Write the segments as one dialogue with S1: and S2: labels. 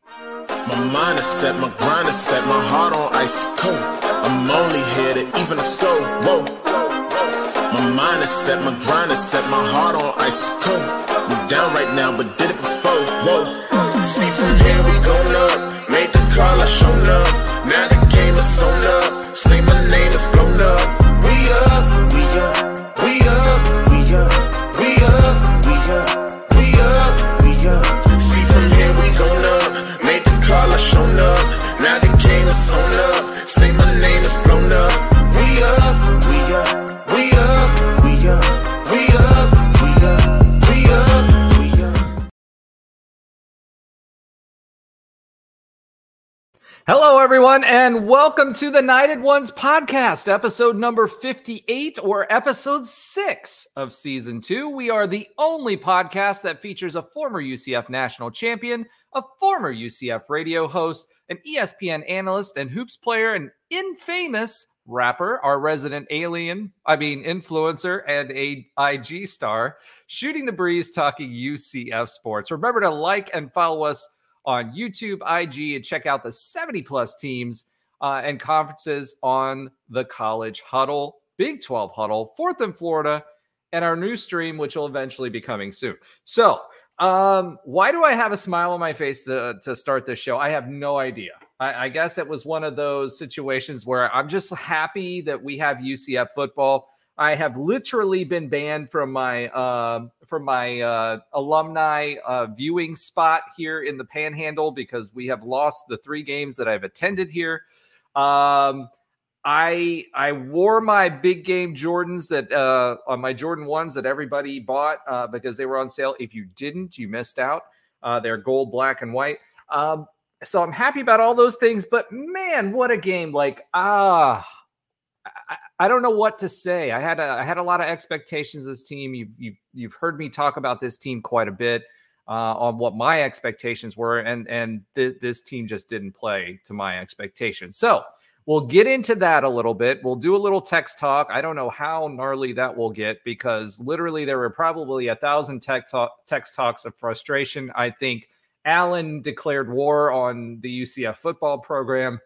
S1: My mind is set, my grind is set, my heart on ice cold. I'm only here to even a score. Whoa. My mind is set, my grind is set, my heart on ice cold. We down right now, but did it before. Whoa. See from here we going up. Made the call, I shown up. Now the game is on up. Say my name is blown up. We up, we up, we up, we up, we up, we up, we up, we up. See from here we going up. Made the call, I shown up. Now the game is on up. Say my name is blown up. We up, we up, we up, we up, we up, we up, we up, we up.
S2: Hello, everyone, and welcome to the Knighted Ones podcast, episode number 58, or episode 6 of season 2. We are the only podcast that features a former UCF national champion, a former UCF radio host, an ESPN analyst and hoops player, an infamous rapper, our resident influencer, and a IG star, shooting the breeze, talking UCF sports. Remember to like and follow us on YouTube, IG, and check out the 70-plus teams and conferences on the College Huddle, Big 12 Huddle, 4th in Florida, and our new stream, which will eventually be coming soon. So, why do I have a smile on my face to start this show? I have no idea. I guess it was one of those situations where I'm just happy that we have UCF football. I have literally been banned from my alumni viewing spot here in the Panhandle because we have lost the 3 games that I've attended here. I wore my big game Jordans that on my Jordan 1s that everybody bought because they were on sale. If you didn't, you missed out. They're gold, black, and white. So I'm happy about all those things. But man, what a game! I don't know what to say. I had a lot of expectations of this team. You've heard me talk about this team quite a bit on what my expectations were, and this team just didn't play to my expectations. So we'll get into that a little bit. We'll do a little text talk. I don't know how gnarly that will get because literally there were probably 1,000 text talks of frustration. I think Allen declared war on the UCF football program.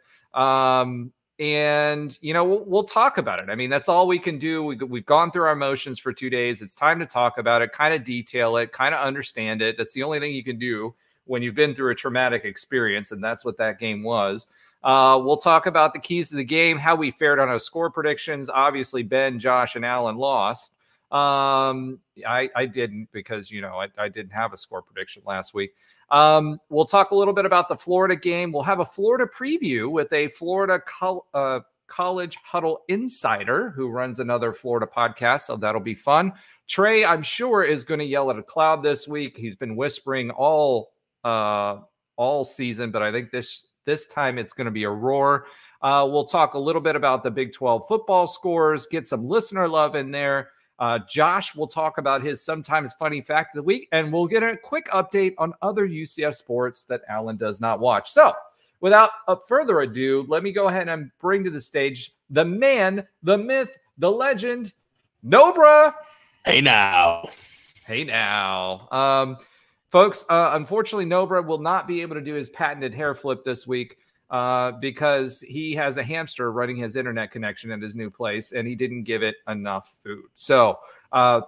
S2: And, we'll talk about it. I mean, that's all we can do. We've gone through our motions for 2 days. It's time to talk about it, kind of detail it, kind of understand it. That's the only thing you can do when you've been through a traumatic experience, and that's what that game was. We'll talk about the keys to the game, how we fared on our score predictions. Obviously, Ben, Josh, and Allen lost. I didn't because, I didn't have a score prediction last week. We'll talk a little bit about the Florida game. We'll have a Florida preview with a Florida College Huddle insider who runs another Florida podcast. So that'll be fun. Trey, I'm sure, is going to yell at a cloud this week. He's been whispering all season, but I think this time it's going to be a roar. We'll talk a little bit about the Big 12 football scores, get some listener love in there. Josh will talk about his sometimes funny fact of the week, and we'll get a quick update on other UCF sports that Allen does not watch. So without further ado, let me go ahead and bring to the stage the man, the myth, the legend, Nobra.
S3: Hey now.
S2: Folks, unfortunately, Nobra will not be able to do his patented hair flip this week because he has a hamster running his internet connection at his new place, and he didn't give it enough food. So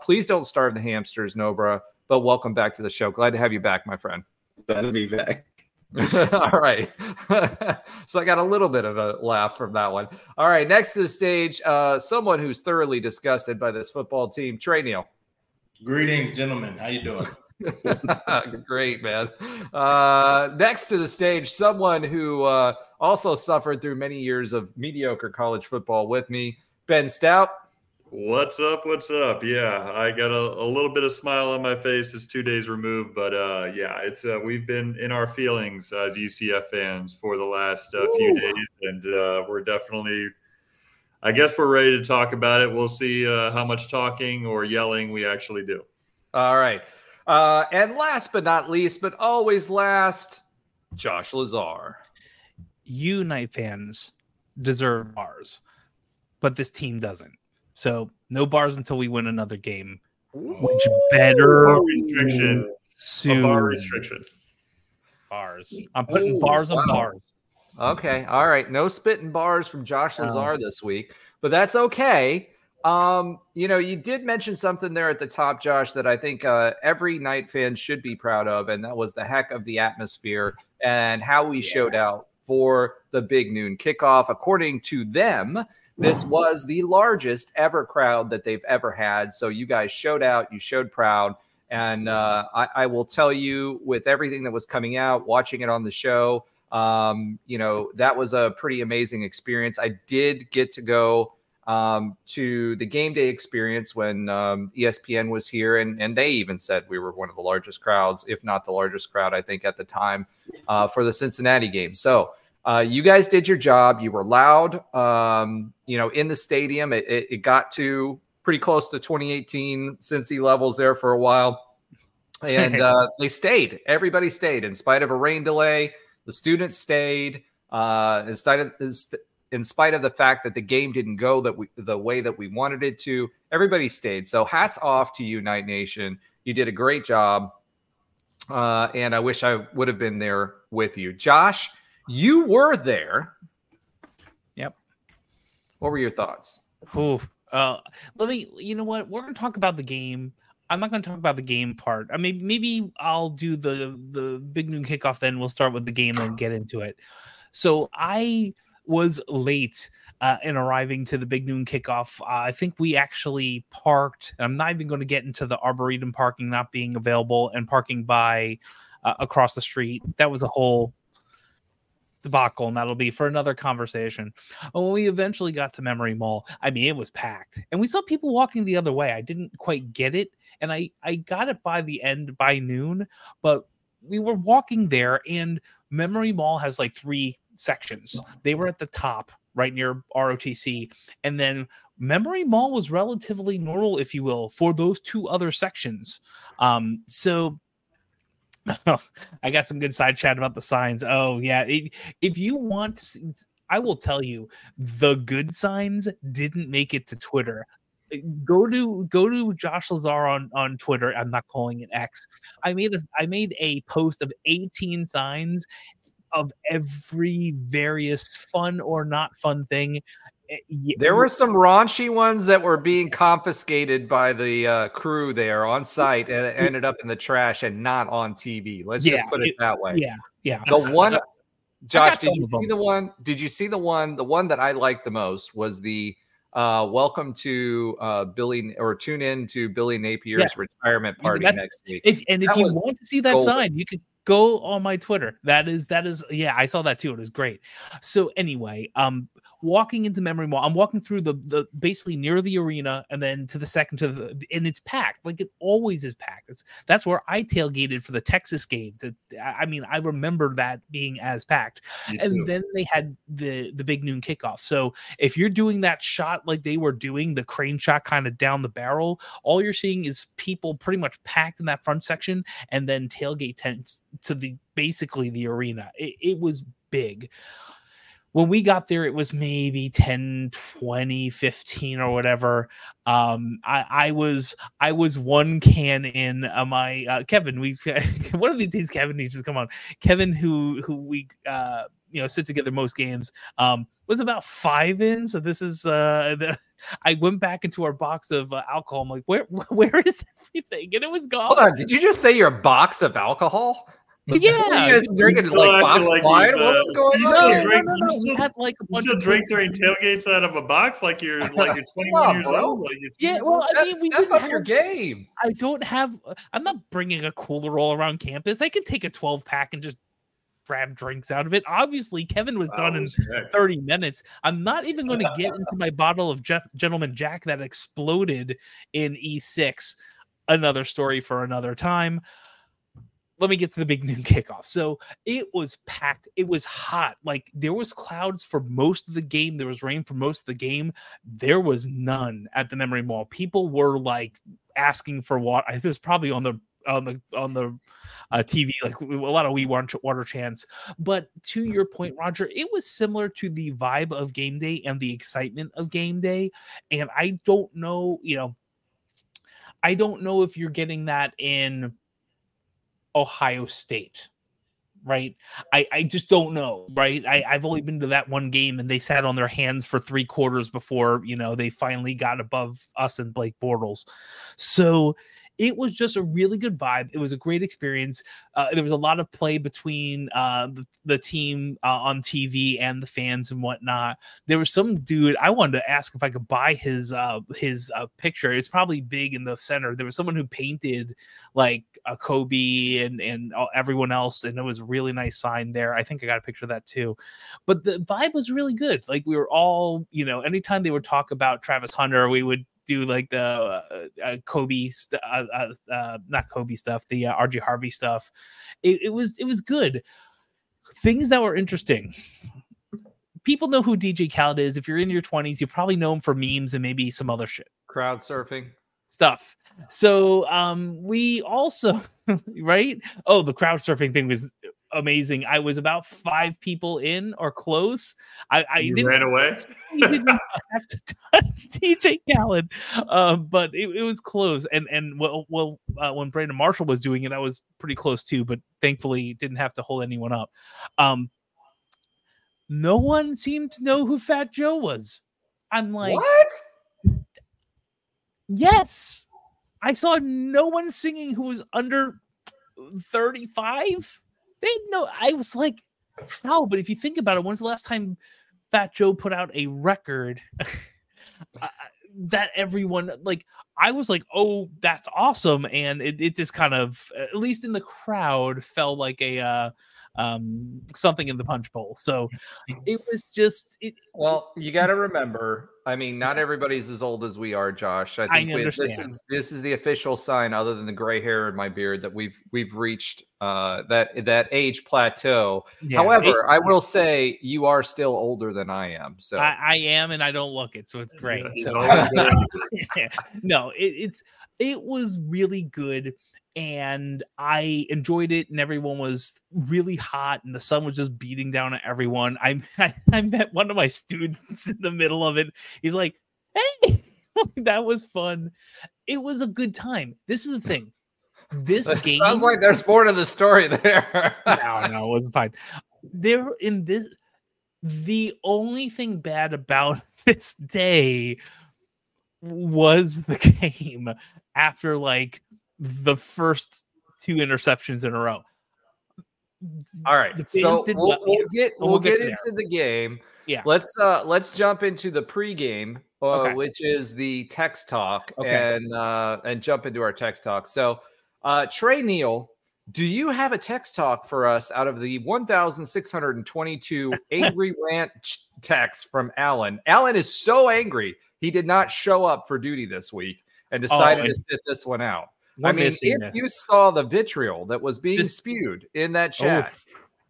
S2: please don't starve the hamsters, Nobra, but welcome back to the show. Glad to have you back, my friend.
S3: Glad to be back.
S2: All right. So I got a little bit of a laugh from that one. All right, next to the stage, someone who's thoroughly disgusted by this football team, Trey Neal.
S4: Greetings, gentlemen. How you doing?
S2: Great, man. Next to the stage, someone who also suffered through many years of mediocre college football with me, Ben Stout.
S5: What's up? Yeah, I got a little bit of smile on my face. It's 2 days removed, but it's we've been in our feelings as UCF fans for the last few days, and we're definitely, I guess we're ready to talk about it. We'll see how much talking or yelling we actually do.
S2: All right. And last but not least, but always last, Josh Lazar.
S6: You Knight fans deserve bars, but this team doesn't. So no bars until we win another game, which better
S5: restriction.
S6: soon.
S5: A bar restriction.
S6: bars. I'm putting bars on bars.
S2: Okay. All right. No spitting bars from Josh Lazar this week, but that's okay. You did mention something there at the top, Josh, that I think every Knight fan should be proud of, and that was the heck of the atmosphere and how we showed out for the Big Noon kickoff. According to them, this was the largest ever crowd that they've ever had. So you guys showed out, you showed proud. And I will tell you, with everything that was coming out, watching it on the show, that was a pretty amazing experience. I did get to go to the game day experience when ESPN was here, and they even said we were one of the largest crowds, if not the largest crowd, I think, at the time for the Cincinnati game. So you guys did your job. You were loud, in the stadium. It got to pretty close to 2018 Cincy levels there for a while. And they stayed. Everybody stayed in spite of a rain delay. The students stayed in spite of the fact that the game didn't go the way that we wanted it to. Everybody stayed. So hats off to you, Knight Nation. You did a great job. And I wish I would have been there with you. Josh, you were there.
S6: Yep.
S2: What were your thoughts?
S6: You know what? We're going to talk about the game. I'm not going to talk about the game part. I mean, maybe I'll do the Big Noon kickoff. Then we'll start with the game and get into it. So I was late in arriving to the Big Noon kickoff. I think we actually parked. I'm not even going to get into the Arboretum parking not being available and parking by across the street. That was a whole debacle, and that'll be for another conversation. When we eventually got to Memory Mall, I mean, it was packed, and we saw people walking the other way. I didn't quite get it, and I got it by noon, but we were walking there, and Memory Mall has like 3 sections. They were at the top, right near ROTC, and then Memory Mall was relatively normal, if you will, for those 2 other sections. So I got some good side chat about the signs. Oh yeah, if you want to see, I will tell you, the good signs didn't make it to Twitter. Go to Josh Lazar on Twitter. I'm not calling it X. I made a post of 18 signs of every various fun or not fun thing.
S2: There were some raunchy ones that were being confiscated by the crew there on site and ended up in the trash and not on TV. Let's just put it that way.
S6: Yeah.
S2: The one, Josh, did you see the one? Did you see the one? The one that I liked the most was the welcome to Billy, or tune in to Billy Napier's retirement party next week.
S6: If you want to see that sign, you could go on my Twitter. That is, I saw that too. It was great. So anyway, walking into Memory Mall, I'm walking through the basically near the arena, and then to the second and it's packed. Like it always is packed. That's where I tailgated for the Texas game. I remember that being as packed. And then they had the Big Noon kickoff. So if you're doing that shot like they were doing, the crane shot kind of down the barrel, all you're seeing is people pretty much packed in that front section, and then tailgate tents to basically the arena. It was big. When we got there, it was maybe 10, 20, 15 or whatever. I was 1 can in my Kevin. One of these days, Kevin needs to come on. Kevin, who we sit together most games, was about 5 in. So this is I went back into our box of alcohol. I'm like, where is everything? And it was gone.
S2: Hold on, did you just say your box of alcohol?
S6: Yeah,
S2: you guys drinking like box wine? What was going on?
S5: You still drink during tailgates out of a box like you're 21 years old.
S2: We step up your game.
S6: I'm not bringing a cooler all around campus. I can take a 12-pack and just grab drinks out of it. Obviously, Kevin was done in 30 minutes. I'm not even going to get into my bottle of Gentleman Jack that exploded in E6. Another story for another time. Let me get to the Big Noon kickoff. So it was packed. It was hot. Like there was clouds for most of the game. There was rain for most of the game. There was none at the Memory Mall. People were like asking for water. It was probably on the TV, like a lot of We Water chants. But to your point, Roger, it was similar to the vibe of game day and the excitement of game day. And I don't know if you're getting that in Ohio State. right? I just don't know, right? I've only been to that one game, and they sat on their hands for 3 quarters before, they finally got above us and Blake Bortles. So it was just a really good vibe. It was a great experience. There was a lot of play between the team on TV and the fans and whatnot. There was some dude, I wanted to ask if I could buy his picture. It's probably big in the center. There was someone who painted like a Kobe and everyone else, and it was a really nice sign there. I think I got a picture of that too. But the vibe was really good. Like we were all, anytime they would talk about Travis Hunter, we would do like the Kobe, not Kobe stuff, the RJ Harvey stuff. It was good. Things that were interesting. People know who DJ Khaled is. If you're in your 20s, you probably know him for memes and maybe some other shit.
S2: Crowd surfing
S6: Stuff. So we also, right? Oh, the crowd surfing thing was amazing. I was about 5 people in or close. I didn't
S5: ran away.
S6: You didn't have to touch DJ Khaled, but it was close. And when Brandon Marshall was doing it, I was pretty close too. But thankfully, didn't have to hold anyone up. No one seemed to know who Fat Joe was. I'm like,
S2: what?
S6: Yes, I saw no one singing who was under 35. They know. I was like, how? But if you think about it, when's the last time Fat Joe put out a record that everyone like? I was like, oh, that's awesome, and it just kind of, at least in the crowd, felt like a something in the punch bowl. So it was just
S2: Well, you got to remember, I mean, not everybody's as old as we are, Josh. I think this is the official sign, other than the gray hair in my beard, that we've reached that age plateau. Yeah, however, I will say you are still older than I am. So
S6: I am, and I don't look it, so it's great.
S5: Yeah,
S6: so no, it was really good. And I enjoyed it, and everyone was really hot, and the sun was just beating down at everyone. I met one of my students in the middle of it. He's like, "Hey, that was fun. It was a good time." This is the thing. This game
S2: sounds like there's more to the story there.
S6: No, it wasn't fine. The only thing bad about this day was the game after like the first 2 interceptions in a row.
S2: All right, so we'll get into the game.
S6: Yeah,
S2: let's jump into the pregame, which is the text talk, and jump into our text talk. So, Trey Neal, do you have a text talk for us out of the 1,622 angry rant texts from Alan? Alan is so angry he did not show up for duty this week and decided to sit this one out. I mean, if you saw the vitriol that was being spewed in that chat,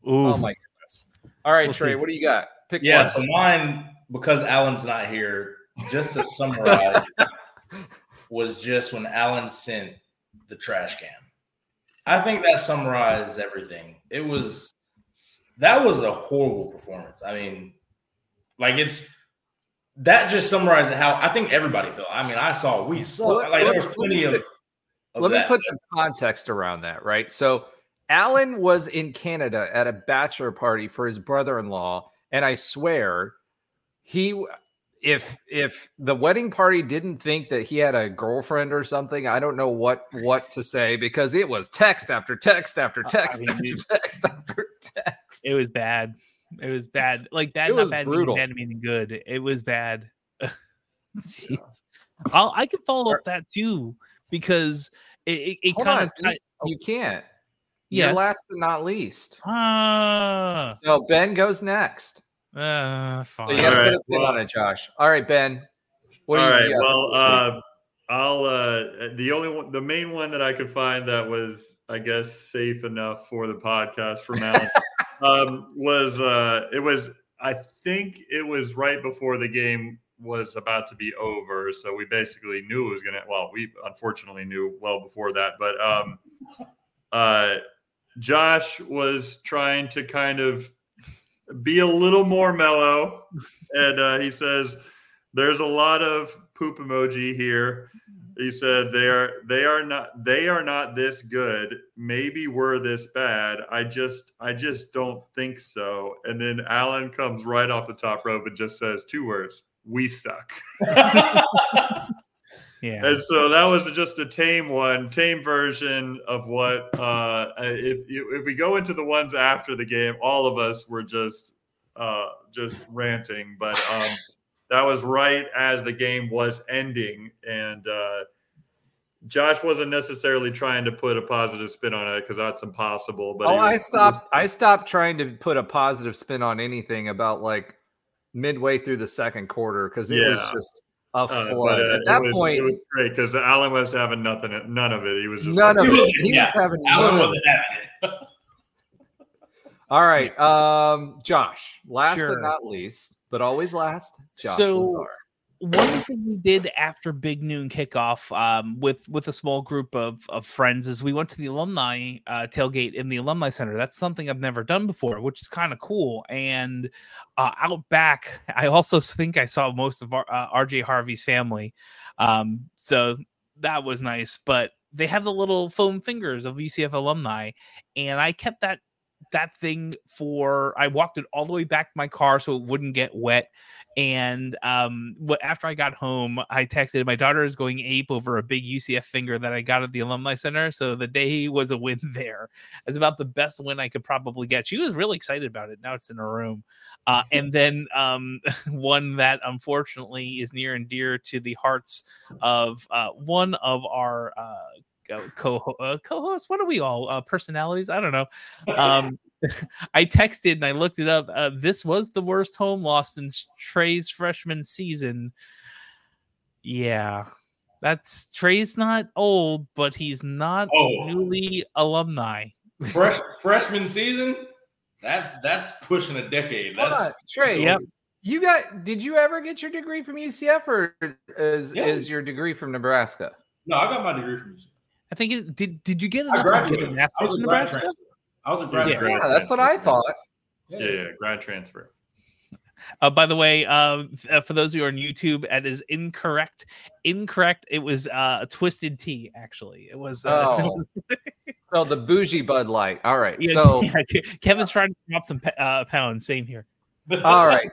S2: oh my goodness! All right, Trey, what do you got? Pick one.
S4: So mine, because Alan's not here, just to summarize, was just when Alan sent the trash can. I think that summarized everything. That was a horrible performance. I mean, like that just summarized how I think everybody felt. I mean, I saw we saw there was plenty of.
S2: Let me put some context around that, right? So Alan was in Canada at a bachelor party for his brother-in-law, and I swear if the wedding party didn't think that he had a girlfriend or something, I don't know what to say, because it was text after text after text text after text.
S6: It was bad. It was bad. Like bad,
S2: it was
S6: not bad,
S2: brutal.
S6: Bad meaning good. It was bad. I could follow up that too, because it kind of
S2: you can't.
S6: Yes.
S2: You're last but not least.
S6: So
S2: Ben goes next.
S6: Fine.
S2: So you got to put a pin on it, Josh. All right, Ben. What do you got?
S5: I'll the main one that I could find that was, I guess, safe enough for the podcast from Alan I think it was right before the game was about to be over, so we basically knew it was gonna. Well, we unfortunately knew well before that, but Josh was trying to kind of be a little more mellow, and he says, "There's a lot of poop emoji here. He said they are not this good. Maybe we're this bad. I just don't think so. And then Alan comes right off the top rope and just says 2 words: "We suck."
S6: Yeah.
S5: And so that was just a tame version of what. If we go into the ones after the game, all of us were just ranting, but that was right as the game was ending, and Josh wasn't necessarily trying to put a positive spin on it because that's impossible. But
S2: I stopped trying to put a positive spin on anything about like midway through the second quarter because it was just a flood. At that point,
S5: it was great because Alan was having none of it. He was just
S2: none of it. He was having
S4: Alan
S2: none of
S4: wasn't
S2: it.
S4: having it.
S2: All right, Josh. Last
S6: Sure.
S2: but not least, but always last. Josh
S6: So-
S2: Lazar.
S6: One thing we did after Big Noon kickoff with a small group of friends is we went to the alumni tailgate in the alumni center. That's something I've never done before, which is kind of cool. And out back, I also think I saw most of RJ Harvey's family. So that was nice. But they have the little foam fingers of UCF alumni. And I kept that thing I walked it all the way back to my car so it wouldn't get wet. And after I got home, I texted my daughter is going ape over a big UCF finger that I got at the alumni center. So the day was a win there. It's about the best win I could probably get. She was really excited about it. Now it's in her room. And then one that unfortunately is near and dear to the hearts of one of our co-hosts. What are we all personalities? I don't know. I texted and I looked it up. This was the worst home loss in Trey's freshman season. Yeah, that's Trey's not old, but he's not newly alumni.
S4: Freshman season. That's pushing a decade. That's
S2: Trey.
S6: Yep.
S2: Did you ever get your degree from UCF or is your degree from Nebraska?
S4: No, I got my degree from UCF.
S6: I think did you get
S4: I
S6: enough to get
S4: graduated.
S6: a
S4: I
S6: master's
S4: was
S6: in
S4: a grad
S6: Nebraska?
S4: transfer. I was a grad transfer.
S2: Yeah, that's what I thought.
S5: yeah, grad transfer.
S6: By the way, for those who are on YouTube, that is incorrect. Incorrect. It was Twisted Tea, actually. It was.
S2: So the bougie Bud Light. All right.
S6: Yeah,
S2: So
S6: yeah, Kevin's trying to drop some pounds. Same here.
S2: all right.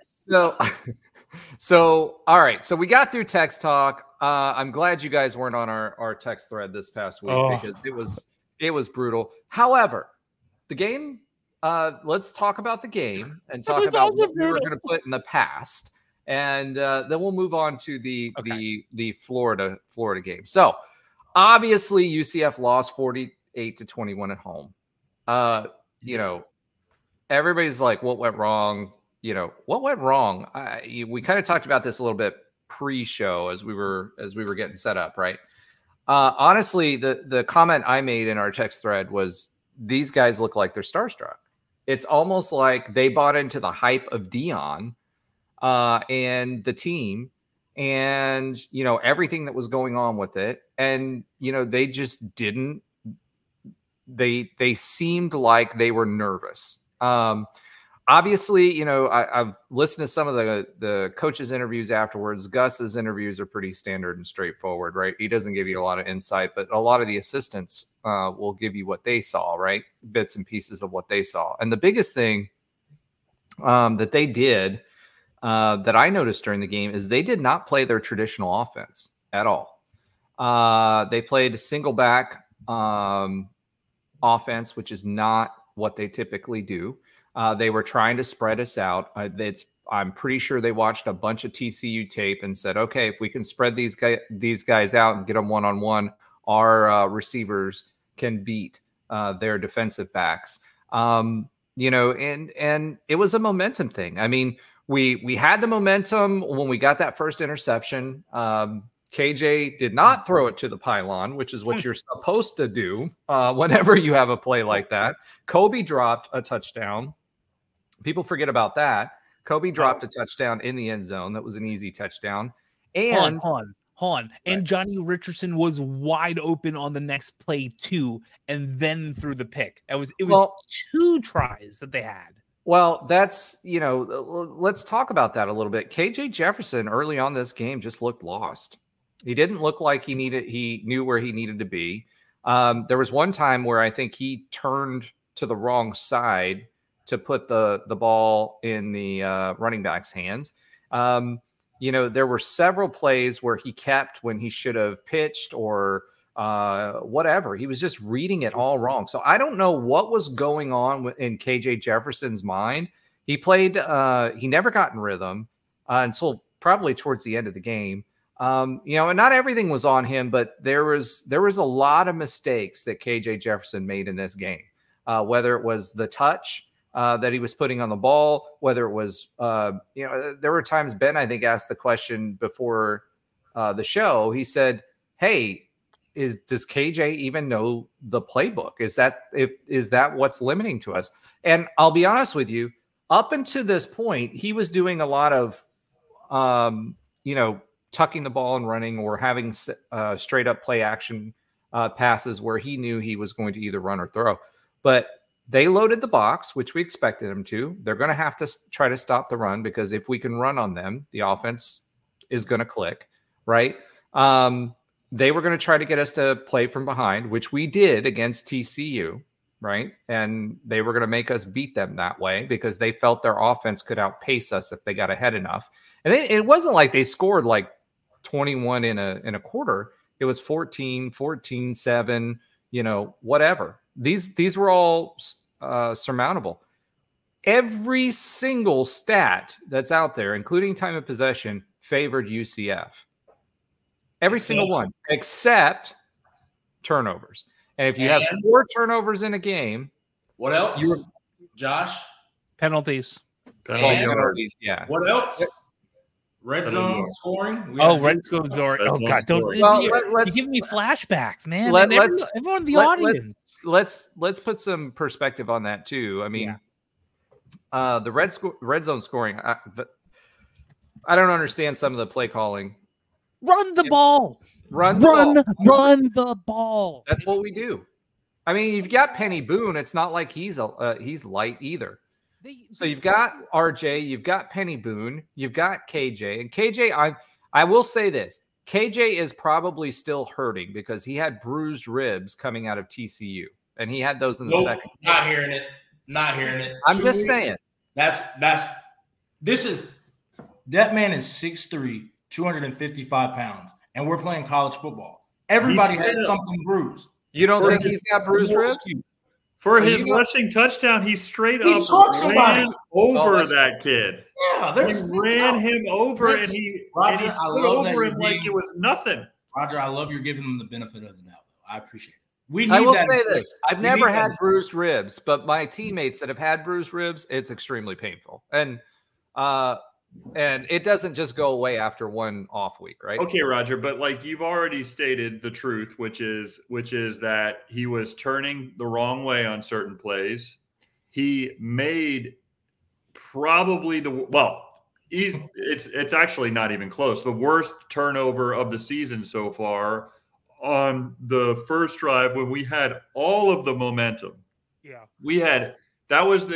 S2: So all right. So we got through text talk. I'm glad you guys weren't on our text thread this past week because it was brutal. However, the game. Let's talk about the game and talk about what we were going to put in the past, and then we'll move on to the Florida game. So obviously UCF lost 48-21 at home. Everybody's like, what went wrong? What went wrong? We kind of talked about this a little bit pre-show as we were getting set up, right? Honestly, the comment I made in our text thread was these guys look like they're starstruck. It's almost like they bought into the hype of Dion and the team and, everything that was going on with it. And, they just didn't. They seemed like they were nervous. Obviously, I've listened to some of the coaches' interviews afterwards. Gus's interviews are pretty standard and straightforward, right? He doesn't give you a lot of insight, but a lot of the assistants will give you what they saw, right? Bits and pieces of what they saw. And the biggest thing that they did that I noticed during the game is they did not play their traditional offense at all. They played a single back offense, which is not what they typically do. They were trying to spread us out. I'm pretty sure they watched a bunch of TCU tape and said, okay, if we can spread these guys out and get them one-on-one, our receivers can beat their defensive backs. And it was a momentum thing. I mean, we had the momentum when we got that first interception. KJ did not throw it to the pylon, which is what you're supposed to do whenever you have a play like that. Kobe dropped a touchdown. People forget about that. Kobe dropped a touchdown in the end zone. That was an easy touchdown. And
S6: hold on. And Johnny Richardson was wide open on the next play too, and then threw the pick. It was 2 tries that they had.
S2: Well, that's, let's talk about that a little bit. KJ Jefferson early on this game just looked lost. He didn't look like he knew where he needed to be. There was one time where I think he turned to the wrong side to put the ball in the running back's hands. There were several plays where he kept when he should have pitched or whatever. He was just reading it all wrong. So I don't know what was going on in KJ Jefferson's mind. He played, he never got in rhythm until probably towards the end of the game. And not everything was on him, but there was a lot of mistakes that KJ Jefferson made in this game, whether it was the touch that he was putting on the ball, whether it was, there were times Ben, I think, asked the question before the show. He said, hey, does KJ even know the playbook? Is that what's limiting to us? And I'll be honest with you, up until this point, he was doing a lot of, tucking the ball and running, or having straight up play action passes where he knew he was going to either run or throw. But they loaded the box, which we expected them to. They're going to have to try to stop the run, because if we can run on them, the offense is going to click, right? They were going to try to get us to play from behind, which we did against TCU, right? And they were going to make us beat them that way because they felt their offense could outpace us if they got ahead enough. And it wasn't like they scored like 21 in a quarter. It was 14, 7, whatever. These were all surmountable. Every single stat that's out there, including time of possession, favored UCF. Every single one, except turnovers. And if you have 4 turnovers in a game,
S4: what else? Josh?
S6: Penalties.
S2: Penalties, yeah.
S4: What else? Red zone scoring.
S6: Red zone scoring. Oh God! Don't. You're giving me flashbacks, man. Everyone in the audience.
S2: Let's put some perspective on that too. I mean, the red zone scoring. I don't understand some of the play calling.
S6: Run the ball. Run the ball.
S2: That's what we do. I mean, you've got Penny Boone. It's not like he's light either. So you've got RJ, you've got Penny Boone, you've got KJ. And KJ, I will say this. KJ is probably still hurting because he had bruised ribs coming out of TCU. And he had those in the second.
S4: Not hearing it.
S2: I'm just saying.
S4: That man is 6'3", 255 pounds, and we're playing college football. Everybody had something bruised.
S2: You don't think he's got bruised ribs?
S5: For his rushing touchdown, he straight up ran over that kid.
S4: Yeah,
S5: he ran him over, and he stood over him like it was nothing.
S4: Roger, I love you're giving him the benefit of the doubt. I appreciate it.
S2: I will say this. I've never had bruised ribs, but my teammates that have had bruised ribs, it's extremely painful. And it doesn't just go away after one off week, right?
S5: Okay, Roger, but like you've already stated the truth, which is that he was turning the wrong way on certain plays. He made probably it's actually not even close. The worst turnover of the season so far on the first drive when we had all of the momentum. Yeah. That was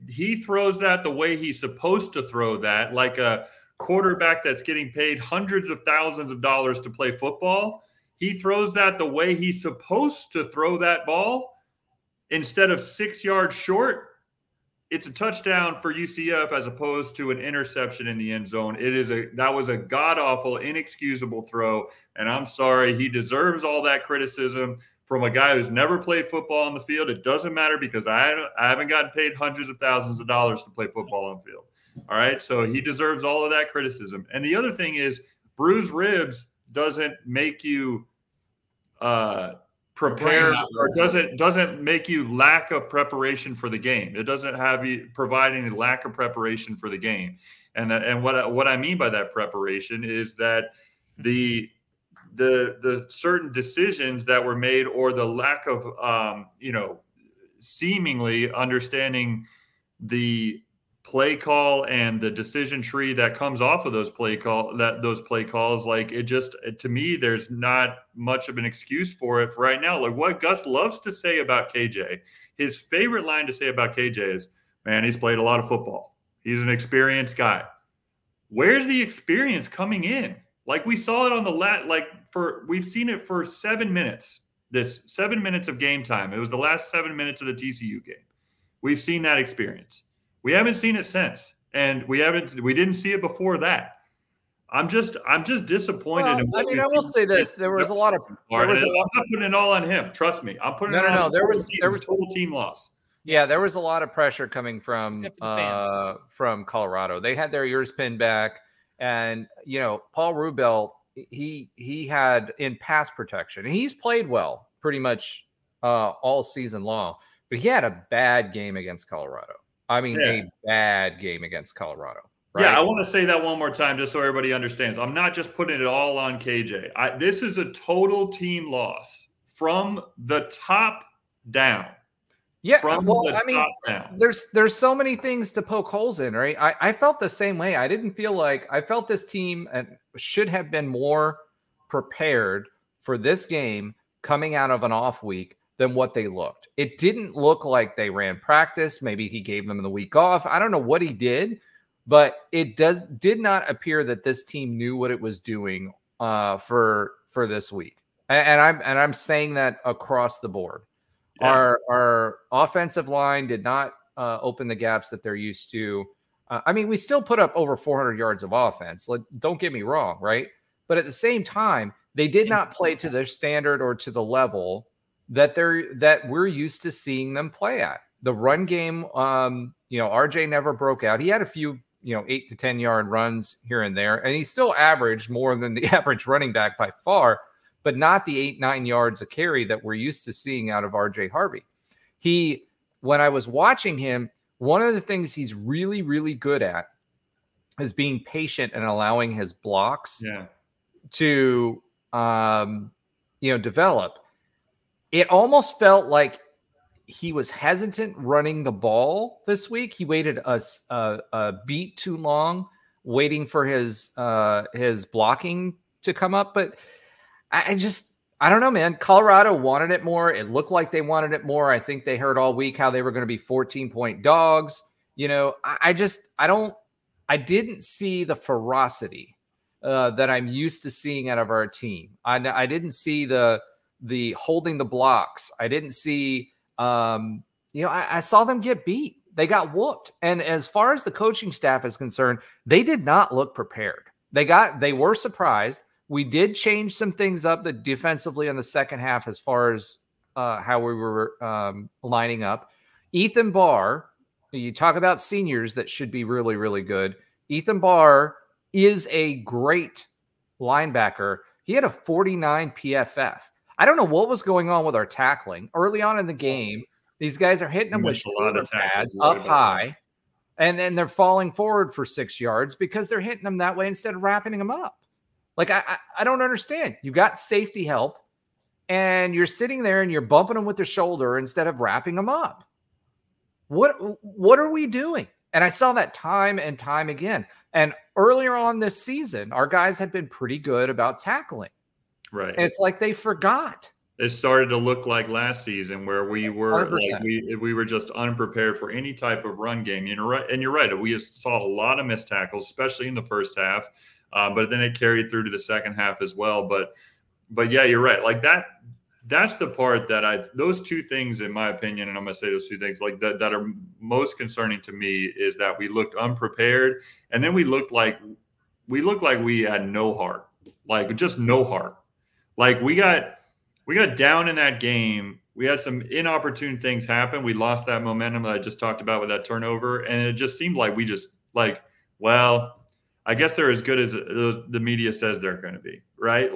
S5: he throws that the way he's supposed to throw that, like a quarterback that's getting paid hundreds of thousands of dollars to play football. He throws that the way he's supposed to throw that ball. Instead of 6 yards short, it's a touchdown for UCF as opposed to an interception in the end zone. That was a god-awful, inexcusable throw, and I'm sorry. He deserves all that criticism from a guy who's never played football on the field. It doesn't matter because I haven't gotten paid hundreds of thousands of dollars to play football on the field. All right, so he deserves all of that criticism. And the other thing is, bruised ribs doesn't make you prepare, or doesn't make you lack of preparation for the game. It doesn't have you providing a lack of preparation for the game. And what I mean by that preparation is that the certain decisions that were made, or the lack of seemingly understanding the play call and the decision tree that comes off of those play calls, like to me, there's not much of an excuse for it for right now. Like what Gus loves to say about KJ, his favorite line to say about KJ is, man, he's played a lot of football. He's an experienced guy. Where's the experience coming in? Like we saw it on the we've seen it for 7 minutes. This 7 minutes of game time. It was the last 7 minutes of the TCU game. We've seen that experience. We haven't seen it since, and we didn't see it before that. I'm just disappointed.
S2: Well, I will say this: there was a lot of.
S5: I'm not putting it all on him. Trust me, I'm putting it on. There was total team loss.
S2: Yeah, there was a lot of pressure coming from Colorado. They had their ears pinned back, and Paul Rubel, he had in pass protection. He's played well pretty much all season long, but he had a bad game against Colorado. I mean, a bad game against Colorado. Right?
S5: Yeah, I want to say that one more time just so everybody understands. I'm not just putting it all on KJ. This is a total team loss from the top down.
S2: Yeah, there's so many things to poke holes in, right? I felt the same way. I felt this team should have been more prepared for this game coming out of an off week than what they looked. It didn't look like they ran practice. Maybe he gave them the week off. I don't know what he did, but it did not appear that this team knew what it was doing for this week. And I'm saying that across the board. Yeah. Our offensive line did not open the gaps that they're used to. We still put up over 400 yards of offense. Don't get me wrong, right? But at the same time, they did not play to their standard or to the level that we're used to seeing them play at. The run game, RJ never broke out. He had a few, 8 to 10 yard runs here and there, and he still averaged more than the average running back by far, but not the 8-9 yards a carry that we're used to seeing out of RJ Harvey. When I was watching him, one of the things he's really, really good at is being patient and allowing his blocks to, develop. It almost felt like he was hesitant running the ball this week. He waited a beat too long, waiting for his blocking to come up. But I don't know, man. Colorado wanted it more. It looked like they wanted it more. I think they heard all week how they were going to be 14-point dogs. I didn't see the ferocity that I'm used to seeing out of our team. I didn't see the holding the blocks. I didn't see, I saw them get beat. They got whooped. And as far as the coaching staff is concerned, they did not look prepared. They were surprised. We did change some things up defensively in the second half as far as how we were lining up. Ethan Barr, you talk about seniors that should be really, really good. Ethan Barr is a great linebacker. He had a 49 PFF. I don't know what was going on with our tackling early on in the game. These guys are hitting them with shoulder pads up high, and then they're falling forward for 6 yards because they're hitting them that way instead of wrapping them up. I don't understand. You got safety help, and you're sitting there and you're bumping them with the shoulder instead of wrapping them up. What are we doing? And I saw that time and time again. And earlier on this season, our guys had been pretty good about tackling.
S5: Right.
S2: And it's like they forgot.
S5: It started to look like last season where we were we were just unprepared for any type of run game. You're right. We just saw a lot of missed tackles, especially in the first half. But then it carried through to the second half as well. But yeah, you're right. That's the part that those two things, in my opinion, and I'm going to say those two things that are most concerning to me is that we looked unprepared. And then we looked like we had no heart, just no heart. We got down in that game. We had some inopportune things happen. We lost that momentum that I just talked about with that turnover. And it just seemed like we just I guess they're as good as the media says they're going to be, right?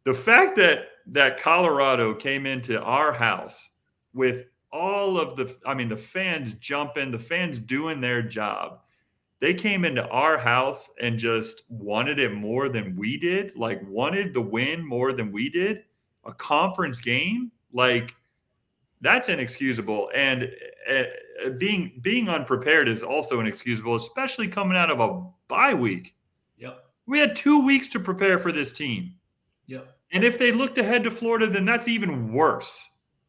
S5: The fact that Colorado came into our house with all of the fans jumping, the fans doing their job. They came into our house and just wanted it more than we did, wanted the win more than we did. A conference game, that's inexcusable. And being unprepared is also inexcusable, especially coming out of a bye week.
S4: Yep.
S5: We had 2 weeks to prepare for this team.
S4: Yep.
S5: And if they looked ahead to Florida, then that's even worse.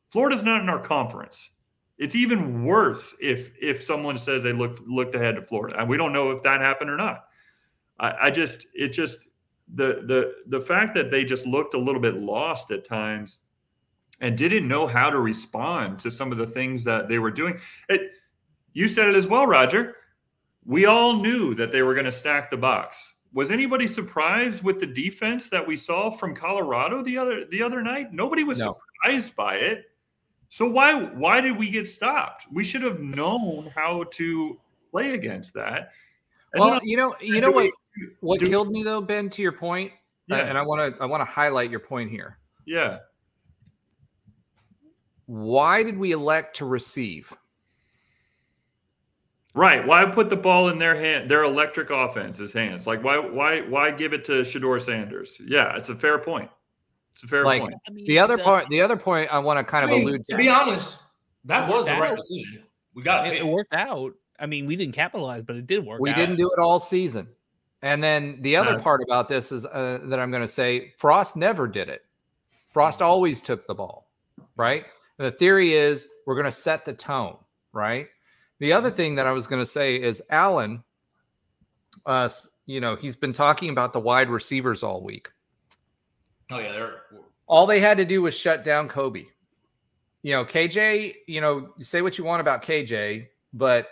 S5: Florida's not in our conference. It's even worse if someone says they looked ahead to Florida. And we don't know if that happened or not. The fact that they just looked a little bit lost at times and didn't know how to respond to some of the things that they were doing. You said it as well, Roger. We all knew that they were going to stack the box. Was anybody surprised with the defense that we saw from Colorado the other night? Nobody was surprised by it. So why did we get stopped? We should have known how to play against that. And
S2: well, what killed me though, Ben, to your point, and I want to highlight your point here.
S5: Yeah.
S2: Why did we elect to receive?
S5: Right. Why put the ball in their hand, their electric offense's hands? Like why give it to Shedeur Sanders? Yeah, it's a fair point. It's a fair point.
S6: I mean,
S2: the other point I want to kind of allude to.
S4: To be honest, that was the right decision. We got
S6: it worked out. I mean, we didn't capitalize, but it did work.
S2: We didn't do it all season. And then the other part about this is that I'm going to say Frost never did it. Frost always took the ball, right? And the theory is we're going to set the tone, right? The other thing that I was going to say is Allen, he's been talking about the wide receivers all week.
S4: Oh, yeah.
S2: All they had to do was shut down Kobe. KJ, say what you want about KJ, but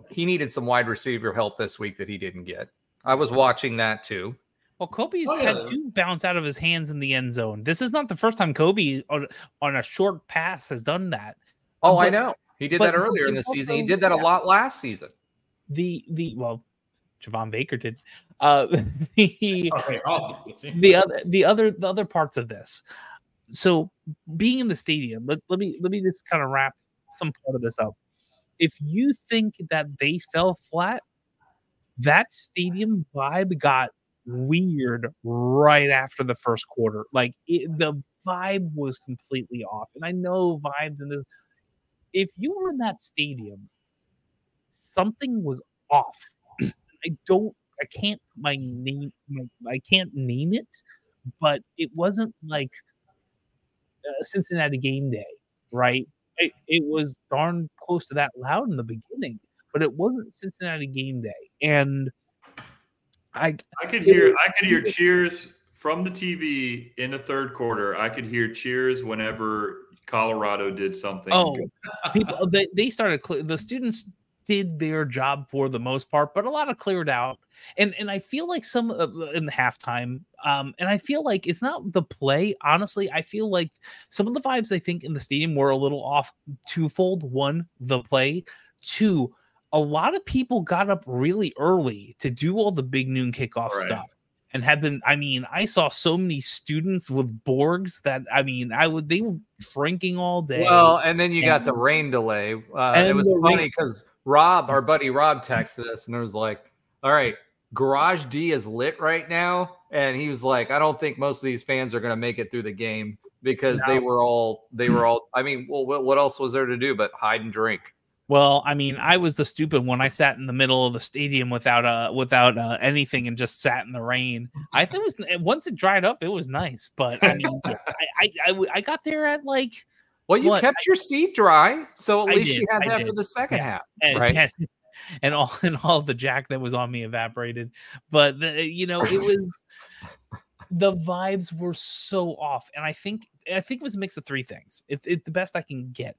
S2: he needed some wide receiver help this week that he didn't get. I was watching that too.
S6: Well, Kobe's had two bounce out of his hands in the end zone. This is not the first time Kobe on a short pass has done that.
S2: Oh, I know. He did that earlier in the season. He did that a lot last season.
S6: Javon Baker did. The other parts of this. So being in the stadium, let me just kind of wrap some part of this up. If you think that they fell flat, that stadium vibe got weird right after the first quarter. Like the vibe was completely off. And I know vibes in this. If you were in that stadium, something was off. I can't name it, but it wasn't like Cincinnati game day, right? It was darn close to that loud in the beginning, but it wasn't Cincinnati game day. And I
S5: could hear cheers from the TV in the third quarter. I could hear cheers whenever Colorado did something.
S6: Oh, people, they started. The students did their job for the most part, but a lot of cleared out. And I feel like some in the halftime, and I feel like it's not the play. Honestly, I feel like some of the vibes I think in the stadium were a little off twofold. One, the play. Two, a lot of people got up really early to do all the big noon kickoff stuff. And have been, I saw so many students with Borgs that, they were drinking all day.
S2: Well, and then you got the rain delay. It was funny because our buddy Rob texted us and it was like, all right, Garage D is lit right now. And he was like, I don't think most of these fans are going to make it through the game because they were all, what else was there to do but hide and drink?
S6: Well, I was the stupid one. I sat in the middle of the stadium without anything and just sat in the rain. I think once it dried up, it was nice. But I got there at like.
S2: Well, you kept your seat dry, so at least you had that for the second half, right?
S6: And all of the jack that was on me evaporated. But it was the vibes were so off, and I think it was a mix of three things. It's the best I can get.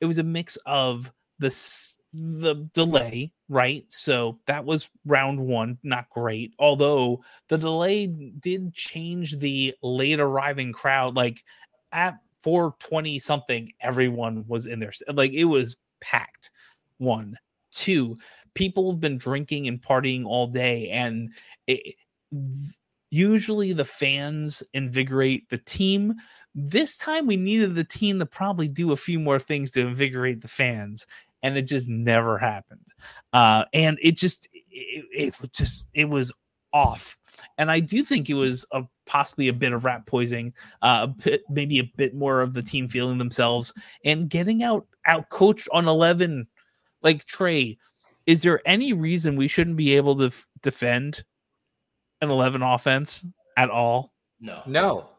S6: It was a mix of the delay, right? So that was round one, not great. Although the delay did change the late arriving crowd. Like at 4:20 something, everyone was in there. Like it was packed. 1, 2, people have been drinking and partying all day, and usually the fans invigorate the team. This time we needed the team to probably do a few more things to invigorate the fans, and it just never happened. And it was off. And I do think it was possibly a bit of rat poisoning, maybe a bit more of the team feeling themselves and getting out coached on 11. Like Trey, is there any reason we shouldn't be able to defend an 11 offense at all?
S2: No.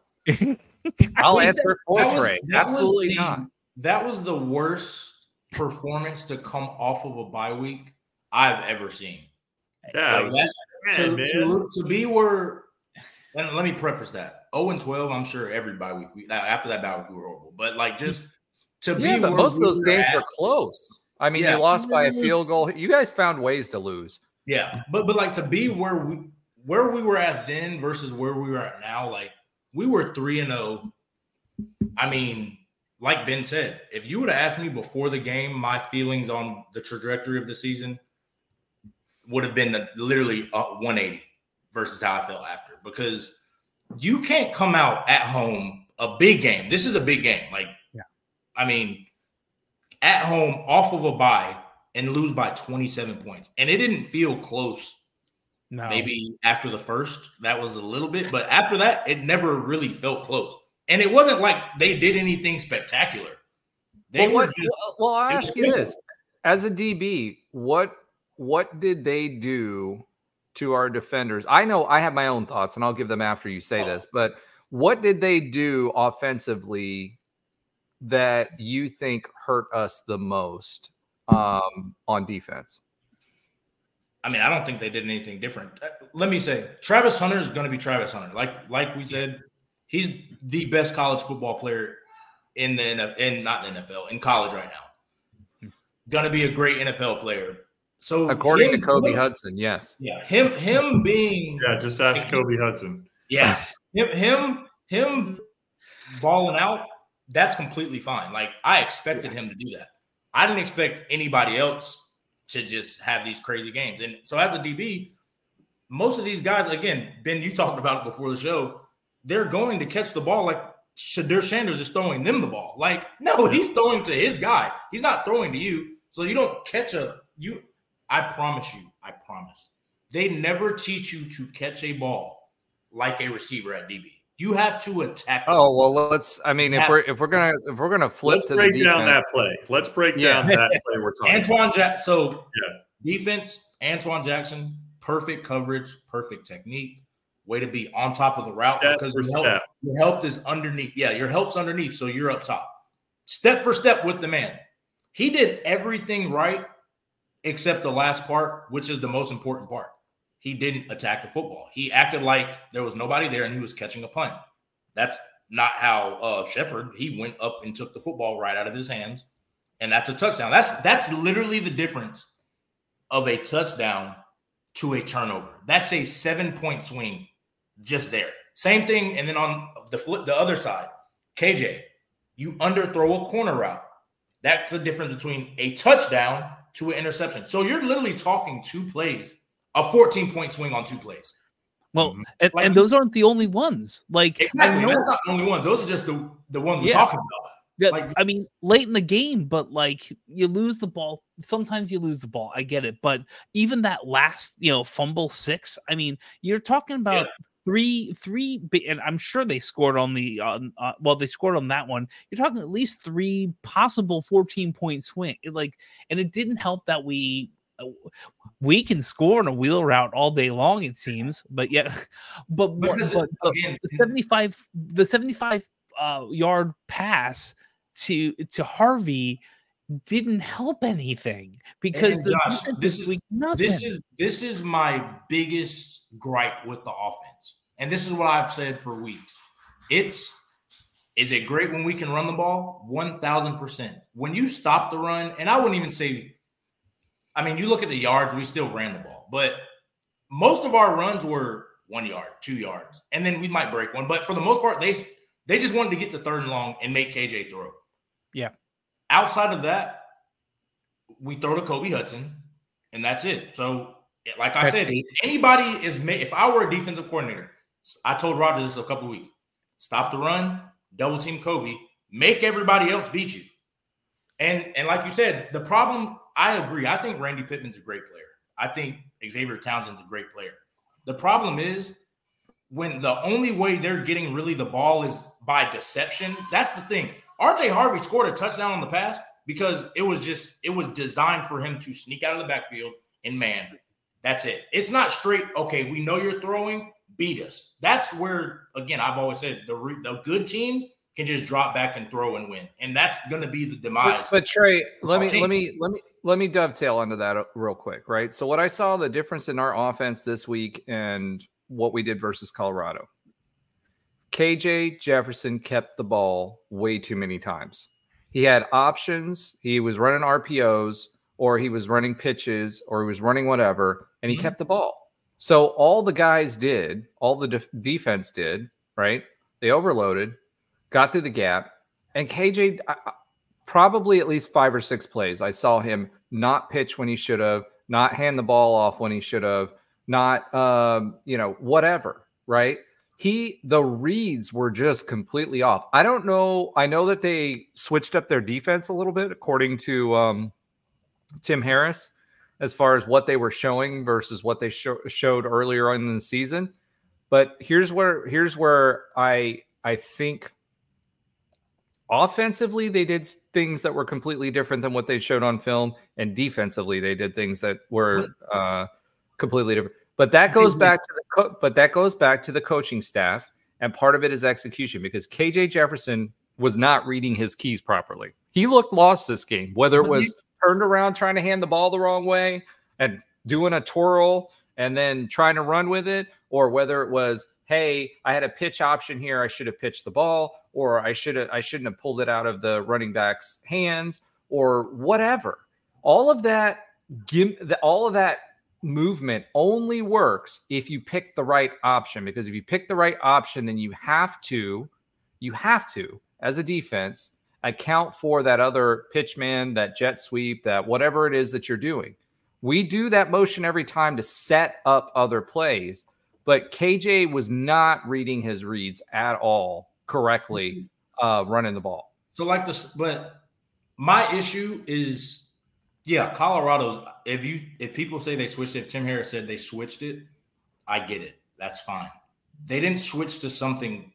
S2: I'll answer for Trey. Absolutely not.
S4: That was the worst performance to come off of a bye week I've ever seen.
S5: Yeah,
S4: Like to be where, and let me preface that 0-12. I'm sure everybody after that bye week we were horrible, but like just to be.
S2: Yeah, but
S4: where
S2: most of
S4: we
S2: those
S4: were
S2: games
S4: at,
S2: were close. I mean,
S4: Yeah.
S2: you lost by a field goal. You guys found ways to lose.
S4: Yeah, but like to be where we were at then versus where we were at now, like we were 3-0. I mean, like Ben said, if you would have asked me before the game, my feelings on the trajectory of the season would have been literally 180 versus how I felt after, because you can't come out at home, a big game. This is a big game. Like, I mean, at home off of a bye and lose by 27 points. And it didn't feel close.
S6: No.
S4: Maybe after the first, that was a little bit, but after that, it never really felt close. And it wasn't like they did anything spectacular.
S2: Well, I'll ask you this. As a DB, what did they do to our defenders? I know I have my own thoughts, and I'll give them after you say this, but what did they do offensively that you think hurt us the most on defense?
S4: I mean, I don't think they did anything different. Let me say, Travis Hunter is going to be Travis Hunter. Like we said, he's the best college football player in not in the NFL, in college right now. Going to be a great NFL player. So
S2: according to Kobe Hudson, yes.
S4: Yeah, him being
S5: just ask Kobe Hudson.
S4: Yes. Him balling out, that's completely fine. Like, I expected him to do that. I didn't expect anybody else to just have these crazy games. And so as a DB, most of these guys, again, Ben, you talked about it before the show, they're going to catch the ball like Shadur Sanders is throwing them the ball. Like, no, he's throwing to his guy. He's not throwing to you. So you don't catch I promise you, they never teach you to catch a ball like a receiver at DB. You have to attack.
S2: Oh, well, if we're gonna flip
S5: let's
S2: to
S5: break
S2: the
S5: down
S2: defense.
S5: that play. Let's break down that play we're talking about.
S4: Defense, Antoine Jackson, perfect coverage, perfect technique, way to be on top of the route because your help is underneath. Yeah, your help's underneath, so you're up top. Step for step with the man. He did everything right except the last part, which is the most important part. He didn't attack the football. He acted like there was nobody there and he was catching a punt. That's not how Shepard, he went up and took the football right out of his hands, and that's a touchdown. That's literally the difference of a touchdown to a turnover. That's a 7-point swing just there. Same thing, and then on the other side, KJ, you underthrow a corner route. That's the difference between a touchdown to an interception. So you're literally talking 2 plays, a 14-point swing on 2 plays.
S6: Well, and those aren't the only ones. Like,
S4: exactly, that's not the only one. Those are just the ones we're talking about.
S6: Yeah, like, I mean, late in the game, but like you lose the ball. Sometimes you lose the ball. I get it, but even that last, fumble 6. I mean, you're talking about three, and I'm sure they scored on the. They scored on that one. You're talking at least 3 possible 14-point swing. And it didn't help that we can score on a wheel route all day long. It seems, but yeah, but again, the 75 yard pass to Harvey didn't help anything because
S4: Josh, this is my biggest gripe with the offense, and this is what I've said for weeks. Is it great when we can run the ball? 1,000%. When you stop the run, and I wouldn't even say, I mean, you look at the yards, we still ran the ball, but most of our runs were 1 yard, 2 yards, and then we might break one. But for the most part, they just wanted to get to 3rd and long and make KJ throw.
S6: Yeah.
S4: Outside of that, we throw to Kobe Hudson, and that's it. So, like I said, if I were a defensive coordinator, I told Roger this a couple of weeks. Stop the run, double team Kobe, make everybody else beat you. And like you said, the problem, I agree. I think Randy Pittman's a great player. I think Xavier Townsend's a great player. The problem is when the only way they're getting really the ball is by deception. That's the thing. RJ Harvey scored a touchdown on the pass because it was designed for him to sneak out of the backfield and man, that's it. It's not straight, okay, we know you're throwing, beat us. That's where, again, I've always said the good teams can just drop back and throw and win. And that's going to be the demise.
S2: But Trey, let let me dovetail onto that real quick, right? So what I saw the difference in our offense this week and what we did versus Colorado. KJ Jefferson kept the ball way too many times. He had options. He was running RPOs, or he was running pitches, or he was running whatever, and he kept the ball. So all the guys did, all the defense did, right? They overloaded, got through the gap, and KJ probably at least 5 or 6 plays. I saw him not pitch when he should have, not hand the ball off when he should have, not whatever, right? The reads were just completely off. I don't know. I know that they switched up their defense a little bit, according to Tim Harris, as far as what they were showing versus what they showed earlier on in the season. But here's where I think offensively they did things that were completely different than what they showed on film, and defensively they did things that were completely different. But that goes back to the coaching staff, and part of it is execution, because KJ Jefferson was not reading his keys properly. He looked lost this game, whether it was turned around trying to hand the ball the wrong way and doing a twirl and then trying to run with it, or whether it was, hey, I had a pitch option here, I should have pitched the ball, or I shouldn't have pulled it out of the running back's hands, or whatever. All of that movement only works if you pick the right option, because if you pick the right option, then you have to, as a defense, account for that other pitch man, that jet sweep, that whatever it is that you're doing. We do that motion every time to set up other plays, but KJ was not reading his reads at all correctly, running the ball.
S4: So but my issue is, Colorado, if people say they switched it, if Tim Harris said they switched it, I get it. That's fine. They didn't switch to something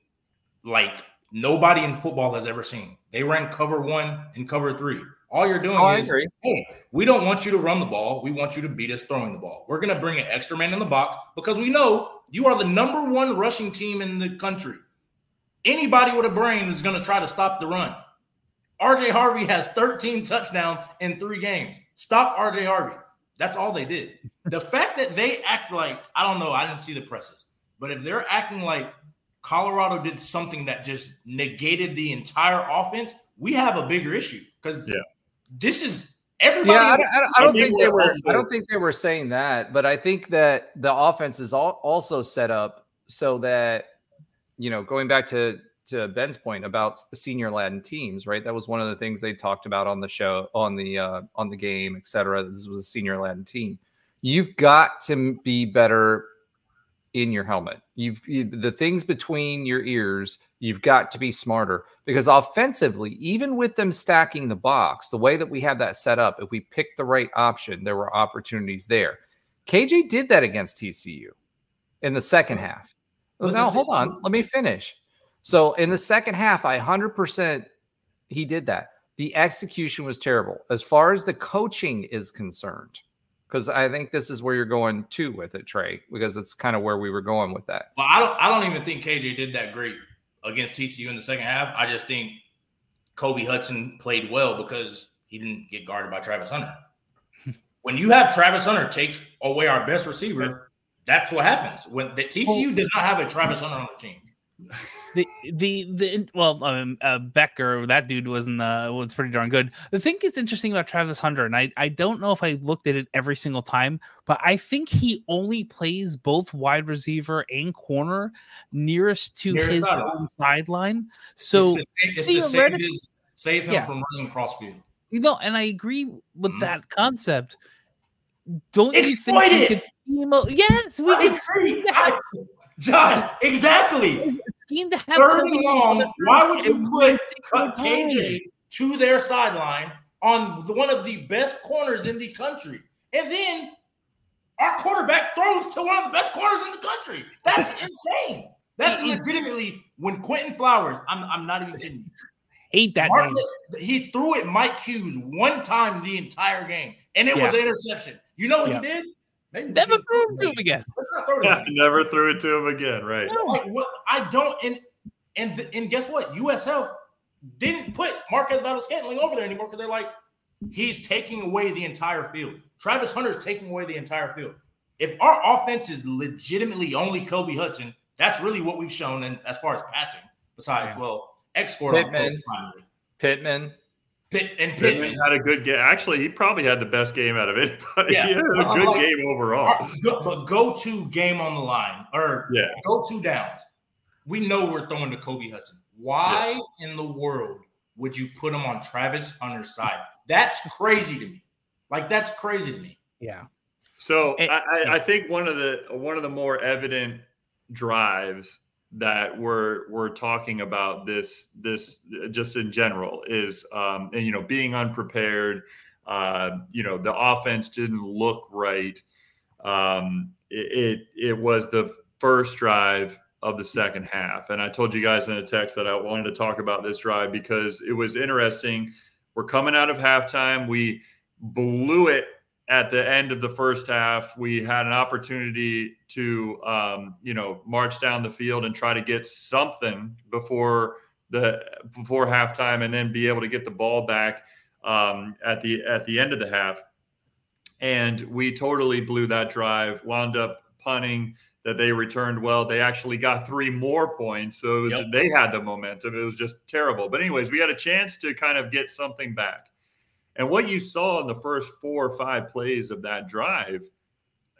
S4: like nobody in football has ever seen. They ran cover 1 and cover 3. All you're doing is, hey, we don't want you to run the ball. We want you to beat us throwing the ball. We're going to bring an extra man in the box because we know you are the number 1 rushing team in the country. Anybody with a brain is going to try to stop the run. RJ Harvey has 13 touchdowns in 3 games. Stop RJ Harvey. That's all they did. The fact that they act like, I don't know, I didn't see the presses, but if they're acting like Colorado did something that just negated the entire offense, we have a bigger issue, because this is everybody.
S2: Yeah, I don't think they were saying that, but I think that the offense is also set up so that, going back to Ben's point about the senior Latin teams, right? That was one of the things they talked about on the show, on the game, et cetera. This was a senior Latin team. You've got to be better in your helmet. The things between your ears, you've got to be smarter, because offensively, even with them stacking the box, the way that we have that set up, if we picked the right option, there were opportunities there. KJ did that against TCU in the second half. Now, hold on. Let me finish. So in the second half, 100% he did that. The execution was terrible. As far as the coaching is concerned, because I think this is where you're going to with it, Trey, because it's kind of where we were going with that.
S4: Well, I don't even think KJ did that great against TCU in the second half. I just think Kobe Hudson played well because he didn't get guarded by Travis Hunter. When you have Travis Hunter take away our best receiver, that's what happens. When the TCU does not have a Travis Hunter on the team.
S6: Becker, that dude was pretty darn good. The thing that's interesting about Travis Hunter, and I don't know if I looked at it every single time, but I think he only plays both wide receiver and corner nearest to his own sideline. So
S4: it's to save him from running cross field.
S6: And I agree with that concept. Don't
S4: exploit
S6: you think
S4: it?
S6: Yes, we can
S4: see that. John, exactly.
S6: Scheme to have
S4: 30 long. Why would you cut KJ to their sideline on one of the best corners in the country, and then our quarterback throws to one of the best corners in the country? That's insane. That's legitimately when Quentin Flowers. I'm not even kidding you.
S6: Hate that name.
S4: He threw it Mike Hughes one time the entire game, and it was an interception. You know what he did?
S6: Never threw it to him again.
S4: Let's not throw it to him.
S5: Never threw it to him again, right?
S4: I don't. And guess what? USF didn't put Marquez Valdes-Scantling over there anymore because they're like, He's taking away the entire field. Travis Hunter's taking away the entire field. If our offense is legitimately only Kobe Hudson, that's really what we've shown. And as far as passing, besides, X scored on Coach finally.
S2: Pittman
S5: had a good game. Actually, he probably had the best game out of anybody.
S4: Yeah.
S5: He had a good game overall.
S4: But go-to game on the line, or go-to downs. We know we're throwing to Kobe Hudson. Why in the world would you put him on Travis Hunter's side? That's crazy to me. Like, that's crazy to me.
S6: Yeah.
S5: So I think one of the more evident drives that we're talking about this just in general is being unprepared. The offense didn't look right. It was the first drive of the second half, and I told you guys in a text that I wanted to talk about this drive because it was interesting. We're coming out of halftime. We blew it at the end of the first half. We had an opportunity to, march down the field and try to get something before halftime, and then be able to get the ball back at the end of the half. And we totally blew that drive. Wound up punting that they returned well. They actually got 3 more points, so they had the momentum. It was just terrible. But anyways, we had a chance to kind of get something back. And what you saw in the first 4 or 5 plays of that drive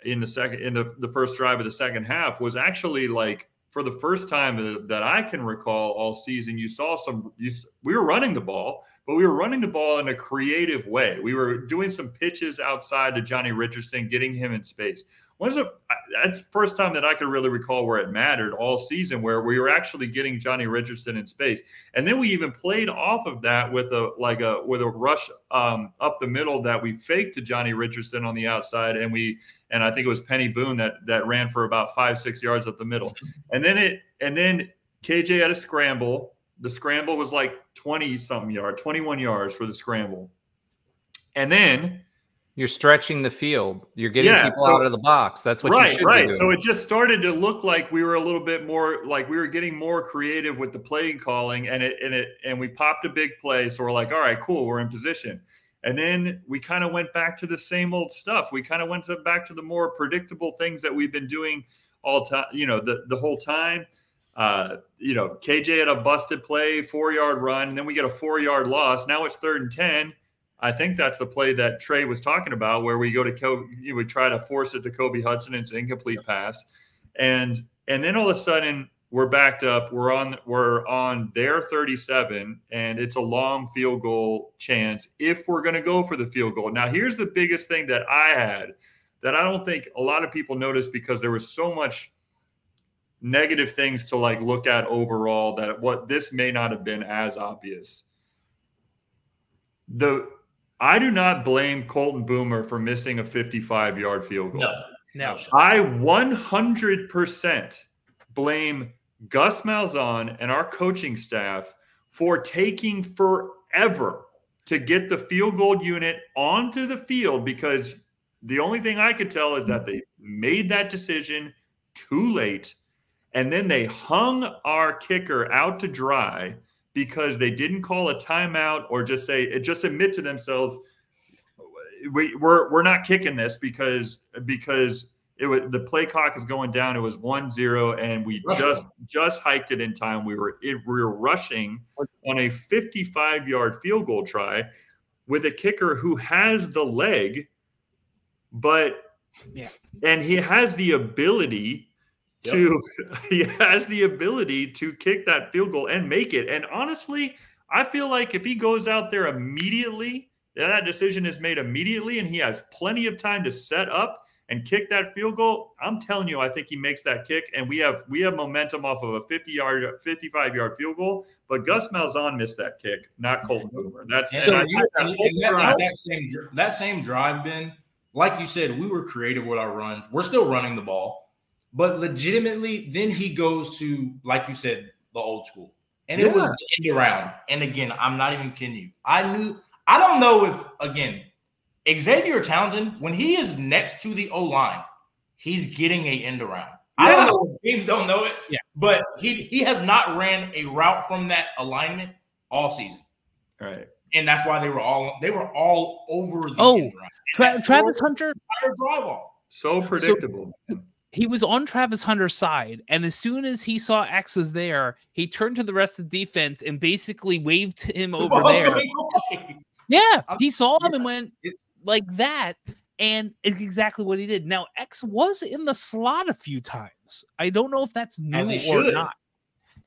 S5: in the first drive of the second half was actually, like, for the first time that I can recall all season, you saw we were running the ball, but we were running the ball in a creative way. We were doing some pitches outside to Johnny Richardson, getting him in space. That's the first time that I could really recall where it mattered all season, where we were actually getting Johnny Richardson in space. And then we even played off of that with a rush up the middle that we faked to Johnny Richardson on the outside, and I think it was Penny Boone that ran for about 5-6 yards up the middle. And then KJ had a scramble. The scramble was like 20-something yards, 21 yards for the scramble. And then
S2: you're stretching the field. You're getting people out of the box. That's what you should be doing.
S5: So it just started to look like we were a little bit more, like we were getting more creative with the play calling, and we popped a big play. So we're like, all right, cool, we're in position. And then we kind of went back to the same old stuff. We kind of went back to the more predictable things that we've been doing all time, the whole time. KJ had a busted play, 4-yard run, and then we get a 4-yard loss. Now it's 3rd and 10. I think that's the play that Trey was talking about, where we go to Kobe, you would try to force it to Kobe Hudson. It's an incomplete pass. And then all of a sudden we're backed up. We're on their 37, and it's a long field goal chance if we're going to go for the field goal. Now, here's the biggest thing that I had that I don't think a lot of people noticed, because there was so much negative things to look at overall, that what this may not have been as obvious. I do not blame Colton Boomer for missing a 55-yard field goal.
S6: No.
S5: I 100% blame Gus Malzahn and our coaching staff for taking forever to get the field goal unit onto the field, because the only thing I could tell is that they made that decision too late, and then they hung our kicker out to dry because they didn't call a timeout or just admit to themselves, we're not kicking this because the play clock is going down. It was 1-0, and we just hiked it in time. We were rushing on a 55-yard field goal try with a kicker who has the leg, and he has the ability to kick that field goal and make it. And honestly, I feel like if he goes out there immediately, that decision is made immediately, and he has plenty of time to set up and kick that field goal. I'm telling you, I think he makes that kick, and we have momentum off of a 55-yard field goal. But Gus Malzahn missed that kick, not Colton Boomer. That
S4: same drive, Ben, like you said, we were creative with our runs. We're still running the ball. But legitimately, then he goes to, like you said, the old school. And it was the end around. And again, I'm not even kidding you. I don't know if, again, Xavier Townsend, when he is next to the O-line, he's getting a end around. I don't know if teams don't know it, but he has not ran a route from that alignment all season.
S5: Right.
S4: and that's why they were all over the end run.
S6: Travis Hunter
S4: entire drive off.
S5: So predictable.
S6: He was on Travis Hunter's side, and as soon as he saw X was there, he turned to the rest of the defense and basically waved him over there. Yeah, he saw him and went like that, and it's exactly what he did. Now, X was in the slot a few times. I don't know if that's new or not.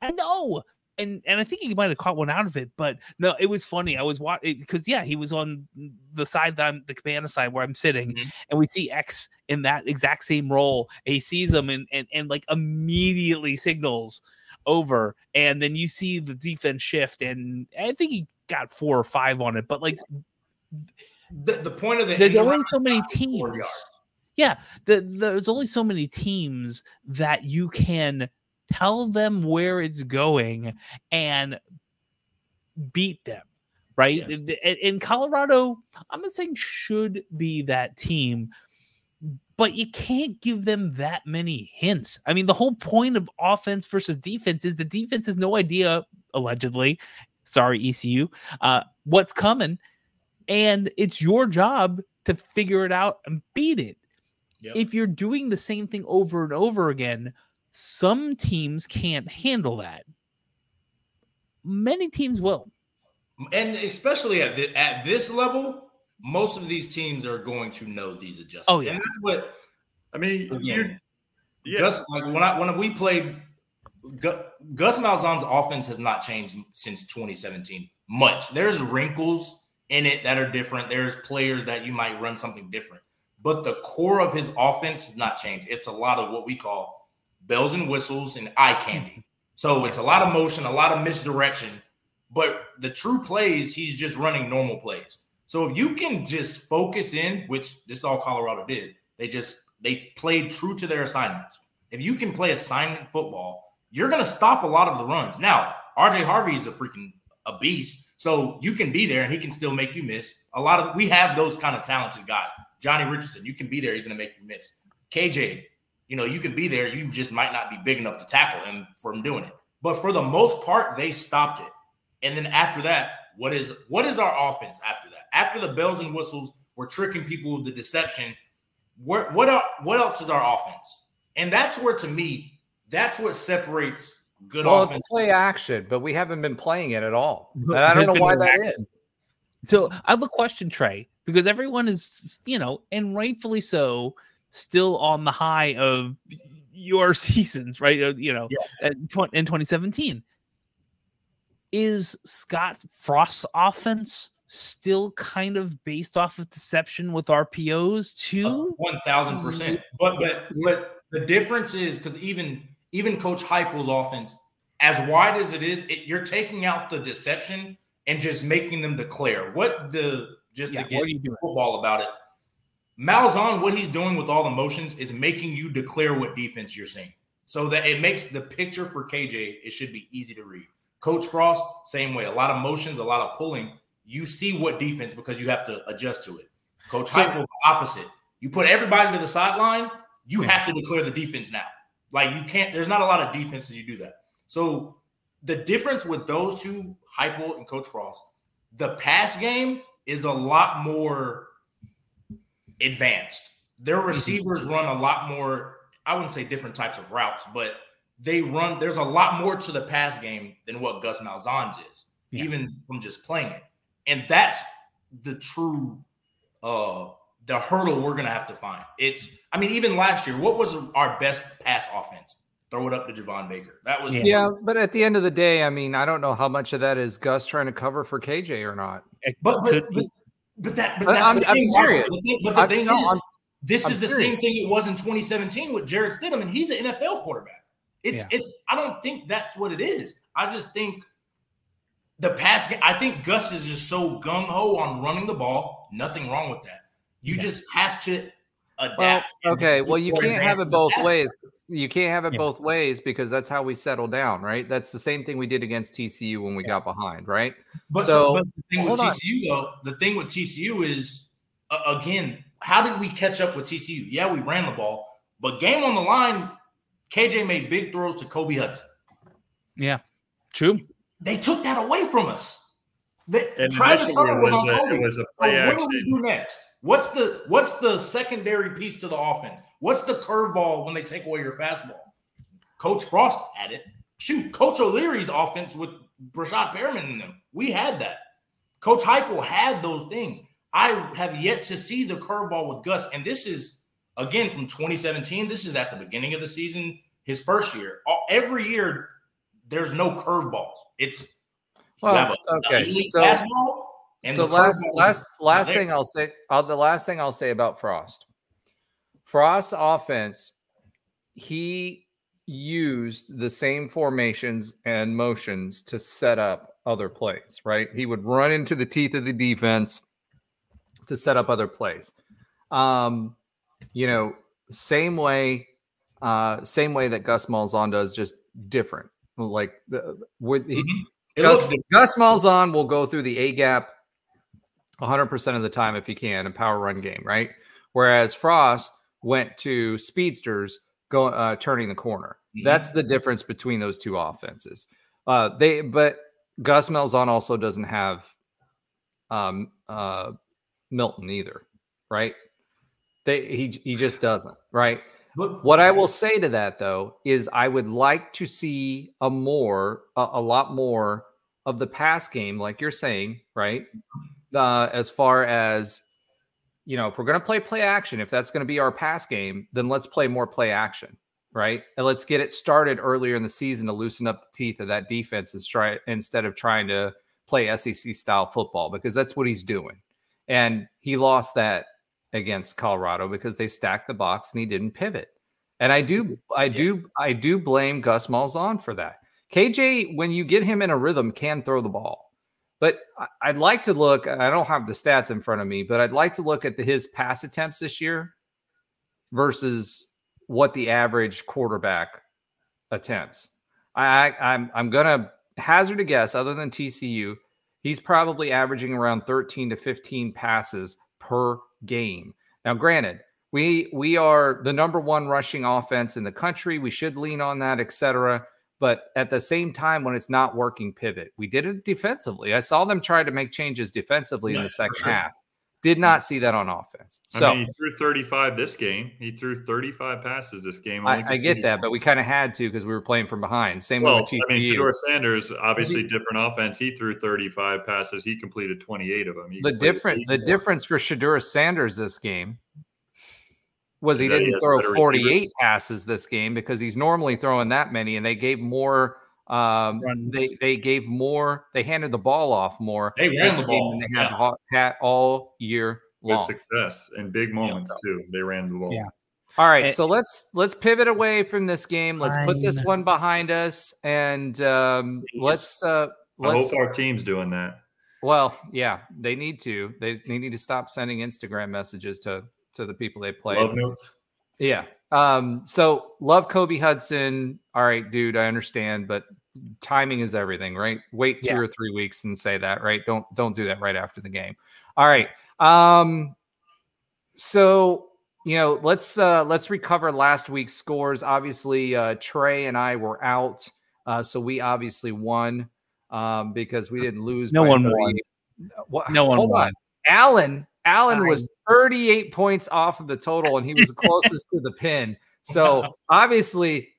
S6: I know. And I think he might have caught one out of it, but no, it was funny. I was watching because he was on the side that the Cabana side where I'm sitting, and we see X in that exact same role. And he sees him and like immediately signals over, and then you see the defense shift, and I think he got 4 or 5 on it. But like
S4: the point of
S6: there's only so many teams. Yeah, there's only so many teams that you can tell them where it's going and beat them, right? Yes. In Colorado, I'm not saying should be that team, but you can't give them that many hints. I mean, the whole point of offense versus defense is the defense has no idea, allegedly, sorry, ECU, what's coming, and it's your job to figure it out and beat it. Yep. If you're doing the same thing over and over again, some teams can't handle that. Many teams will.
S4: And especially at this level, most of these teams are going to know these adjustments.
S6: Oh, yeah.
S4: And that's what
S5: I mean.
S4: Again, just like when we played, Gus Malzahn's offense has not changed since 2017 much. There's wrinkles in it that are different. There's players that you might run something different. But the core of his offense has not changed. It's a lot of what we call bells and whistles and eye candy. So it's a lot of motion, a lot of misdirection, but the true plays, he's just running normal plays. So if you can just focus in, which this all Colorado did, they played true to their assignments. If you can play assignment football, you're going to stop a lot of the runs. Now, RJ Harvey is a beast, so you can be there and he can still make you miss. We have those kind of talented guys. Johnny Richardson, you can be there, he's going to make you miss. KJ, you can be there. You just might not be big enough to tackle him from doing it. But for the most part, they stopped it. And then after that, what is our offense after that? After the bells and whistles, we're tricking people with the deception. What else is our offense? And that's where, to me, that's what separates good offense.
S2: Well, it's play action, but we haven't been playing it at all. And I don't know why that is.
S6: So I have a question, Trey, because everyone is, and rightfully so, still on the high of your seasons, right? In 2017. Is Scott Frost's offense still kind of based off of deception with RPOs too?
S4: 1,000%. But the difference is because even Coach Heupel's offense, as wide as it is, you're taking out the deception and just making them declare to get football about it. Malzahn, what he's doing with all the motions is making you declare what defense you're seeing so that it makes the picture for KJ, it should be easy to read. Coach Frost, same way. A lot of motions, a lot of pulling. You see what defense because you have to adjust to it. Coach Heupel, opposite. You put everybody to the sideline, you have to declare the defense now. Like you can't – there's not a lot of defenses you do that. So the difference with those two, Heupel and Coach Frost, the pass game is a lot more – advanced. Their receivers run a lot more, I wouldn't say different types of routes, but there's a lot more to the pass game than what Gus Malzahn's is, even from just playing it. And that's the true the hurdle we're going to have to find. Even last year, what was our best pass offense? Throw it up to Javon Baker. That was
S2: but at the end of the day, I don't know how much of that is Gus trying to cover for KJ or not.
S4: I'm serious. The thing is, this is the
S2: serious.
S4: same thing it was in 2017 with Jarrett Stidham, and he's an NFL quarterback. I don't think that's what it is. I just think the pass game, I think Gus is just so gung-ho on running the ball. Nothing wrong with that. You just have to adapt.
S2: Well, you can't have it both ways. You can't have it both ways because that's how we settle down, right? That's the same thing we did against TCU when we got behind, right?
S4: But the thing with TCU is, again, how did we catch up with TCU? Yeah, we ran the ball, but game on the line, KJ made big throws to Kobe Hudson.
S6: Yeah, true.
S4: They took that away from us.
S5: And
S4: Travis
S5: initially
S4: Hunter was on
S5: it
S4: Kobe.
S5: was a
S4: So
S5: play
S4: what do
S5: action.
S4: we do next? What's the secondary piece to the offense? What's the curveball when they take away your fastball? Coach Frost had it. Shoot, Coach O'Leary's offense with Brashad Perriman in them. We had that. Coach Heupel had those things. I have yet to see the curveball with Gus, and this is, again, from 2017. This is at the beginning of the season, his first year. Every year, there's no curveballs. It's you have a elite fastball. And
S2: so last thing I'll say. The last thing I'll say about Frost. Frost's offense, he used the same formations and motions to set up other plays. Right, he would run into the teeth of the defense to set up other plays. Same way that Gus Malzahn does, just different. Like Gus Malzahn will go through the A gap 100% of the time if he can, a power run game, right? Whereas Frost went to speedsters, turning the corner. Mm-hmm. That's the difference between those two offenses. But Gus Malzahn also doesn't have Milton either, right? He just doesn't, right? What I will say to that, though, is I would like to see a lot more of the pass game, like you're saying, right? As far as, if we're going to play action, if that's going to be our pass game, then let's play more play action, right? And let's get it started earlier in the season to loosen up the teeth of that defense instead of trying to play SEC style football, because that's what he's doing. And he lost that against Colorado because they stacked the box and he didn't pivot. And I do blame Gus Malzahn for that. KJ, when you get him in a rhythm, can throw the ball. But I'd like to look, I don't have the stats in front of me, but I'd like to look at his pass attempts this year versus what the average quarterback attempts. I'm going to hazard a guess, other than TCU, he's probably averaging around 13 to 15 passes per game. Now, granted, we are the number one rushing offense in the country. We should lean on that, etc. But at the same time, when it's not working, pivot. We did it defensively. I saw them try to make changes defensively in the second half. Did not see that on offense. So
S5: he threw 35 this game. He threw 35 passes this game.
S2: I get that, but we kind of had to because we were playing from behind. Same way with TCU.
S5: Shedeur Sanders, obviously different offense. He threw 35 passes. He completed 28 of them. The
S2: difference for Shedeur Sanders this game was he didn't throw 48 passes this game because he's normally throwing that many, and they gave more. They gave more. They handed the ball off more.
S4: They ran the ball
S2: than they had all year long.
S5: With success and big moments too. They ran the ball.
S6: Yeah.
S2: All right, so let's pivot away from this game. Let's put this one behind us, and let's. I
S5: hope our team's doing that.
S2: Well, yeah, they need to. They need to stop sending Instagram messages to the people they play.
S5: Love notes.
S2: Yeah. So love Kobe Hudson. All right, dude, I understand, but timing is everything, right? Wait 2 or 3 weeks and say that, right? Don't do that right after the game. All right. So, let's recover last week's scores. Obviously, Trey and I were out. So we obviously won because we didn't lose.
S6: No one won. No one won.
S2: Allen was 38 points off of the total, and he was the closest to the pin. So obviously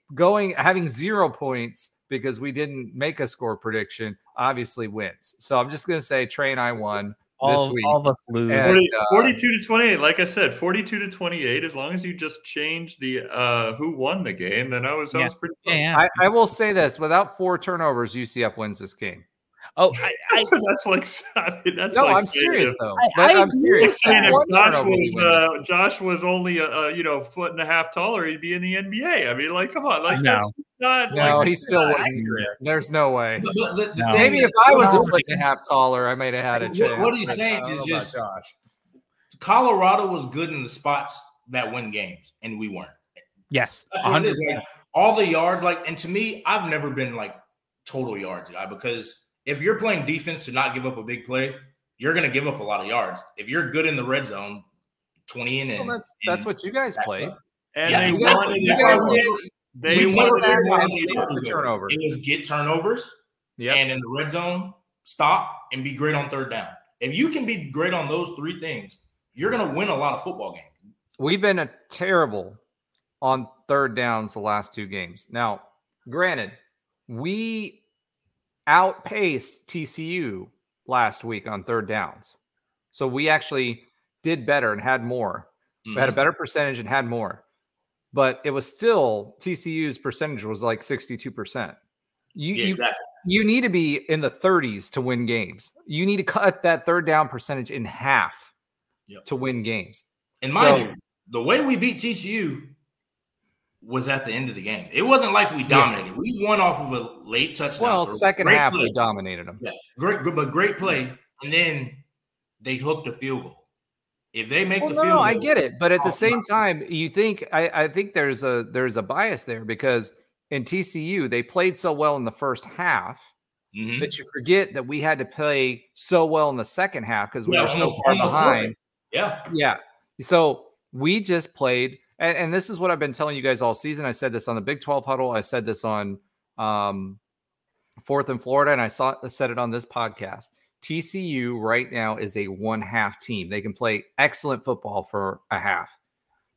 S2: having 0 points because we didn't make a score prediction obviously wins. So I'm just going to say Trey and I won this week.
S6: All of us lose.
S5: 42 to 28. Like I said, 42 to 28. As long as you just change the who won the game, then I was pretty close.
S2: Yeah. I will say this: without 4 turnovers, UCF wins this game.
S6: Oh,
S2: I'm serious though. I'm serious.
S5: If Josh was only a foot and a half taller, he'd be in the NBA. I mean, like, come on,
S2: he still wouldn't. There's no way. Maybe if I was a foot and a half taller, I might have had a chance.
S4: What he's saying is just Colorado was good in the spots that win games, and we weren't.
S6: Yes,
S4: 100%. All the yards, and to me, I've never been total yards guy because if you're playing defense to not give up a big play, you're going to give up a lot of yards. If you're good in the red zone, 20 and in.
S2: Well, that's what you guys played.
S5: And
S4: they wanted turnovers. It was get turnovers.
S2: Yep.
S4: And in the red zone, stop. and be great on third down. If you can be great on those three things, you're going to win a lot of football games.
S2: We've been terrible on third downs the last 2 games. Now, granted, we outpaced TCU last week on third downs. So we actually did better and had more. We had a better percentage and had more. But it was still, TCU's percentage was like 62%.
S4: Exactly.
S2: You need to be in the 30s to win games. You need to cut that third down percentage in half to win games.
S4: And mind you, the way we beat TCU was at the end of the game. It wasn't like we dominated. We won off of a late touchdown.
S2: Well, second half we dominated them.
S4: Yeah, great play. And then they hooked a field goal. If they make the field goal,
S2: I get it, but at the same time, you think I think there's a bias there because in TCU they played so well in the first half that you forget that we had to play so well in the second half because we were so far behind. Yeah. So we just played, and this is what I've been telling you guys all season. I said this on the Big 12 huddle. I said this on Fourth in Florida, and I said it on this podcast. TCU right now is a 1-half team. They can play excellent football for a half,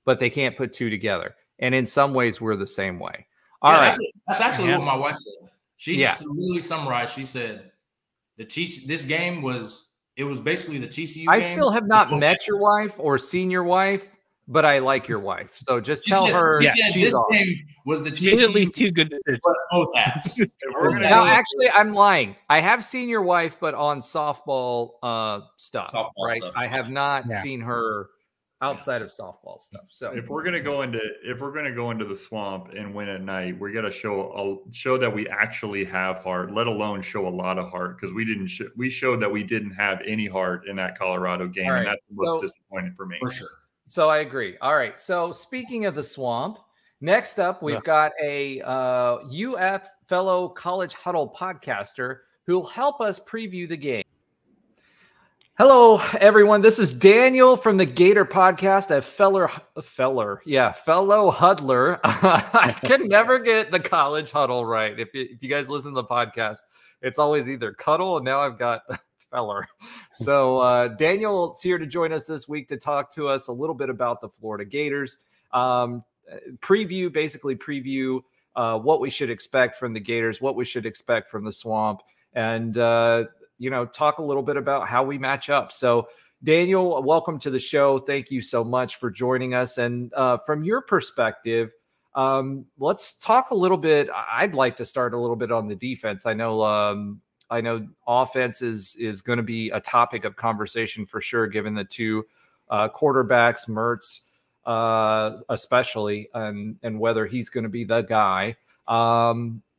S2: but they can't put 2 together. And in some ways, we're the same way. All right.
S4: That's actually what my wife said. She really summarized. She said this game was basically the TCU game.
S2: I still have not met your wife or seen your wife, but I like your wife. So just tell her she's
S4: this
S2: off.
S4: game was the
S6: She's
S4: TCU
S6: at least 2 good decisions.
S4: both halves.
S2: Now, actually, I'm lying. I have seen your wife, but on softball stuff, right?
S4: Stuff.
S2: I have not seen her outside of softball stuff. So
S5: if we're gonna go into the swamp and win at night, we're gonna show that we actually have heart, let alone show a lot of heart, because we showed that we didn't have any heart in that Colorado game, and that's the most disappointing for me.
S4: For sure.
S2: So I agree. All right. So speaking of the swamp, next up we've got a UF fellow College Huddle podcaster who will help us preview the game. Hello, everyone. This is Daniel from the Gator Podcast, a fellow huddler. I can never get the College Huddle right. If you guys listen to the podcast, it's always either Cuddle, and now I've got feller. So Daniel's here to join us this week to talk to us a little bit about the Florida Gators. Preview what we should expect from the Gators, what we should expect from the Swamp, and talk a little bit about how we match up. So Daniel, welcome to the show. Thank you so much for joining us. And from your perspective, let's talk a little bit. I'd like to start a little bit on the defense. I know offense is going to be a topic of conversation for sure, given the 2 quarterbacks, Mertz especially, and whether he's going to be the guy.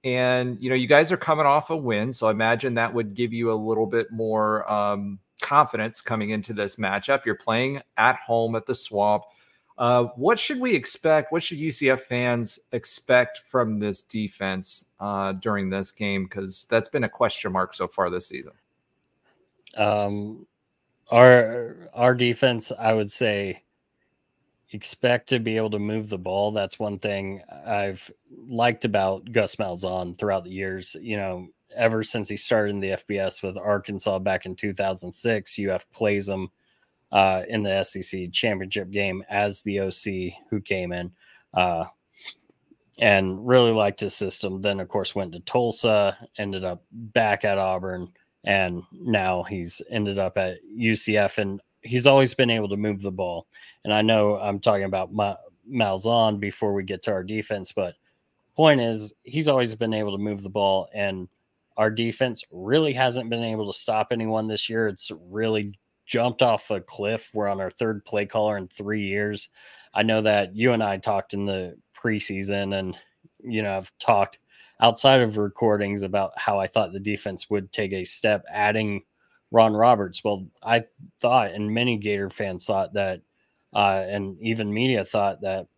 S2: And, you guys are coming off a win, so I imagine that would give you a little bit more confidence coming into this matchup. You're playing at home at the Swamp. What should we expect? What should UCF fans expect from this defense during this game? Because that's been a question mark so far this season.
S3: Our defense, I would say, expect to be able to move the ball. That's one thing I've liked about Gus Malzahn throughout the years. Ever since he started in the FBS with Arkansas back in 2006, UF plays him in the SEC championship game as the OC who came in and really liked his system. Then, of course, went to Tulsa, ended up back at Auburn, and now he's ended up at UCF, and he's always been able to move the ball. And I know I'm talking about Malzahn before we get to our defense, but point is he's always been able to move the ball, and our defense really hasn't been able to stop anyone this year. It's really jumped off a cliff. We're on our 3rd play caller in 3 years. I know that you and I talked in the preseason, and, I've talked outside of recordings about how I thought the defense would take a step adding Ron Roberts. Well, I thought, and many Gator fans thought that, and even media thought that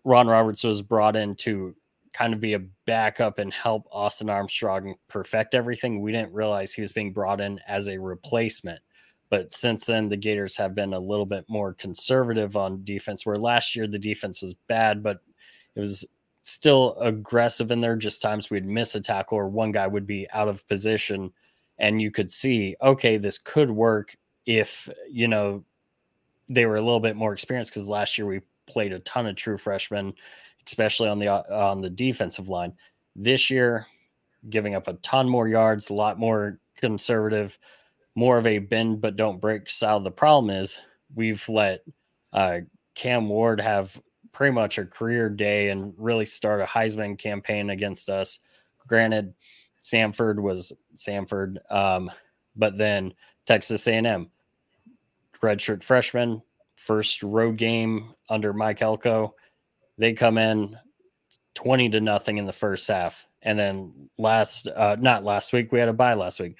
S3: Ron Roberts was brought in to kind of be a backup and help Austin Armstrong perfect everything. We didn't realize he was being brought in as a replacement. But since then, the Gators have been a little bit more conservative on defense, where last year the defense was bad, but it was still aggressive in there. Just times we'd miss a tackle or one guy would be out of position And you could see, okay, this could work if, they were a little bit more experienced, because last year we played a ton of true freshmen, especially on the defensive line. This year, giving up a ton more yards, a lot more conservative, more of a bend but don't break style. The problem is we've let Cam Ward have pretty much a career day and really start a Heisman campaign against us. Granted, Samford was Samford, but then Texas A&M, redshirt freshman, first road game under Mike Elko. They come in 20-0 in the first half. And then not last week, we had a bye last week.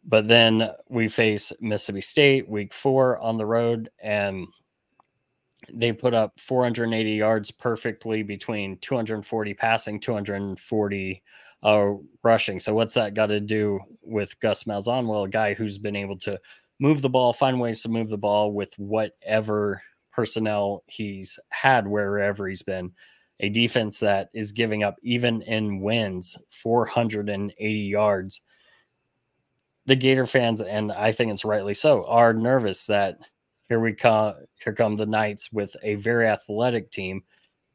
S3: But then we face Mississippi State week 4 on the road, and they put up 480 yards perfectly between 240 passing, 240 rushing. So what's that got to do with Gus Malzahn? Well, a guy who's been able to move the ball, find ways to move the ball with whatever personnel he's had wherever he's been. A defense that is giving up, even in wins, 480 yards. The Gator fans, and I think it's rightly so, are nervous that here come the Knights with a very athletic team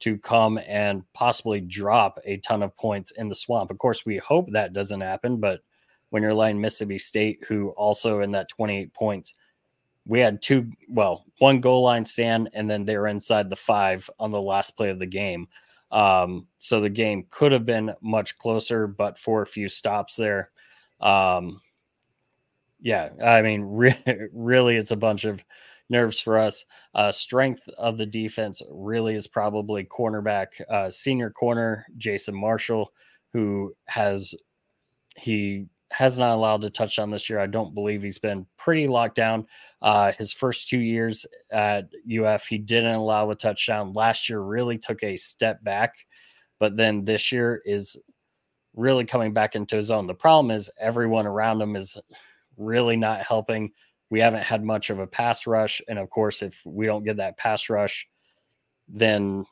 S3: to come and possibly drop a ton of points in the swamp. Of course, we hope that doesn't happen, but when you're laying Mississippi State, who also in that 28 points, we had one goal line stand, and then they were inside the 5 on the last play of the game. So the game could have been much closer, but for a few stops there. Yeah, I mean, really, it's a bunch of nerves for us. Strength of the defense really is probably cornerback, senior corner Jason Marshall, who has not allowed a touchdown this year. I don't believe he's been pretty locked down. His first 2 years at UF, he didn't allow a touchdown. Last year really took a step back, but then this year is really coming back into his own. The problem is everyone around him is really not helping. We haven't had much of a pass rush. And of course, if we don't get that pass rush, then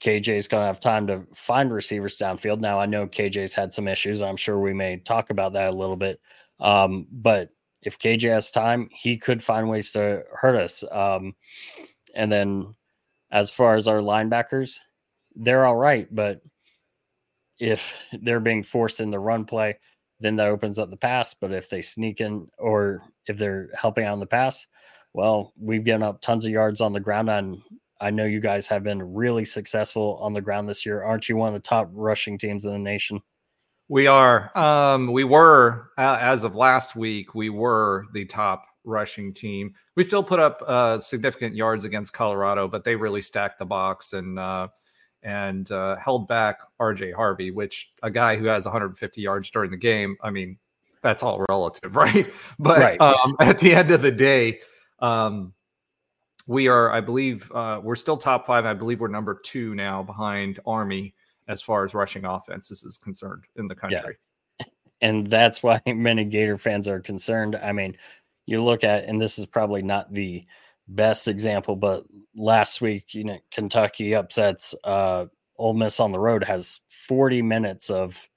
S3: KJ is going to have time to find receivers downfield. Now, I know KJ's had some issues. I'm sure we may talk about that a little bit. But if KJ has time, he could find ways to hurt us. And then as far as our linebackers, they're all right. But if they're being forced in the run play, then that opens up the pass. But if they sneak in, or if they're helping out on the pass, well, we've given up tons of yards on the ground. And I know you guys have been really successful on the ground this year. Aren't you one of the top rushing teams in the nation?
S2: We are. We were, as of last week, we were the top rushing team. We still put up significant yards against Colorado, but they really stacked the box and held back RJ Harvey, which a guy who has 150 yards during the game, I mean, that's all relative, right? But right. At the end of the day, we are, I believe, we're still top 5. I believe we're number 2 now behind Army as far as rushing offenses is concerned in the country.
S3: Yeah. And that's why many Gator fans are concerned. I mean, you look at, and this is probably not the best example, but last week, Kentucky upsets Ole Miss on the road, has 40 minutes of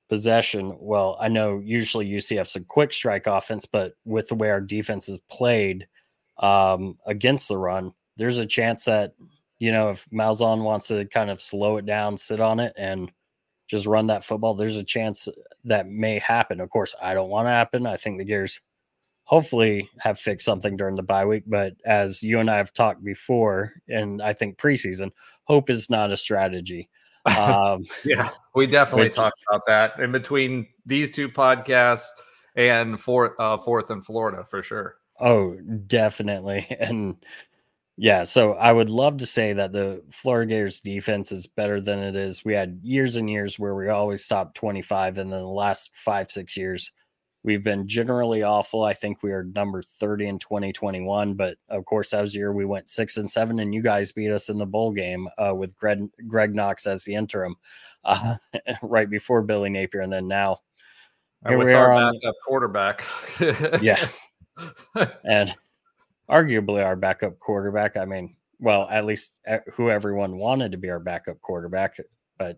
S3: possession. Well, I know usually UCF's a quick strike offense, but with the way our defense is played against the run, there's a chance that, if Malzahn wants to kind of slow it down, sit on it, and just run that football, there's a chance that may happen. Of course, I don't want to happen. I think the Gators hopefully have fixed something during the bye week. But as you and I have talked before, and I think preseason, hope is not a strategy.
S2: Yeah, we definitely talked about that in between these two podcasts and Fourth in Florida for sure.
S3: Oh, definitely. And yeah, so I would love to say that the Florida Gators defense is better than it is. We had years and years where we always stopped 25, and then the last 5-6 years, we've been generally awful. I think we are number 30 in 2021, but of course that was the year we went 6-7, and you guys beat us in the bowl game with Greg Knox as the interim right before Billy Napier, and then now
S2: here we are on backup quarterback.
S3: Yeah, and arguably our backup quarterback. I mean, well, at least who everyone wanted to be our backup quarterback, but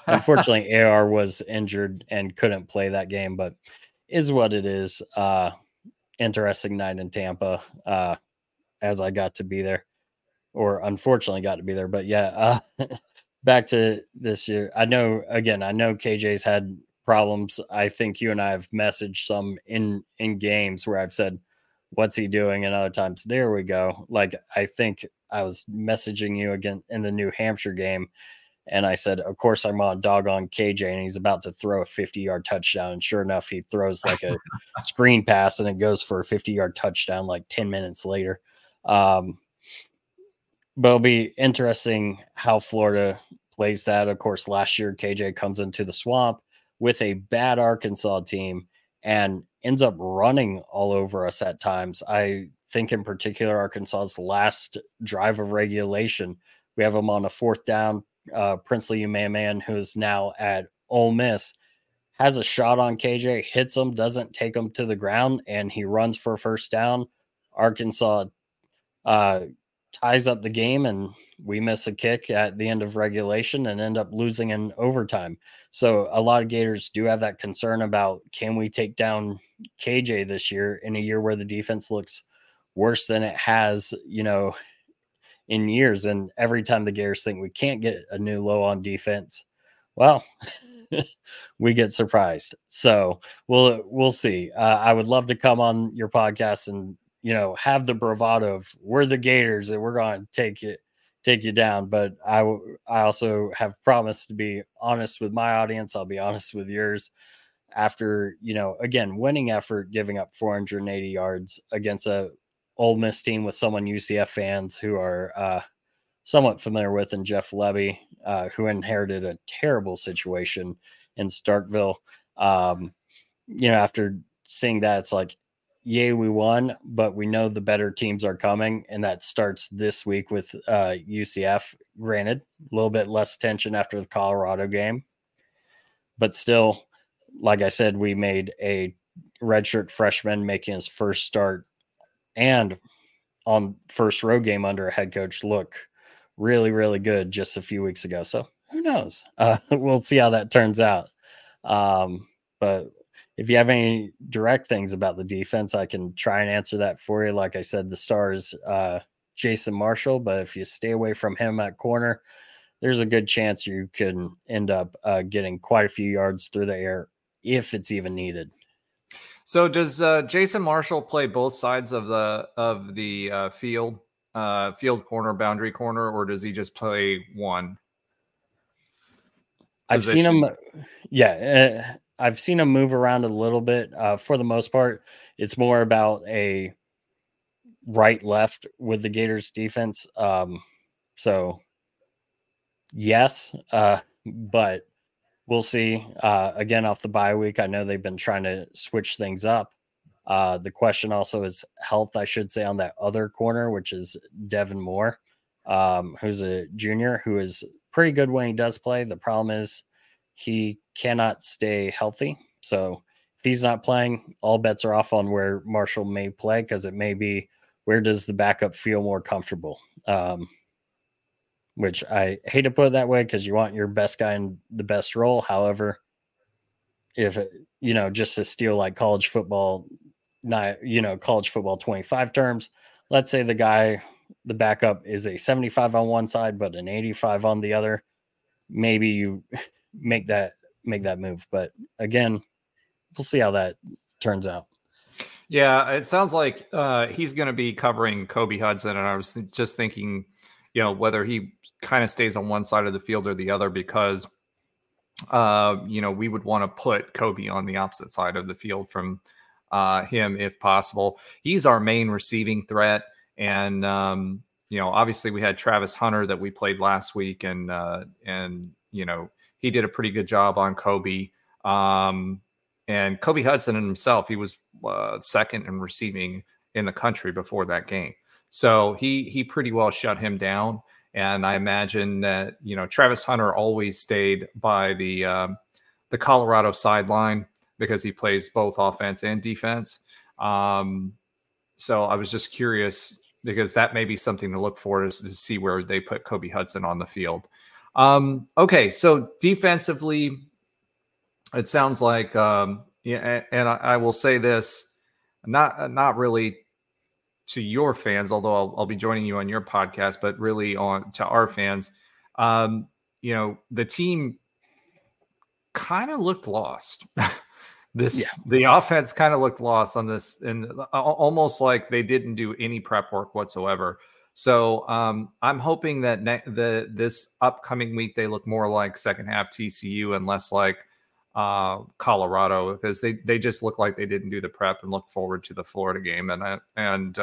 S3: unfortunately AR was injured and couldn't play that game. But is what it is. Interesting night in Tampa, as I got to be there, or unfortunately got to be there. But yeah, back to this year. I know KJ's had problems. I think you and I have messaged some in games where I've said, what's he doing? And other times, there we go. Like, I think I was messaging you again in the New Hampshire game, and I said, of course, I'm on doggone KJ, and he's about to throw a 50-yard touchdown. And sure enough, he throws like a screen pass, and it goes for a 50-yard touchdown like 10 minutes later. But it'll be interesting how Florida plays that. Of course, last year, KJ comes into the swamp with a bad Arkansas team and ends up running all over us at times. I think in particular, Arkansas's last drive of regulation, we have them on a 4th down. Princely Umanmian, who is now at Ole Miss, has a shot on KJ, hits him, doesn't take him to the ground, and he runs for a 1st down. Arkansas ties up the game, and we miss a kick at the end of regulation and end up losing in overtime. So a lot of Gators do have that concern about, can we take down KJ this year in a year where the defense looks worse than it has, in years. And every time the Gators think we can't get a new low on defense, well, we get surprised. So we'll see. I would love to come on your podcast and, have the bravado of, we're the Gators and we're going to take you down. But I also have promised to be honest with my audience. I'll be honest with yours. After, again, winning effort, giving up 480 yards against a Ole Miss team with someone UCF fans who are somewhat familiar with, and Jeff Lebby, who inherited a terrible situation in Starkville. After seeing that, it's like, yay, we won, but we know the better teams are coming, and that starts this week with UCF. Granted, a little bit less tension after the Colorado game, but still, like I said, we made a redshirt freshman making his first start and on first road game under a head coach look really, really good just a few weeks ago. So who knows? We'll see how that turns out. But if you have any direct things about the defense, I can try and answer that for you. Like I said, the star is Jason Marshall, but if you stay away from him at corner, there's a good chance you can end up getting quite a few yards through the air if it's even needed.
S2: So does Jason Marshall play both sides of the field, field corner, boundary corner, or does he just play one?
S3: I've seen him. Yeah, I've seen him move around a little bit. For the most part, it's more about a right-left with the Gators defense. So yes, but we'll see. Again, off the bye week, I know they've been trying to switch things up. The question also is health, I should say, on that other corner, which is Devin Moore, who's a junior who is pretty good when he does play. The problem is he cannot stay healthy. So if he's not playing, all bets are off on where Marshall may play, because it may be, where does the backup feel more comfortable? Which I hate to put it that way, because you want your best guy in the best role. However, if just to steal like college football, college football 25 terms, let's say the backup is a 75 on one side, but an 85 on the other, maybe you make that move. But again, we'll see how that turns out.
S2: Yeah, it sounds like he's going to be covering Kobe Hudson, and I was just thinking, whether he kind of stays on one side of the field or the other, because, we would want to put Kobe on the opposite side of the field from him if possible. He's our main receiving threat. And, obviously we had Travis Hunter that we played last week, and he did a pretty good job on Kobe. And Kobe Hudson himself, he was second in receiving in the country before that game. So he pretty well shut him down. And I imagine that, Travis Hunter always stayed by the Colorado sideline because he plays both offense and defense. So I was just curious, because that may be something to look for, is to see where they put Kobe Hudson on the field. Okay, so defensively, it sounds like Yeah, and I will say this, not really to your fans, although I'll be joining you on your podcast, but really on to our fans. The team kind of looked lost. The offense kind of looked lost on this, and almost like they didn't do any prep work whatsoever. So I'm hoping that this upcoming week they look more like second half TCU and less like Colorado, because they just look like they didn't do the prep, and look forward to the Florida game. And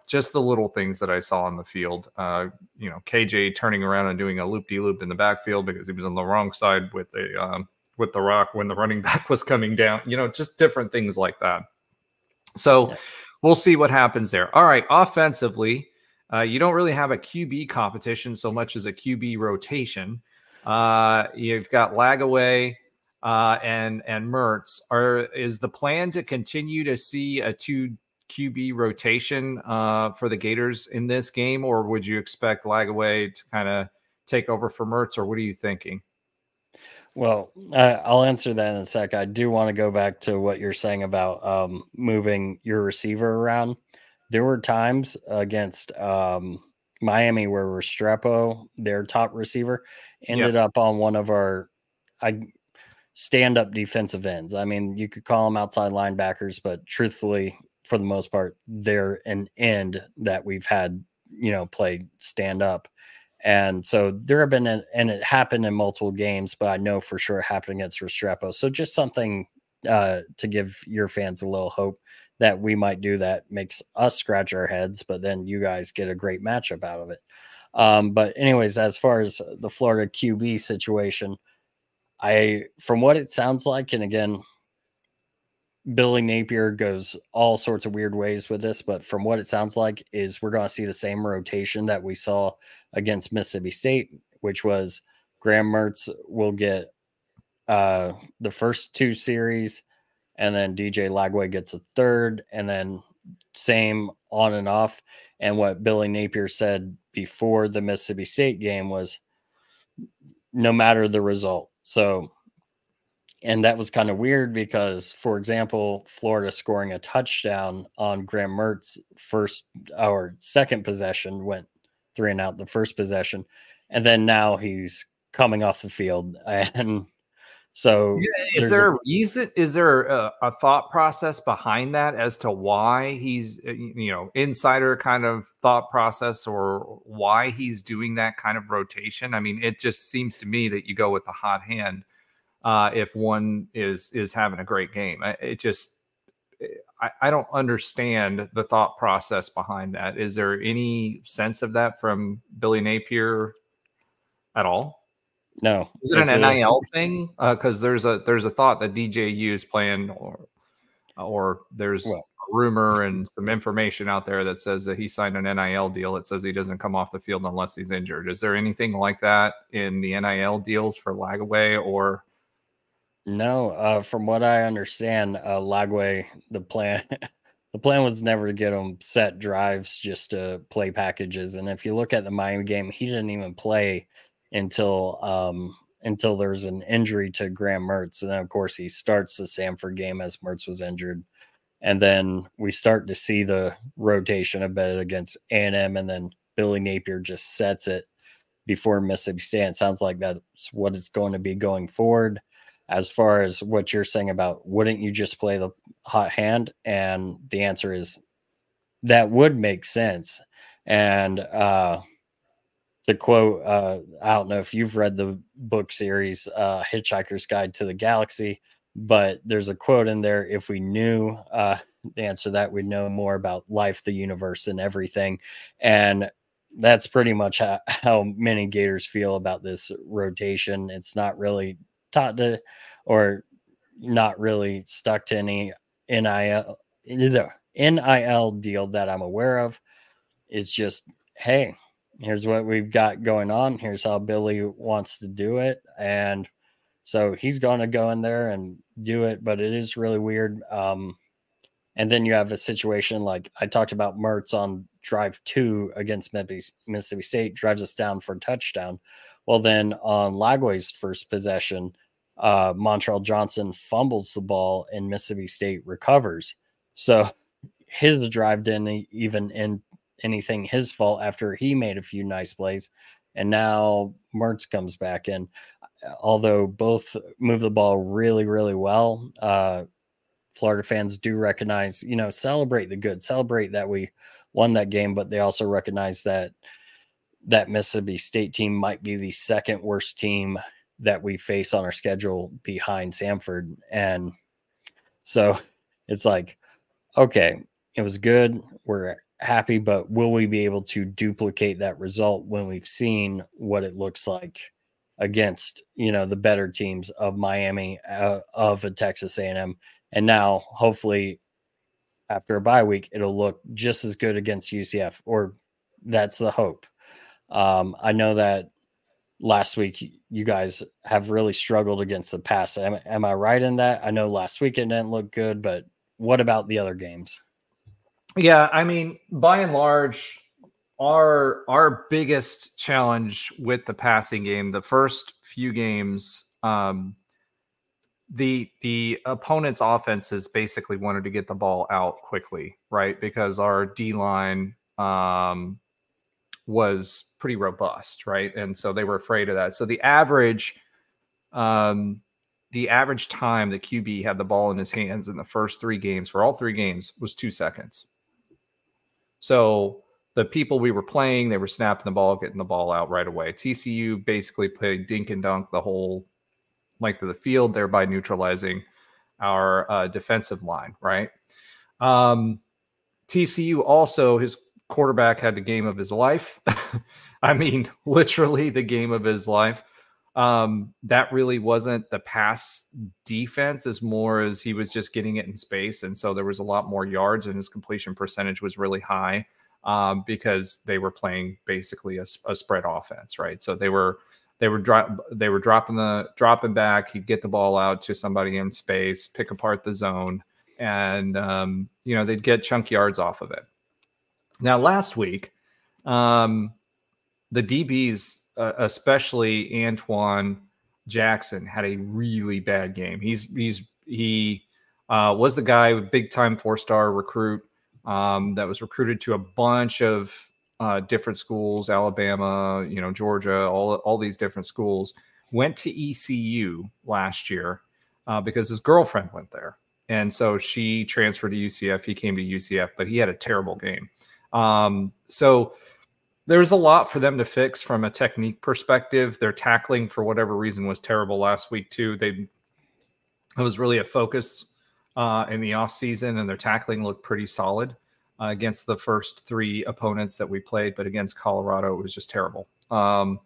S2: just the little things that I saw on the field, KJ turning around and doing a loop-de-loop in the backfield because he was on the wrong side with the rock when the running back was coming down, just different things like that. So we'll see what happens there. All right. Offensively, you don't really have a QB competition so much as a QB rotation. You've got Lagaway and Mertz. Is the plan to continue to see a 2 QB rotation for the Gators in this game, or would you expect Lagaway to kind of take over for Mertz, or what are you thinking?
S3: Well, I'll answer that in a sec. I do want to go back to what you're saying about moving your receiver around. There were times against Miami where Restrepo, their top receiver, ended up on one of our stand-up defensive ends. I mean, you could call them outside linebackers, but truthfully, for the most part, they're an end that we've had, play stand up. And so there have been, and it happened in multiple games, but I know for sure it happened against Restrepo. So just something to give your fans a little hope that we might do that. Makes us scratch our heads, but then you guys get a great matchup out of it. But anyways, as far as the Florida QB situation, from what it sounds like, and again, Billy Napier goes all sorts of weird ways with this, but from what it sounds like is we're going to see the same rotation that we saw against Mississippi State, which was Graham Mertz will get the first 2 series, and then DJ Lagway gets a third, and then same on and off. And what Billy Napier said before the Mississippi State game was no matter the result. And that was kind of weird because, for example, Florida scoring a touchdown on Graham Mertz first or second possession went 3 and out the first possession. And then now he's coming off the field. And so
S2: is there a reason? Is there a thought process behind that as to why he's, insider kind of thought process, or why he's doing that kind of rotation? I mean, it just seems to me that you go with the hot hand. If one is having a great game, I don't understand the thought process behind that. Is there any sense of that from Billy Napier at all?
S3: No.
S2: Is it an NIL thing? Because there's a thought that DJU is playing, or there's a rumor and some information out there that says that he signed an NIL deal that says he doesn't come off the field unless he's injured. Is there anything like that in the NIL deals for Lagaway or?
S3: No, from what I understand, Lagway, the plan was never to get him set drives just to play packages. And if you look at the Miami game, he didn't even play until there's an injury to Graham Mertz. And then, of course, he starts the Samford game as Mertz was injured. And then we start to see the rotation a bit against A&M, and then Billy Napier just sets it before Mississippi State. It sounds like that's what it's going to be going forward. As far as what you're saying about wouldn't you just play the hot hand? And the answer is that would make sense. And to quote, I don't know if you've read the book series, Hitchhiker's Guide to the Galaxy, but there's a quote in there. If we knew the answer to that, we'd know more about life, the universe, and everything. And that's pretty much how many Gators feel about this rotation. It's not really taught to, or not really stuck to any NIL deal that I'm aware of. It's just, hey, here's what we've got going on. Here's how Billy wants to do it. And so he's going to go in there and do it, but it is really weird. And then you have a situation like I talked about Mertz on drive 2 against Mississippi State, drives us down for a touchdown. Well, then on Lagway's first possession, Montreal Johnson fumbles the ball and Mississippi State recovers. So his drive didn't even end anything his fault after he made a few nice plays. And now Mertz comes back in. Although both move the ball really, really well, Florida fans do recognize, celebrate the good, celebrate that we won that game, but they also recognize that Mississippi State team might be the second worst team that we face on our schedule behind Samford. And so it's like, okay, it was good. We're happy, but will we be able to duplicate that result when we've seen what it looks like against, the better teams of Miami, of a Texas A&M. And now hopefully after a bye week, it'll look just as good against UCF, or that's the hope. I know that last week you guys have really struggled against the pass. Am I right in that? I know last week it didn't look good, but what about the other games?
S2: Yeah, I mean, by and large, our biggest challenge with the passing game, the first few games, the opponent's offenses basically wanted to get the ball out quickly, right? Because our D-line was pretty robust, right? And so they were afraid of that. So the average time the QB had the ball in his hands in the first 3 games, for all 3 games, was 2 seconds. So the people we were playing, they were snapping the ball, getting the ball out right away. TCU basically played dink and dunk the whole length of the field, thereby neutralizing our defensive line, right? TCU also, his quarterback had the game of his life. I mean, literally the game of his life. That really wasn't the pass defense as more as he was just getting it in space. And so there was a lot more yards, and his completion percentage was really high because they were playing basically a spread offense, right? So they were dropping back. He'd get the ball out to somebody in space, pick apart the zone, and they'd get chunk yards off of it. Now last week, the DBs, especially Antoine Jackson, had a really bad game. He was the guy with big time 4-star recruit that was recruited to a bunch of different schools, Alabama, Georgia, all these different schools. Went to ECU last year because his girlfriend went there, and so she transferred to UCF. He came to UCF, but he had a terrible game. So there's a lot for them to fix from a technique perspective. Their tackling, for whatever reason, was terrible last week too. It was really a focus in the offseason, and their tackling looked pretty solid against the first 3 opponents that we played, but against Colorado, it was just terrible. Trying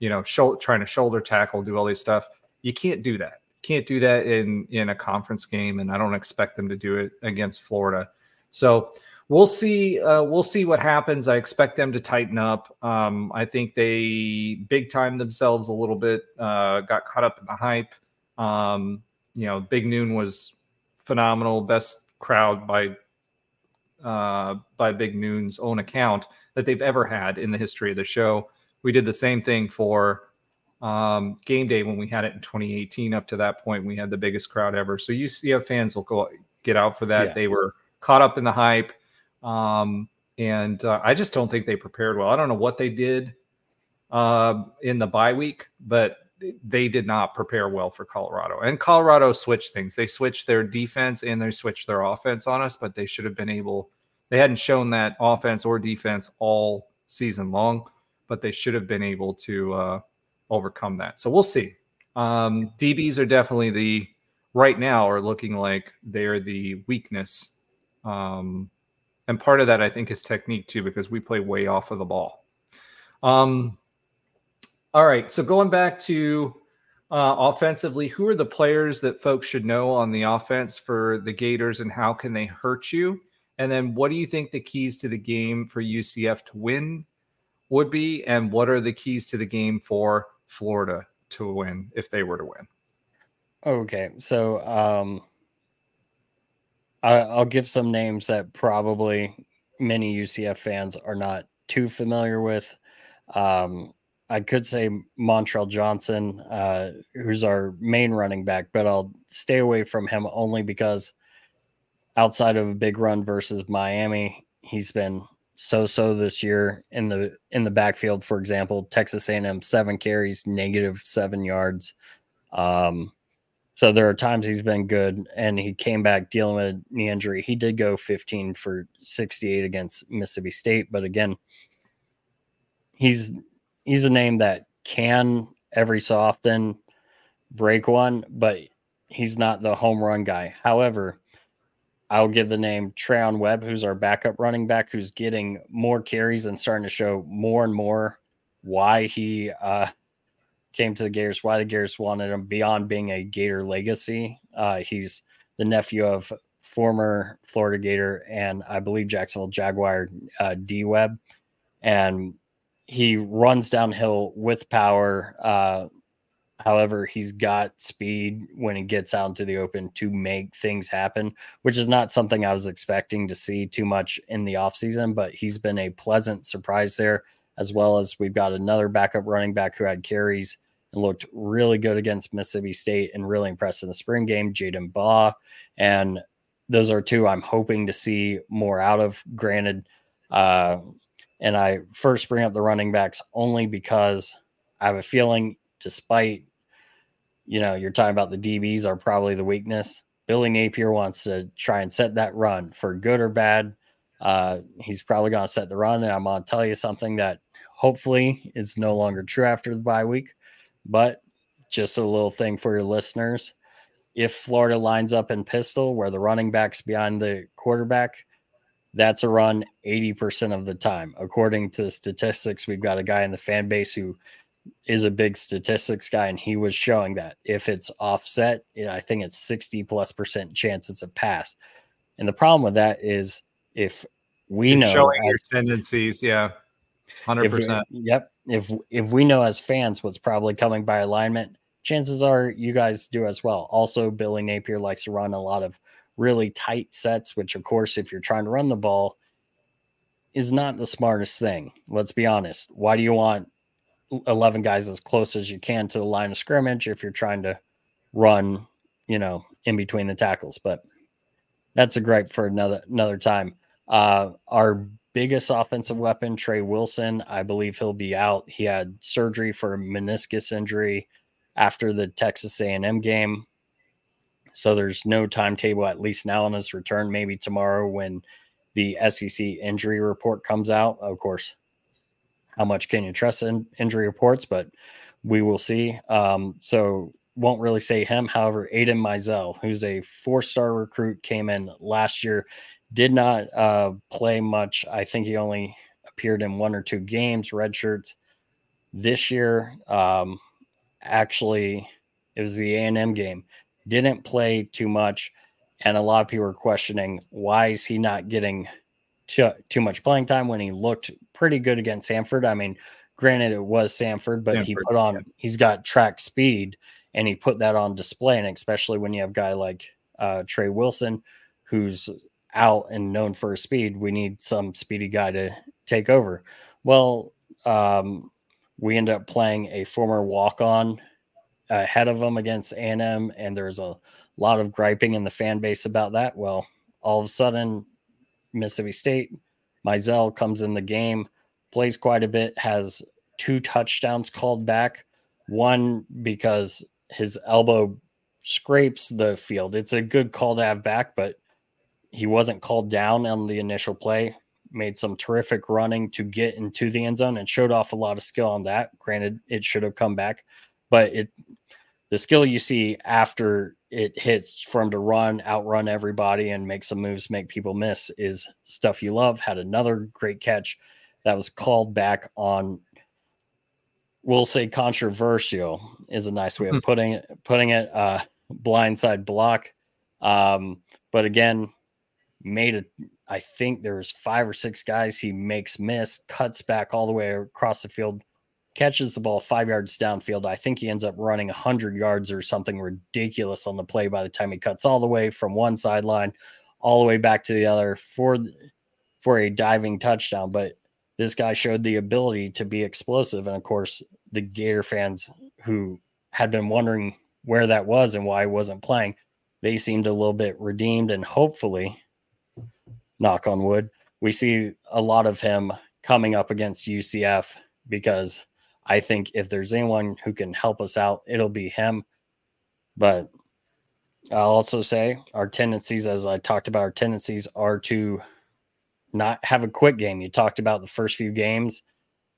S2: to shoulder tackle, do all these stuff. You can't do that. Can't do that in a conference game, and I don't expect them to do it against Florida. So we'll see what happens. I expect them to tighten up. I think they big timed themselves a little bit, got caught up in the hype. Big Noon was phenomenal, best crowd by Big Noon's own account that they've ever had in the history of the show. We did the same thing for game day when we had it in 2018. Up to that point, we had the biggest crowd ever. So UCF fans will get out for that. Yeah. They were caught up in the hype. And I just don't think they prepared well. I don't know what they did in the bye week, but they did not prepare well for Colorado. And Colorado switched things. They switched their defense and they switched their offense on us, but they should have been able – they hadn't shown that offense or defense all season long, but they should have been able to overcome that. So we'll see. DBs are definitely right now are looking like they're the weakness. And part of that, I think, is technique too, because we play way off of the ball. All right, so going back to offensively, who are the players that folks should know on the offense for the Gators, and how can they hurt you? And then what do you think the keys to the game for UCF to win would be, and what are the keys to the game for Florida to win if they were to win?
S3: Okay, so I'll give some names that probably many UCF fans are not too familiar with. I could say Montrell Johnson, who's our main running back, but I'll stay away from him only because outside of a big run versus Miami, he's been so this year in the backfield. For example, Texas A&M 7 carries, -7 yards. So there are times he's been good, and he came back dealing with a knee injury. He did go 15 for 68 against Mississippi State, but again, he's a name that can every so often break one, but he's not the home run guy. However, I'll give the name Treon Webb, who's our backup running back, who's getting more carries and starting to show more and more why he came to the Gators, why the Gators wanted him beyond being a Gator legacy. He's the nephew of former Florida Gator and I believe Jacksonville Jaguar D Webb. And he runs downhill with power. However, he's got speed when he gets out into the open to make things happen, which is not something I was expecting to see too much in the offseason, but he's been a pleasant surprise there, as well as we've got another backup running back who had carries and looked really good against Mississippi State and really impressed in the spring game, Jaden Baugh. And those are two I'm hoping to see more out of. Granted, and I first bring up the running backs only because I have a feeling, despite, you're talking about the DBs are probably the weakness, Billy Napier wants to try and set that run for good or bad. He's probably going to set the run, and I'm going to tell you something that hopefully is no longer true after the bye week, but just a little thing for your listeners. If Florida lines up in pistol where the running back's behind the quarterback, that's a run 80% of the time. According to the statistics, we've got a guy in the fan base who is a big statistics guy, and he was showing that if it's offset, I think it's 60+% chance it's a pass. And the problem with that is if we know
S2: showing your tendencies, 100%.
S3: If we know as fans what's probably coming by alignment, chances are you guys do as well. Also, Billy Napier likes to run a lot of really tight sets, which of course, if you're trying to run the ball, is not the smartest thing. Let's be honest. Why do you want 11 guys as close as you can to the line of scrimmage if you're trying to run, in between the tackles? But that's a gripe for another time. Our biggest offensive weapon, Trey Wilson, I believe he'll be out. He had surgery for a meniscus injury after the Texas A&M game. So there's no timetable, at least now, on his return. Maybe tomorrow when the SEC injury report comes out. Of course, how much can you trust in injury reports? But we will see. So won't really say him. However, Aiden Mizell, who's a 4-star recruit, came in last year, did not play much. I think he only appeared in 1 or 2 games, red shirts. This year, actually, it was the A&M game. Didn't play too much, and a lot of people are questioning why is he not getting too much playing time when he looked pretty good against Samford. I mean, granted, it was Samford, but he's got track speed, and he put that on display, and especially when you have a guy like Trey Wilson, who's out and known for his speed, we need some speedy guy to take over. Well, we end up playing a former walk-on ahead of him against A&M, and there's a lot of griping in the fan base about that. Well, all of a sudden, Mississippi State, Mizell comes in the game, plays quite a bit, has 2 touchdowns called back, one because his elbow scrapes the field. It's a good call to have back, but he wasn't called down on the initial play, made some terrific running to get into the end zone and showed off a lot of skill on that. Granted, it should have come back, but the skill you see after it hits from to outrun everybody and make some moves, make people miss is stuff you love. Had another great catch that was called back on, we'll say controversial is a nice way of putting it, blindside block. But again, I think there's 5 or 6 guys he makes miss, cuts back all the way across the field, catches the ball 5 yards downfield. I think he ends up running 100 yards or something ridiculous on the play by the time he cuts all the way from one sideline all the way back to the other for a diving touchdown. But this guy showed the ability to be explosive. And of course, the Gator fans who had been wondering where that was and why he wasn't playing, they seemed a little bit redeemed, and hopefully, knock on wood, we see a lot of him coming up against UCF, because I think if there's anyone who can help us out, it'll be him. But I'll also say our tendencies, as I talked about, our tendencies are to not have a quick game. You talked about the first few games,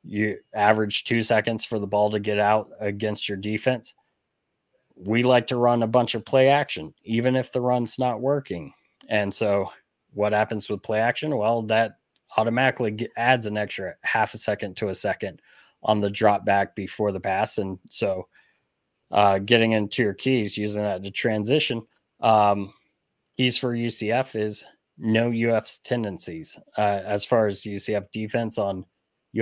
S3: you average 2 seconds for the ball to get out against your defense. We like to run a bunch of play action, even if the run's not working. And so what happens with play action? Well, that automatically adds an extra half a second to a second on the drop back before the pass. And so getting into your keys, using that to transition, keys for UCF is no UF's tendencies. As far as UCF defense on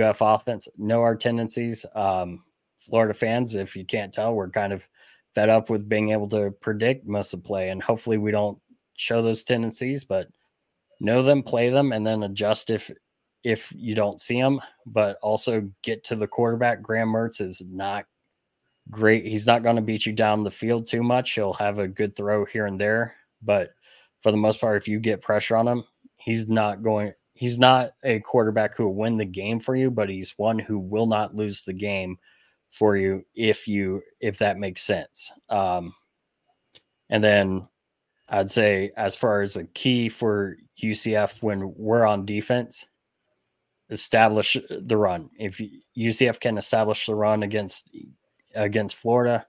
S3: UF offense, know our tendencies. Florida fans, if you can't tell, we're kind of fed up with being able to predict most of the play, and hopefully we don't show those tendencies, but know them, play them, and then adjust if you don't see them. But also get to the quarterback. Graham Mertz is not great. He's not going to beat you down the field too much. He'll have a good throw here and there, but for the most part, if you get pressure on him, he's not a quarterback who will win the game for you, but he's one who will not lose the game for you if that makes sense. And then I'd say, as far as a key for UCF when we're on defense, establish the run. If UCF can establish the run against Florida,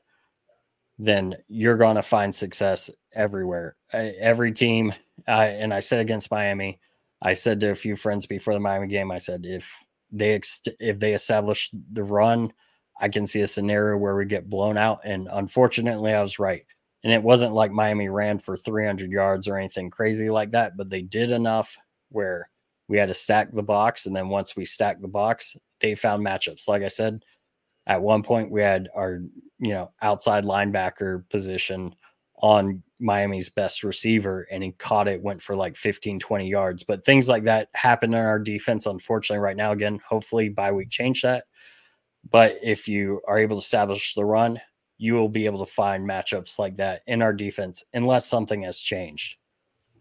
S3: then you're going to find success everywhere. Every team, and I said against Miami, I said to a few friends before the Miami game, I said, if they establish the run, I can see a scenario where we get blown out. And unfortunately, I was right. And it wasn't like Miami ran for 300 yards or anything crazy like that, but they did enough where we had to stack the box. And then once we stacked the box, they found matchups. Like I said, at one point we had our, outside linebacker position on Miami's best receiver, and he caught it, went for like 15, 20 yards. But things like that happen in our defense, unfortunately, right now. Again, hopefully bye week change that. But if you are able to establish the run, you will be able to find matchups like that in our defense, unless something has changed.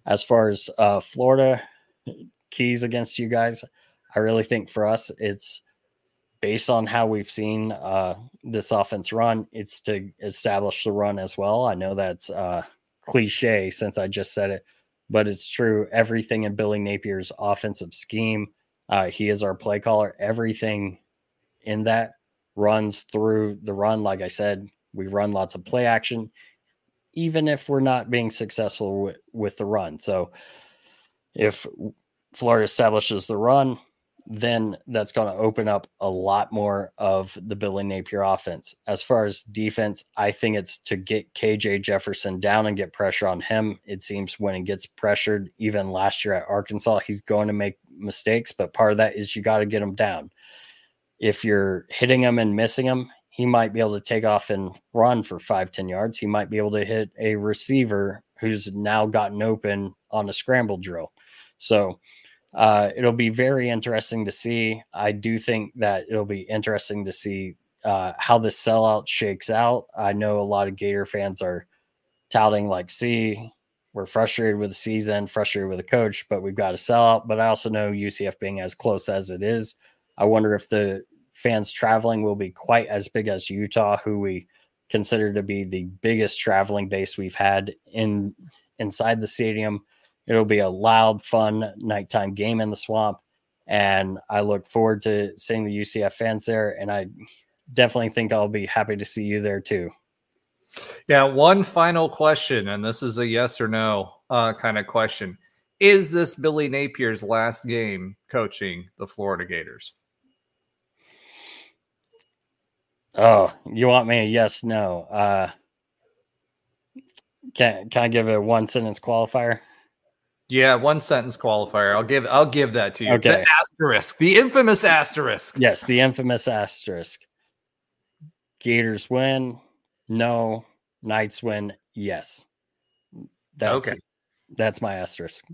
S3: As far as Florida keys against you guys, I really think for us, it's based on how we've seen this offense run, it's to establish the run as well. I know that's cliche since I just said it, but it's true. Everything in Billy Napier's offensive scheme, he is our play caller. Everything in that runs through the run. Like I said, we run lots of play action, even if we're not being successful with the run. So if Florida establishes the run, then that's going to open up a lot more of the Billy Napier offense. As far as defense, I think it's to get KJ Jefferson down and get pressure on him. It seems when he gets pressured, even last year at Arkansas, he's going to make mistakes, but part of that is you got to get him down. If you're hitting him and missing him, he might be able to take off and run for 5-10 yards. He might be able to hit a receiver who's now gotten open on a scramble drill. So it'll be very interesting to see. I do think that it'll be interesting to see how the sellout shakes out. I know a lot of Gator fans are touting like, see, we're frustrated with the season, frustrated with the coach, but we've got a sellout. But I also know UCF being as close as it is, I wonder if the fans traveling will be quite as big as Utah, who we consider to be the biggest traveling base we've had inside the stadium. It'll be a loud, fun nighttime game in the Swamp, and I look forward to seeing the UCF fans there, and I definitely think I'll be happy to see you there too.
S2: Yeah, one final question, and this is a yes or no kind of question. Is this Billy Napier's last game coaching the Florida Gators?
S3: Oh, you want me a yes, no? Can I give a one sentence qualifier?
S2: Yeah, one sentence qualifier. I'll give that to you.
S3: Okay.
S2: The asterisk, the infamous asterisk.
S3: Yes, the infamous asterisk. Gators win. No. Knights win. Yes. That's my asterisk.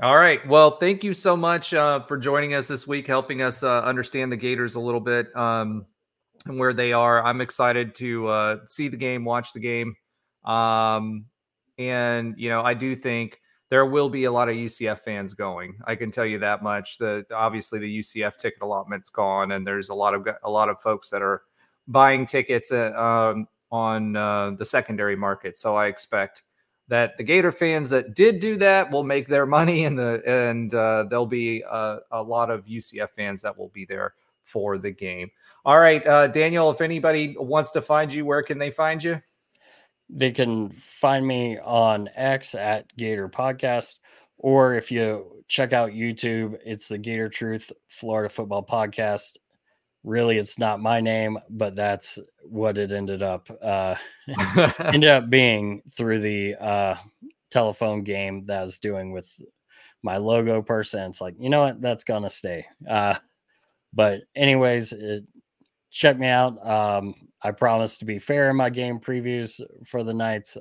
S2: All right. Well, thank you so much for joining us this week, helping us understand the Gators a little bit. and where they are. I'm excited to see the game, watch the game. And, you know, I do think there will be a lot of UCF fans going. I can tell you that much. Obviously the UCF ticket allotment's gone, and there's a lot of folks that are buying tickets on the secondary market. So I expect that the Gator fans that did do that will make their money, and there'll be a lot of UCF fans that will be there for the game. All right, Daniel, if anybody wants to find you, where can they find you?
S3: They can find me on X at Gator Podcast, or if you check out YouTube, it's the Gator Truth Florida Football Podcast. Really, it's not my name, but that's what it ended up being through the telephone game that I was doing with my logo person. It's like, you know what, that's gonna stay. But anyways, check me out. I promise to be fair in my game previews for the Knights,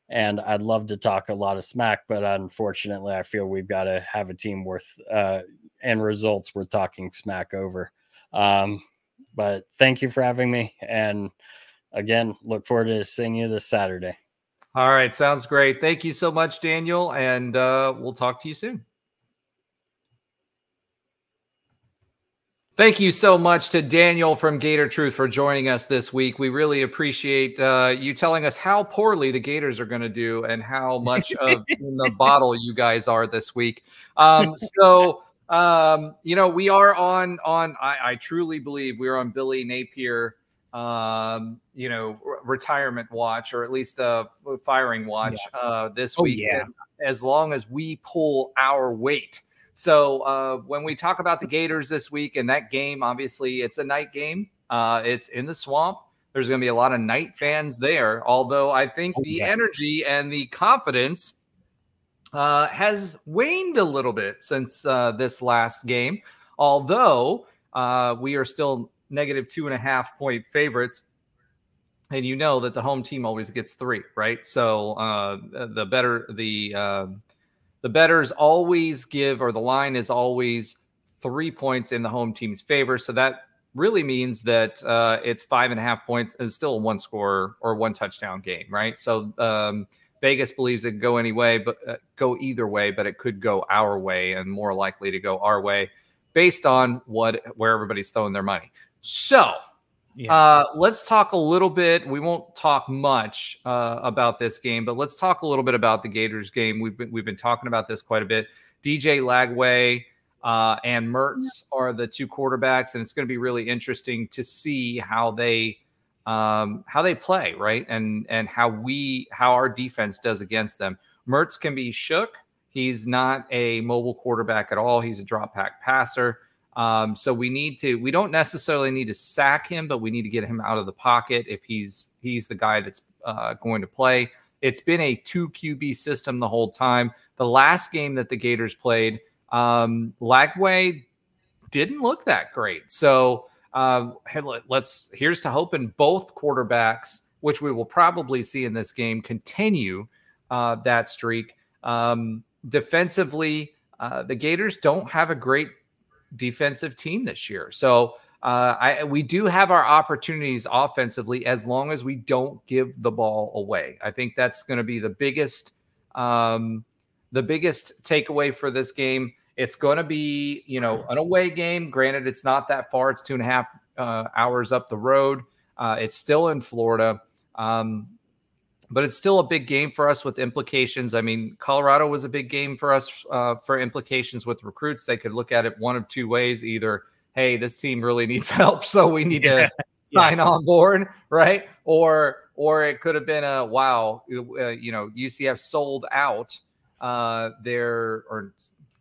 S3: and I'd love to talk a lot of smack, but unfortunately, I feel we've got to have a team worth and results worth talking smack over. But thank you for having me, and again, look forward to seeing you this Saturday.
S2: All right, sounds great. Thank you so much, Daniel, and we'll talk to you soon. Thank you so much to Daniel from Gator Truth for joining us this week. We really appreciate you telling us how poorly the Gators are going to do and how much of in the bottle you guys are this week. You know, we are on I truly believe we're on Billy Napier, you know, retirement watch, or at least firing watch this week.
S6: Yeah.
S2: As long as we pull our weight. So when we talk about the Gators this week, and that game, obviously it's a night game. It's in the Swamp. There's going to be a lot of Knight fans there, although I think the energy and the confidence has waned a little bit since this last game. Although we are still negative 2.5 point favorites. And you know that the home team always gets 3, right? So the bettors always give, or the line is always 3 points in the home team's favor. So that really means that it's 5.5 points. It's still a 1 score or 1 touchdown game, right? So Vegas believes it could go go either way, but it could go our way, and more likely to go our way based on where everybody's throwing their money. So let's talk a little bit. We won't talk much about this game, but let's talk a little bit about the Gators game. We've been talking about this quite a bit. DJ Lagway and Mertz are the 2 quarterbacks, and it's going to be really interesting to see how they play, right? And how our defense does against them. Mertz can be shook. He's not a mobile quarterback at all. He's a drop back passer. So we don't necessarily need to sack him, but we need to get him out of the pocket if he's the guy that's going to play. It's been a 2 QB system the whole time. The last game that the Gators played, Lagway didn't look that great. So here's to hoping both quarterbacks, which we will probably see in this game, continue that streak. Defensively, the Gators don't have a great defensive team this year. So we do have our opportunities offensively as long as we don't give the ball away. I think that's going to be the biggest takeaway for this game. It's going to be, you know, an away game. Granted, it's not that far. It's 2.5 hours up the road. It's still in Florida. But it's still a big game for us with implications. I mean, Colorado was a big game for us for implications with recruits. They could look at it one of 2 ways. Either, hey, this team really needs help, so we need to sign on board, right? Or it could have been a, wow, UCF sold out or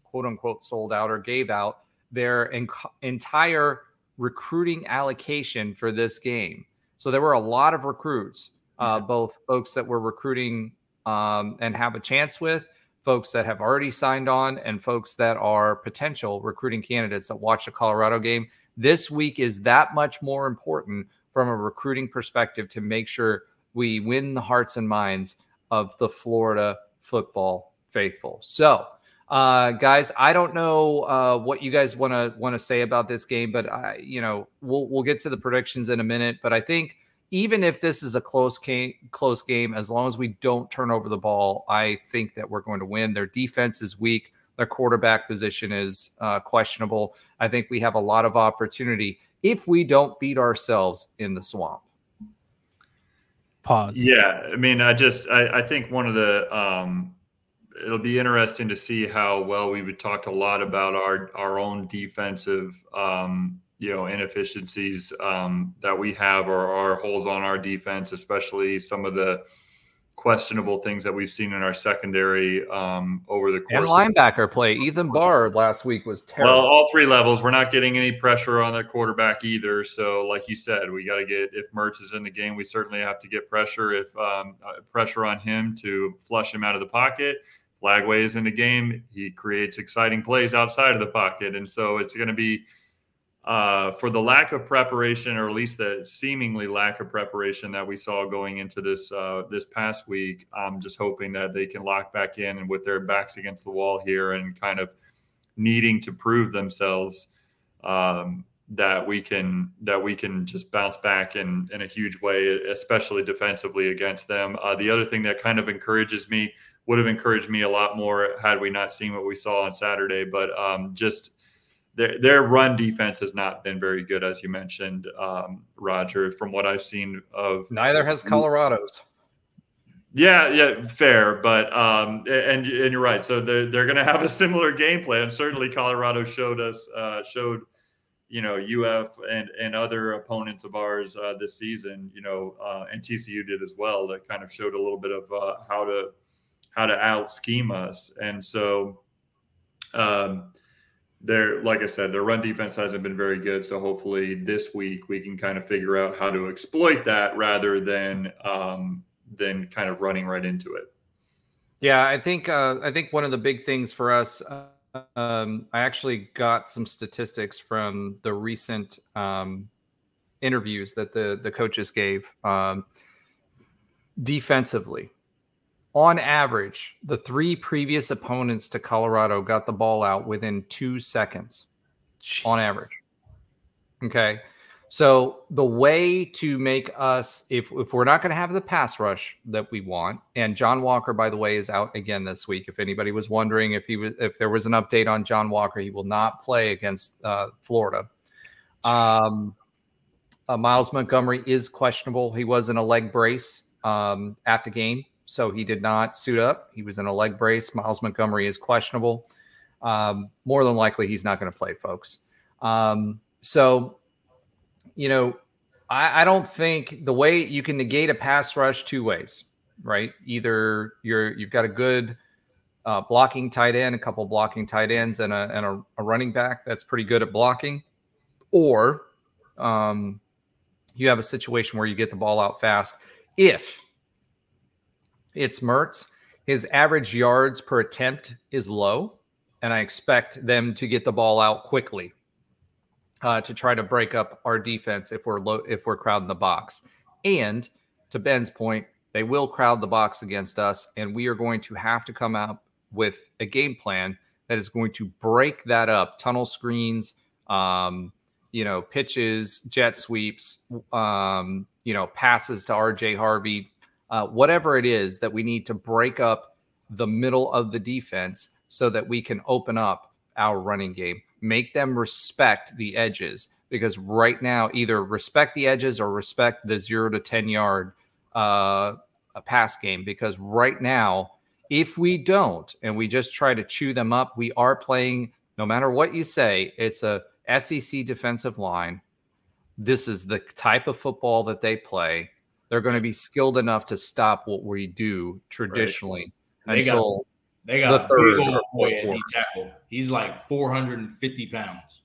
S2: quote unquote sold out or gave out their entire recruiting allocation for this game. So there were a lot of recruits. Both folks that we're recruiting and have a chance with, folks that have already signed on, and folks that are potential recruiting candidates that watch the Colorado game. This week is that much more important from a recruiting perspective to make sure we win the hearts and minds of the Florida football faithful. So Guys, I don't know what you guys want to say about this game, but we'll get to the predictions in a minute. But I think even if this is a close game, as long as we don't turn over the ball, I think that we're going to win. Their defense is weak. Their quarterback position is questionable. I think we have a lot of opportunity if we don't beat ourselves in the swamp.
S6: Pause.
S5: Yeah, I mean, I think one of the it'll be interesting to see how well we talked a lot about our own defensive inefficiencies that we have, or our holes on our defense, especially some of the questionable things that we've seen in our secondary over the course.
S2: And linebacker play. Ethan Barr last week was terrible.
S5: Well, all three levels. We're not getting any pressure on the quarterback either. So, like you said, we got to get, if Mertz is in the game, we certainly have to get pressure. If pressure on him to flush him out of the pocket. Flagway is in the game. He creates exciting plays outside of the pocket. And so it's going to be for the lack of preparation, or at least the seemingly lack of preparation that we saw going into this past week. I'm just hoping that they can lock back in and with their backs against the wall here and kind of needing to prove themselves that we can just bounce back in a huge way, especially defensively against them. The other thing that kind of would have encouraged me a lot more had we not seen what we saw on Saturday, but just their run defense has not been very good, as you mentioned, Roger, from what I've seen of.
S2: Neither has Colorado's.
S5: Yeah, fair, but and you're right. So they're going to have a similar game plan. Certainly, Colorado showed UF and other opponents of ours this season. And TCU did as well. That kind of showed a little bit of how to out scheme us, and so. Like I said, their run defense hasn't been very good. So hopefully this week we can kind of figure out how to exploit that rather than kind of running right into it.
S2: Yeah, I think one of the big things for us, I actually got some statistics from the recent interviews that the coaches gave defensively. On average, the three previous opponents to Colorado got the ball out within 2 seconds. Jeez. On average. Okay. So the way to make us, if we're not going to have the pass rush that we want, and John Walker, by the way, is out again this week. If anybody was wondering if there was an update on John Walker, he will not play against Florida. Miles Montgomery is questionable. He was in a leg brace at the game. So he did not suit up. He was in a leg brace. Miles Montgomery is questionable. More than likely, he's not going to play, folks. I don't think the way you can negate a pass rush two ways, right? Either you've got a good blocking tight end, a couple blocking tight ends, and a running back that's pretty good at blocking, or you have a situation where you get the ball out fast. If it's Mertz, his average yards per attempt is low, and I expect them to get the ball out quickly to try to break up our defense if we're crowding the box. And to Ben's point, they will crowd the box against us, and we are going to have to come out with a game plan that is going to break that up. Tunnel screens, pitches, jet sweeps, passes to RJ Harvey. Whatever it is that we need to break up the middle of the defense so that we can open up our running game, make them respect the edges, because right now either respect the edges or respect the 0 to 10 yard pass game. Because right now, if we don't, and we just try to chew them up, we are playing, no matter what you say, it's a SEC defensive line. This is the type of football that they play. They're going to be skilled enough to stop what we do traditionally until
S4: they got the third big old boy at D tackle. He's like 450 pounds.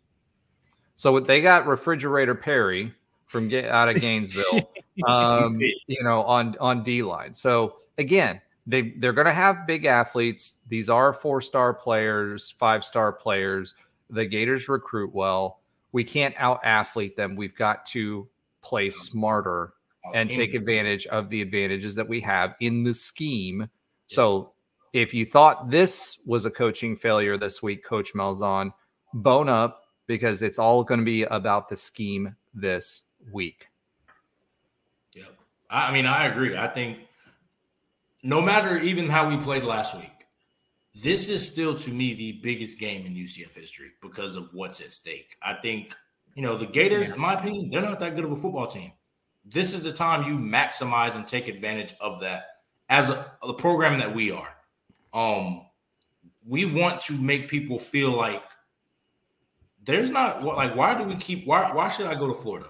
S2: So they got Refrigerator Perry from out of Gainesville, on D line. So again, they're going to have big athletes. These are 4-star players, 5-star players. The Gators recruit well. We can't out athlete them. We've got to play smarter and take advantage of the advantages that we have in the scheme. So if you thought this was a coaching failure this week, Coach Malzahn, bone up, because it's all going to be about the scheme this week.
S4: Yeah. I mean, I agree. I think no matter even how we played last week, this is still, to me, the biggest game in UCF history because of what's at stake. I think, the Gators, in my opinion, they're not that good of a football team. This is the time you maximize and take advantage of that as a program that we are. We want to make people feel like there's not – why do we keep – why should I go to Florida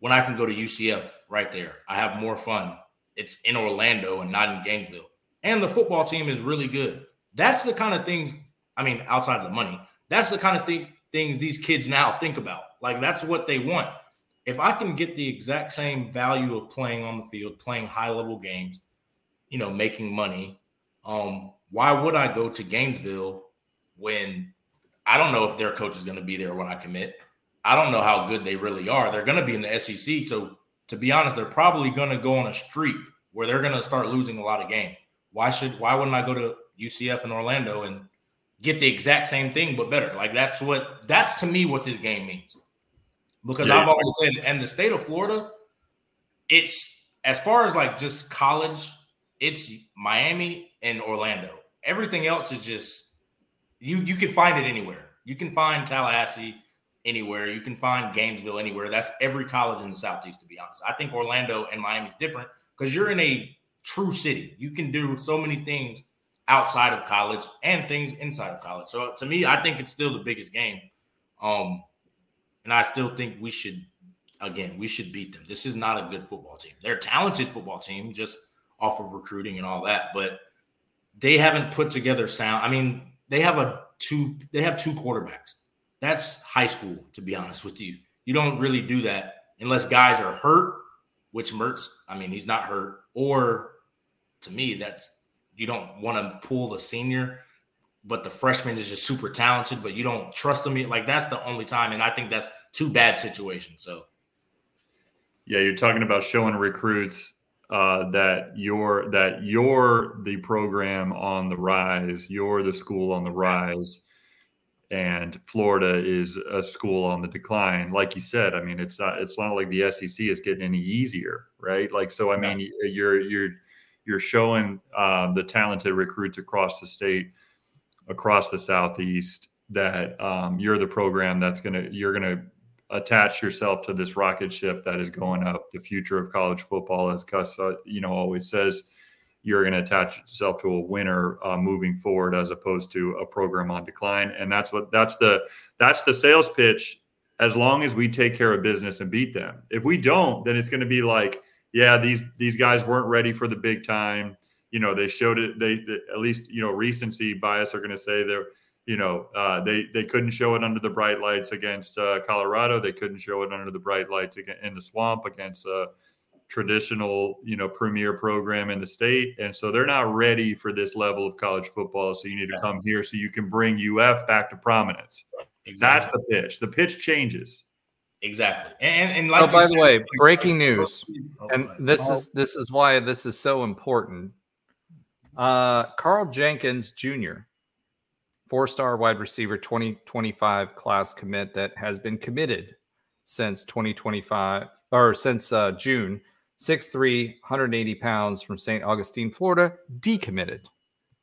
S4: when I can go to UCF right there? I have more fun. It's in Orlando and not in Gainesville. And the football team is really good. That's the kind of things, outside of the money, that's the kind of things these kids now think about. Like, that's what they want. If I can get the exact same value of playing on the field, playing high-level games, making money, why would I go to Gainesville when I don't know if their coach is going to be there when I commit? I don't know how good they really are. They're going to be in the SEC. So, to be honest, they're probably going to go on a streak where they're going to start losing a lot of games. Why wouldn't I go to UCF in Orlando and get the exact same thing but better? Like, that's to me what this game means. Because I've always said, and the state of Florida, it's as far as like just college, it's Miami and Orlando. Everything else is just you can find it anywhere. You can find Tallahassee anywhere. You can find Gainesville anywhere. That's every college in the Southeast, to be honest. I think Orlando and Miami is different because you're in a true city. You can do so many things outside of college and things inside of college. So to me, I think it's still the biggest game. And I still think we should beat them. This is not a good football team. They're a talented football team just off of recruiting and all that, but they haven't put together sound. They have two quarterbacks. That's high school, to be honest with you. You don't really do that unless guys are hurt, which Mertz, he's not hurt. Or to me, that's you don't want to pull the senior, but the freshman is just super talented, but you don't trust them. Like, that's the only time, and I think that's two bad situations. So,
S5: yeah, you're talking about showing recruits that you're the program on the rise, you're the school on the rise, and Florida is a school on the decline. Like you said, it's not like the SEC is getting any easier, right? Like, so you're showing the talented recruits across the state, across the Southeast, that you're the program you're gonna attach yourself to this rocket ship that is going up. The future of college football, as Cuss always says, you're going to attach yourself to a winner moving forward, as opposed to a program on decline. And that's the sales pitch. As long as we take care of business and beat them. If we don't, then it's going to be like, yeah, these guys weren't ready for the big time. They showed it. They at least, recency bias are going to say they're, they couldn't show it under the bright lights against Colorado. They couldn't show it under the bright lights in the swamp against a traditional, premier program in the state. And so they're not ready for this level of college football. So you need to come here so you can bring UF back to prominence. Exactly. That's the pitch. The pitch changes.
S4: Exactly. And like,
S2: by the way, breaking news, and this is why this is so important. Carl Jenkins Jr., 4-star wide receiver, 2025 class commit that has been committed since 2025 or since June. 6'3", 180 pounds, from St. Augustine, Florida, decommitted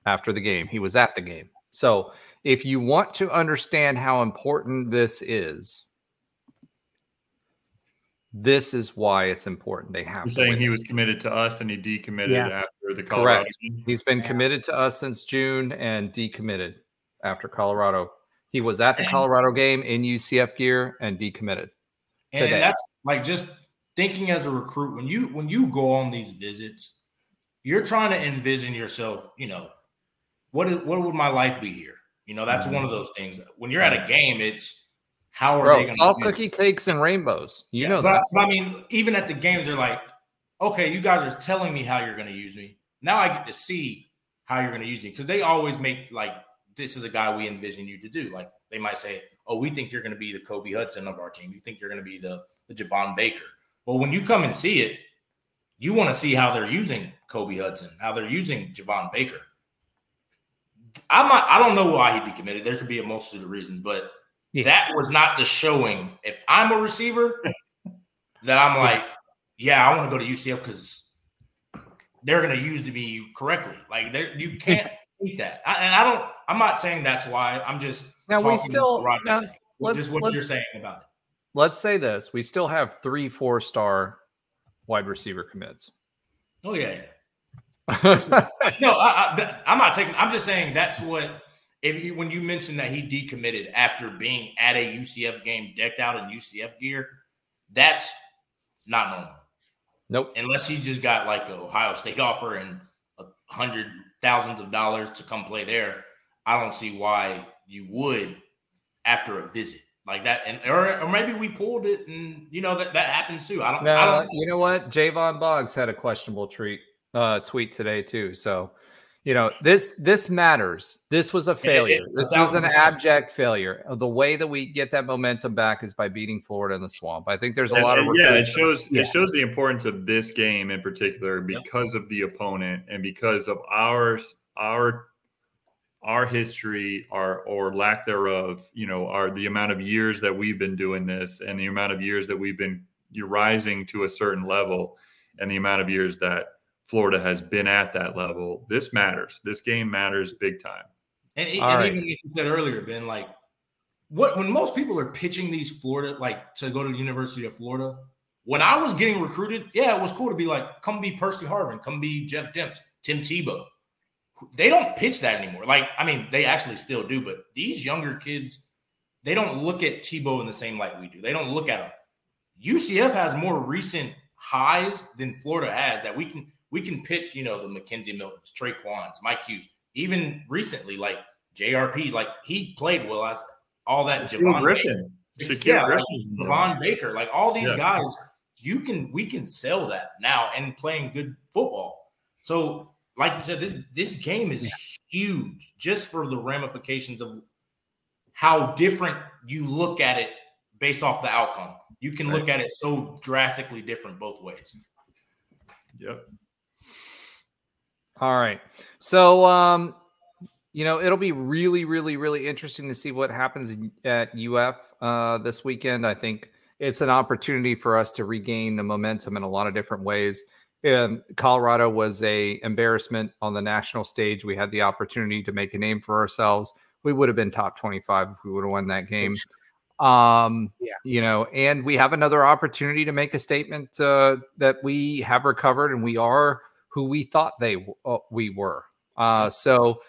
S2: after the game. He was at the game. So if you want to understand how important this is why it's important. They have.
S5: You're saying he was committed to us and he decommitted after the Colorado game?
S2: He's been committed to us since June and decommitted after Colorado. He was at the Colorado game in UCF gear and decommitted.
S4: And that's like, just thinking as a recruit, when you go on these visits, you're trying to envision yourself, what would my life be here? That's one of those things. When you're at a game, it's how are they going to?
S2: It's all cookie cakes and rainbows. You know that.
S4: But even at the games, they're like, okay, you guys are telling me how you're going to use me. Now I get to see how you're going to use me, because they always make like, this is a guy we envision you to do. Like, they might say, oh, we think you're going to be the Kobe Hudson of our team. You think you're going to be the Javon Baker. Well, when you come and see it, you want to see how they're using Kobe Hudson, how they're using Javon Baker. I don't know why he decommitted. There could be a multitude of reasons, but that was not the showing. If I'm a receiver, that I'm like, yeah, I want to go to UCF because they're going to use me correctly. Like you can't think that. I'm not saying that's why. I'm just
S2: now
S4: talking
S2: we still
S4: just what you're saying about it.
S2: Let's say this: we still have 3 4-star wide receiver commits.
S4: Oh yeah. No, I'm not taking. I'm just saying that's what. When you mentioned that he decommitted after being at a UCF game, decked out in UCF gear, that's not normal.
S2: Nope.
S4: Unless he just got like an Ohio State offer and $100,000s of dollars to come play there, I don't see why you would after a visit like that. And or maybe we pulled it, and that happens too. I don't know.
S2: You know what? Javon Boggs had a questionable tweet today too. So, this matters. This was a failure. This was an abject failure. The way that we get that momentum back is by beating Florida in the Swamp. I think there's a lot of
S5: it shows the importance of this game in particular because of the opponent and because of our history, or lack thereof. The amount of years that we've been doing this, and the amount of years that we've been rising to a certain level, and the amount of years that Florida has been at that level. This matters. This game matters big time.
S4: And even like you said earlier, Ben, like when most people are pitching these Florida, like to go to the University of Florida, when I was getting recruited, it was cool to be like, come be Percy Harvin, come be Jeff Demps, Tim Tebow. They don't pitch that anymore. Like, I mean, they actually still do, but these younger kids, they don't look at Tebow in the same light we do. They don't look at him. UCF has more recent highs than Florida has that we can pitch, the Mackenzie Miltons, Trey Quans, Mike Hughes, even recently, like JRP, like he played well as all that.
S5: Javon Griffin.
S4: Javon Baker, like all these guys, we can sell that now and playing good football. So, like you said, this game is huge just for the ramifications of how different you look at it based off the outcome. You can look at it so drastically different both ways.
S5: Yep.
S2: All right. So, it'll be really, really, really interesting to see what happens at UF this weekend. I think it's an opportunity for us to regain the momentum in a lot of different ways. Colorado was an embarrassment on the national stage. We had the opportunity to make a name for ourselves. We would have been top 25 if we would have won that game. And we have another opportunity to make a statement that we have recovered and we are who we thought we were. So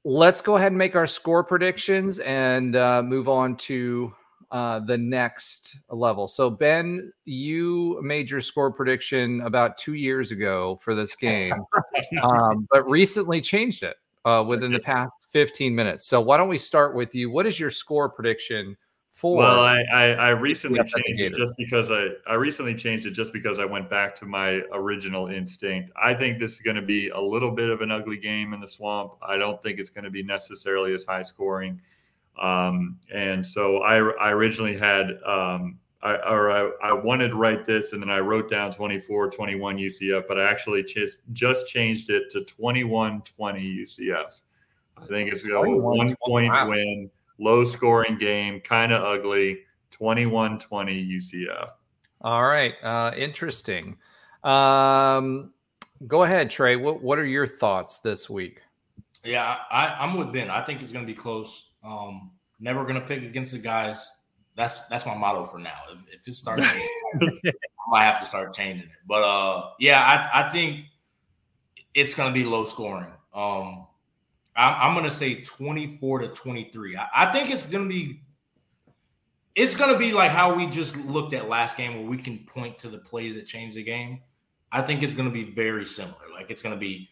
S2: let's go ahead and make our score predictions and move on to the next level. So Ben, you made your score prediction about 2 years ago for this game, but recently changed it within the past 15 minutes. So why don't we start with you? What is your score prediction for?
S5: Well, I recently changed it just because I went back to my original instinct. I think this is going to be a little bit of an ugly game in the Swamp. I don't think it's going to be necessarily as high scoring. And so I originally had I wanted to write this, and then I wrote down 24-21 UCF, but I actually just changed it to 21-20 UCF. I think it's going to be a 1 point win, low scoring game, kind of ugly, 21-20 UCF.
S2: All right. Interesting. Go ahead, Trey. What are your thoughts this week?
S4: Yeah, I'm with Ben. I think it's going to be close. Never going to pick against the guys. That's my motto for now. If it starts, I might have to start changing it. But I think it's going to be low scoring. I'm going to say 24-23. I think it's going to be like how we just looked at last game, where we can point to the plays that changed the game. I think it's going to be very similar. Like it's going to be,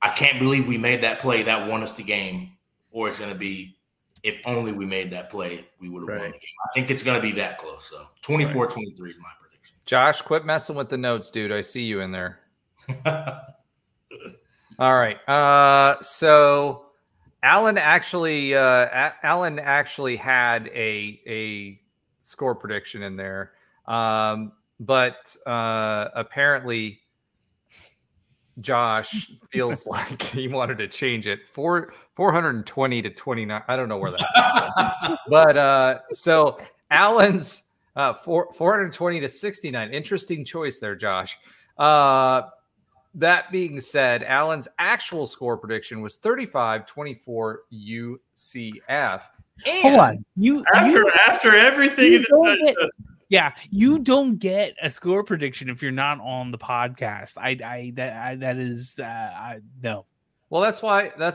S4: I can't believe we made that play that won us the game, or it's going to be, if only we made that play, we would have won the game. I think it's going to be that close. So 24-23 is my prediction.
S2: Josh, quit messing with the notes, dude. I see you in there. All right. So Alan actually had a score prediction in there, but apparently Josh feels like he wanted to change it 420 to 29. I don't know where that, but so Allen's 420 to 69. Interesting choice there, Josh. That being said, Allen's actual score prediction was 35-24 UCF. And
S6: Hold on.
S5: After everything in the
S6: yeah, you don't get a score prediction if you're not on the podcast. That is no.
S2: Well, that's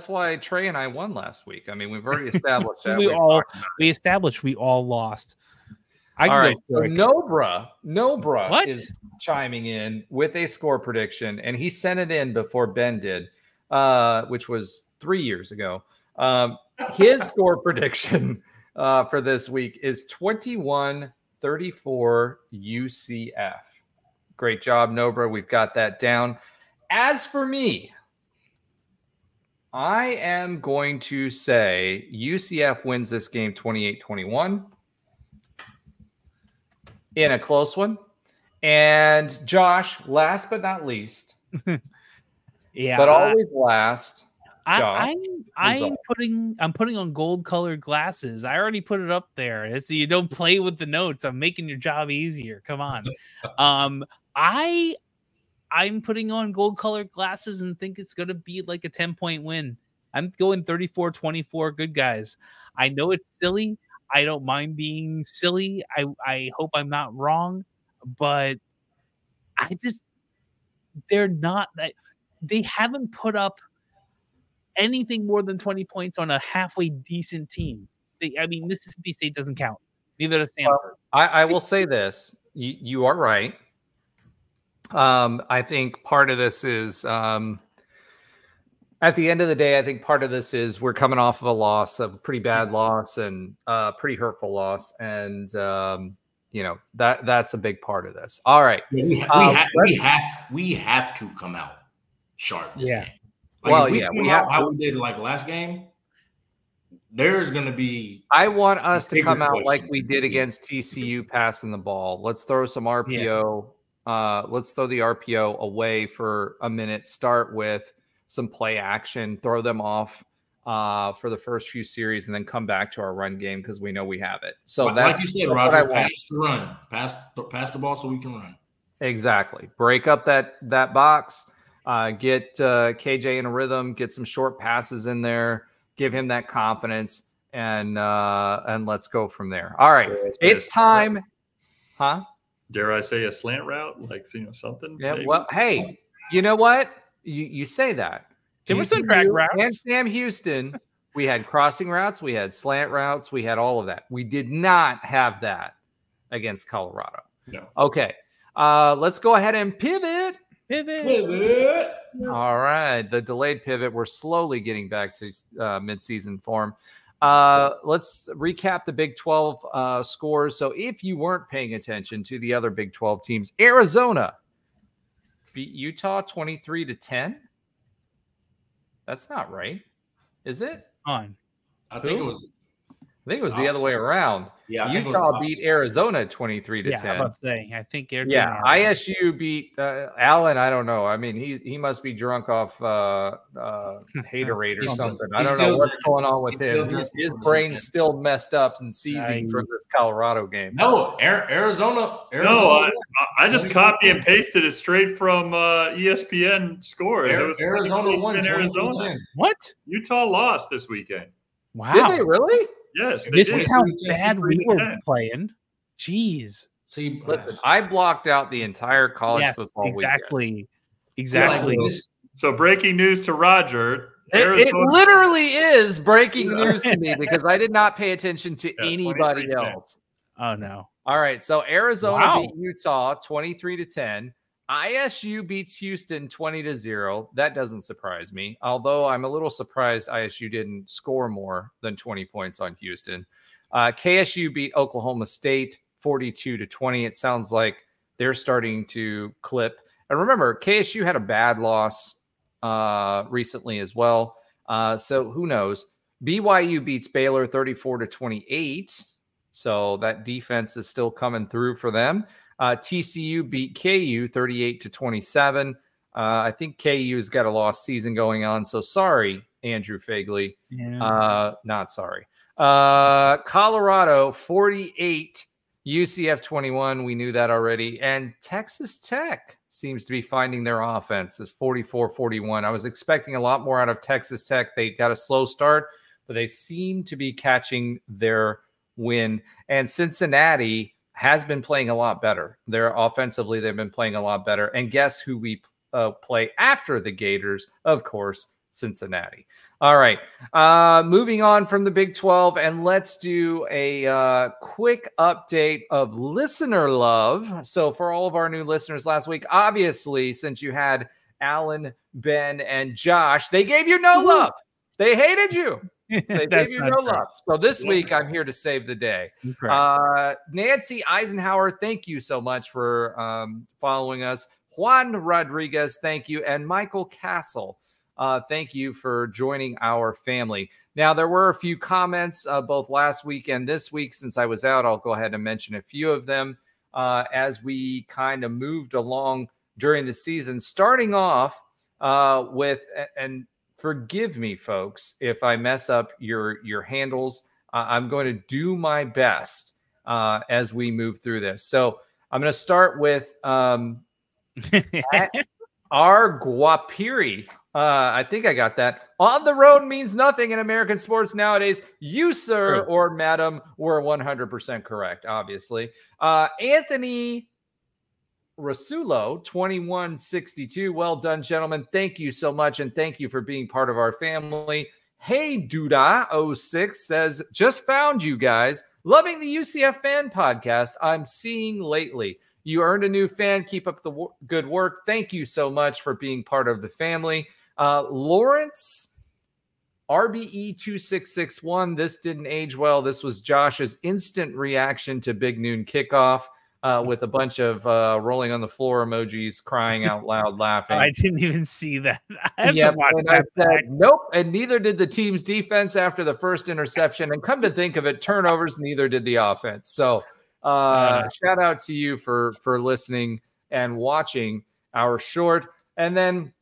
S2: why Trey and I won last week. I mean, we've already established that.
S6: we established we all lost.
S2: All right, so Nobra is chiming in with a score prediction, and he sent it in before Ben did, which was 3 years ago. His score prediction for this week is 21-34 UCF. Great job, Nobra. We've got that down. As for me, I am going to say UCF wins this game 28-21 in a close one. And Josh, last but not least,
S6: yeah,
S2: but always last.
S6: I'm putting on gold colored glasses. I already put it up there. So you don't play with the notes. I'm making your job easier. Come on. I'm putting on gold colored glasses and think it's going to be like a 10-point win. I'm going 34-24. Good guys. I know it's silly. I don't mind being silly. I hope I'm not wrong, but they haven't put up anything more than 20 points on a halfway decent team. Mississippi State doesn't count. Neither does Stanford.
S2: Well, I will say this. You are right. I think part of this is at the end of the day, I think part of this is we're coming off of a pretty bad loss and pretty hurtful loss. And, that's a big part of this. All right.
S7: We have to come out sharp this game.
S2: We have
S7: how we did like last game. There's going to be.
S2: I want us to come out like we did against TCU, passing the ball. Let's throw some RPO. Let's throw the RPO away for a minute. Start with some play action. Throw them off for the first few series, and then come back to our run game because we know we have it. So that's
S7: like you said, Roger. Pass the ball so we can run.
S2: Exactly. Break up that box. Get KJ in a rhythm, get some short passes in there, give him that confidence, and let's go from there. All right, it's time. Huh?
S5: Dare I say a slant route, like something?
S2: Yeah.
S5: Maybe?
S2: Well, hey, you know what? You say that.
S6: There was some track routes.
S2: And Sam Houston, we had crossing routes, we had slant routes, we had all of that. We did not have that against Colorado.
S5: No.
S2: Okay. Let's go ahead and pivot.
S7: Pivot.
S2: All right. The delayed pivot. We're slowly getting back to midseason form. Let's recap the Big 12 scores. So if you weren't paying attention to the other Big 12 teams, Arizona beat Utah 23-10. That's not right. Is it?
S7: I think it was
S2: the other way around.
S7: Yeah,
S2: Utah beat Arizona 23-10.
S6: Yeah, I'm about to say. I think they're
S2: ISU beat Allen. I don't know. I mean, he must be drunk off Haterade or something. I don't know what's going on with him. His brain's still messed up and seizing from this Colorado game.
S7: No, Arizona.
S5: No, I just copy and pasted it straight from ESPN scores. It was
S7: Arizona won.
S5: Arizona.
S6: What?
S5: Utah lost this weekend.
S6: Wow.
S2: Did they really?
S5: Yes.
S6: This is how bad we were playing. Jeez.
S7: See,
S2: listen, I blocked out the entire college football weekend.
S6: Exactly.
S5: So breaking news to Roger.
S2: It literally is breaking news to me because I did not pay attention to anybody else.
S6: Oh, no.
S2: All right. So Arizona beat Utah 23-10. ISU beats Houston 20-0. That doesn't surprise me. Although I'm a little surprised ISU didn't score more than 20 points on Houston. KSU beat Oklahoma State 42-20. It sounds like they're starting to clip. And remember, KSU had a bad loss recently as well. So who knows? BYU beats Baylor 34-28. So that defense is still coming through for them. TCU beat KU 38-27. I think KU's got a lost season going on. So sorry, Andrew Fagley.
S6: Yeah.
S2: Not sorry. Colorado 48, UCF 21. We knew that already. And Texas Tech seems to be finding their offense. It's 44-41. I was expecting a lot more out of Texas Tech. They got a slow start, but they seem to be catching their win. And Cincinnati has been playing a lot better. They're offensively, they've been playing a lot better. And guess who we play after the Gators? Of course, Cincinnati. All right. Moving on from the Big 12, and let's do a quick update of listener love. So for all of our new listeners last week, obviously, since you had Alan, Ben, and Josh, they gave you no love. They hated you. They gave you no love. So this week, I'm here to save the day. Nancy Eisenhower, thank you so much for following us. Juan Rodriguez, thank you. And Michael Castle, thank you for joining our family. Now, there were a few comments both last week and this week. Since I was out, I'll go ahead and mention a few of them as we kind of moved along during the season, starting off with, and forgive me, folks, if I mess up your handles. I'm going to do my best as we move through this. So I'm going to start with our Guapiri. I think I got that. On the road means nothing in American sports nowadays. You, sir, or madam, were 100% correct, obviously. Anthony Rasulo, 2162. Well done, gentlemen. Thank you so much, and thank you for being part of our family. Hey, Duda06 says, just found you guys. Loving the UCF fan podcast I'm seeing lately. You earned a new fan. Keep up the good work. Thank you so much for being part of the family. Lawrence RBE 2661. This didn't age well. This was Josh's instant reaction to Big Noon Kickoff with a bunch of rolling on the floor emojis, crying out loud, laughing.
S6: I didn't even see that. I
S2: said, nope. And neither did the team's defense after the first interception. And come to think of it, turnovers, neither did the offense. So shout out to you for listening and watching our short. And then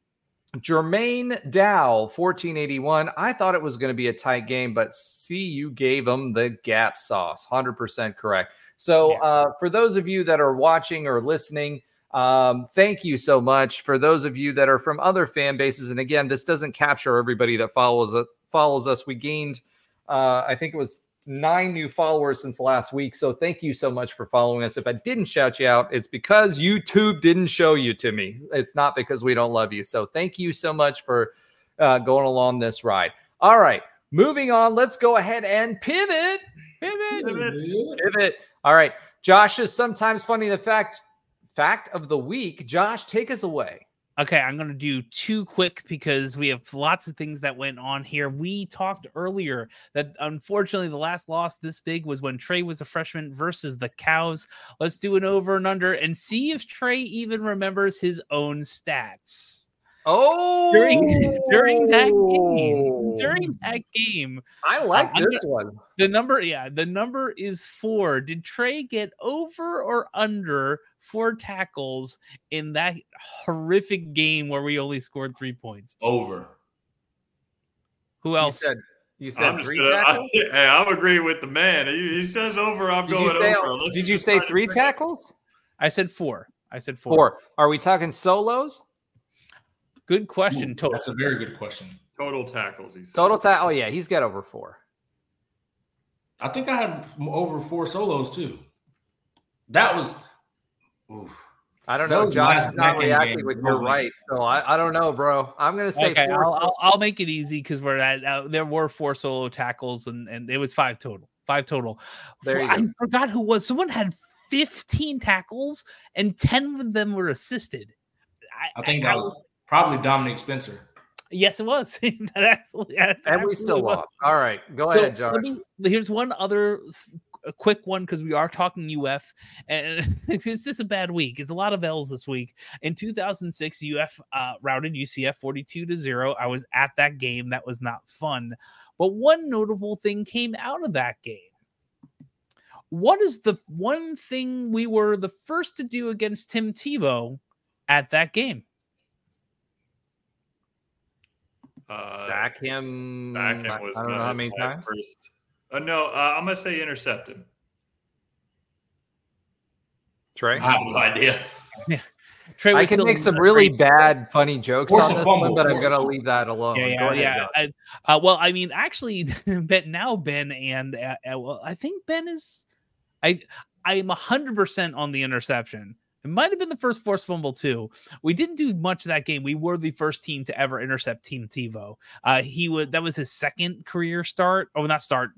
S2: Jermaine Dow, 1481. I thought it was going to be a tight game, but see, you gave them the gap sauce. 100% correct. So for those of you that are watching or listening, thank you so much. For those of you that are from other fan bases, and again, this doesn't capture everybody that follows us. We gained, I think it was 9 new followers since last week. So thank you so much for following us. If I didn't shout you out, it's because YouTube didn't show you to me. It's not because we don't love you. So thank you so much for going along this ride. All right, moving on. Let's go ahead and pivot. All right. Josh is sometimes funny. The fact of the week. Josh, take us away.
S6: Okay, I'm going to do 2 quick because we have lots of things that went on here. We talked earlier that unfortunately the last loss this big was when Trey was a freshman versus the Cows. Let's do an over and under and see if Trey even remembers his own stats.
S2: Oh,
S6: during that game.
S2: I like this one.
S6: The number is 4. Did Trey get over or under 4 tackles in that horrific game where we only scored 3 points?
S7: Over.
S6: Who else?
S2: You said 3 tackles?
S5: I'm agreeing with the man. He says over. I'm going over.
S2: Did you say 3 tackles?
S6: I said 4. 4.
S2: Are we talking solos?
S6: Good question. Total.
S4: That's a very good question.
S5: Total tackles. He said.
S2: Total tackle. Oh yeah, he's got over 4.
S4: I think I had over 4 solos too. That was. Oof.
S2: I don't know. Josh is not reacting with your right, so I don't know, bro. I'm gonna say.
S6: Okay, I'll make it easy because we're at. There were 4 solo tackles and it was 5 total. 5 total. I forgot who was. Someone had 15 tackles and 10 of them were assisted.
S4: I think that was probably Dominic Spencer.
S6: Yes, it was.
S2: And we still lost. All right, go ahead, Josh.
S6: Here's one other quick one because we are talking UF, and it's just a bad week. It's a lot of L's this week. In 2006, UF routed UCF 42-0. I was at that game. That was not fun. But one notable thing came out of that game. What is the one thing we were the first to do against Tim Tebow at that game?
S2: Sack him.
S5: Sack him was
S2: I don't know how many
S5: my
S2: times.
S5: first. No, I'm gonna say intercepted.
S2: Trey,
S4: I have no idea.
S6: Trey
S2: I
S6: was
S2: can
S6: still
S2: make
S6: in
S2: some
S6: the
S2: really
S6: trade.
S2: bad, funny jokes
S4: Force
S2: on
S4: a
S2: this
S4: fumble,
S2: one, but I'm
S4: force a
S2: gonna
S4: fumble.
S2: leave that alone. Go ahead, Josh.
S6: Well, I mean, actually, Ben and well, I think Ben is. I am 100% on the interception. It might have been the first forced fumble too. We didn't do much of that game. We were the first team to ever intercept Team TiVo. That was his second career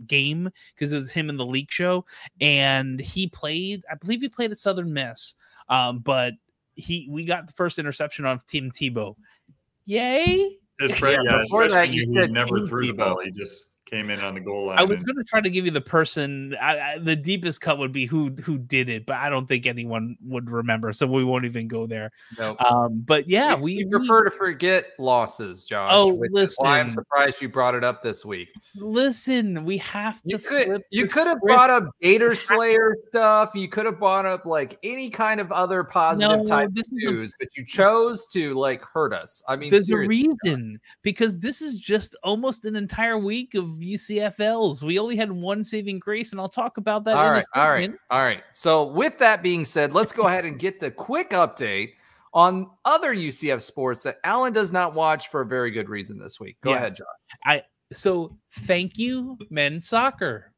S6: game, because it was him in the league show, and he played. I believe he played at Southern Miss, but we got the first interception on Team TiVo. Yay!
S5: His
S2: before that,
S5: freshman
S2: you
S5: year, he
S2: said
S5: never
S2: Team
S5: threw the
S2: Tebow.
S5: ball. He just came in on the goal line.
S6: I was going to try to give you the person. The deepest cut would be who did it, but I don't think anyone would remember, so we won't even go there.
S2: Nope.
S6: But yeah,
S2: we prefer to forget losses, Josh.
S6: Oh,
S2: which is why I'm
S6: listen.
S2: surprised you brought it up this week.
S6: Listen, we have to.
S2: You
S6: flip the
S2: could have
S6: script.
S2: brought up Gator Slayer stuff. You could have brought up like any kind of other positive type of news, but you chose to like hurt us. I mean,
S6: there's
S2: seriously.
S6: a reason, because this is just almost an entire week of UCFLs. We only had one saving grace, and I'll talk about that.
S2: All right. So with that being said, let's go ahead and get the quick update on other UCF sports that Alan does not watch for a very good reason this week. Go ahead, John.
S6: So thank you, men's soccer.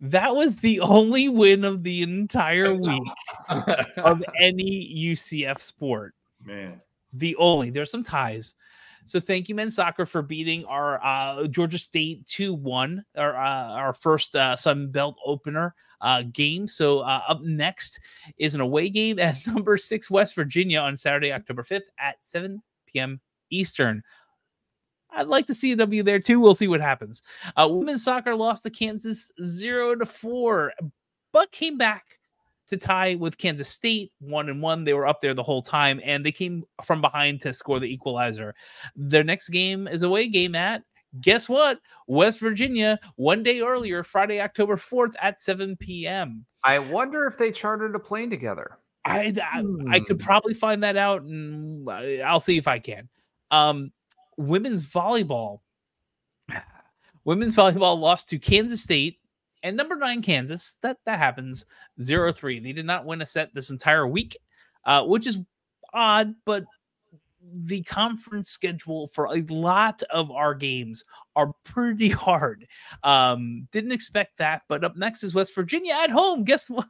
S6: That was the only win of the entire week of any UCF sport.
S5: Man,
S6: There's some ties. So thank you, men's soccer, for beating our Georgia State 2-1, our first Sun Belt opener game. So up next is an away game at number 6 West Virginia on Saturday, October 5th at 7 p.m. Eastern. I'd like to see a W there too. We'll see what happens. Women's soccer lost to Kansas 0-4, but came back to tie with Kansas State 1-1. They were up there the whole time, and they came from behind to score the equalizer. Their next game is away game at, guess what? West Virginia, one day earlier, Friday, October 4th at 7 p.m.
S2: I wonder if they chartered a plane together.
S6: I could probably find that out, and I'll see if I can. Women's volleyball lost to Kansas State and number 9 Kansas. That happens 0-3. They did not win a set this entire week, which is odd, but the conference schedule for a lot of our games are pretty hard. Didn't expect that, but up next is West Virginia at home. Guess what?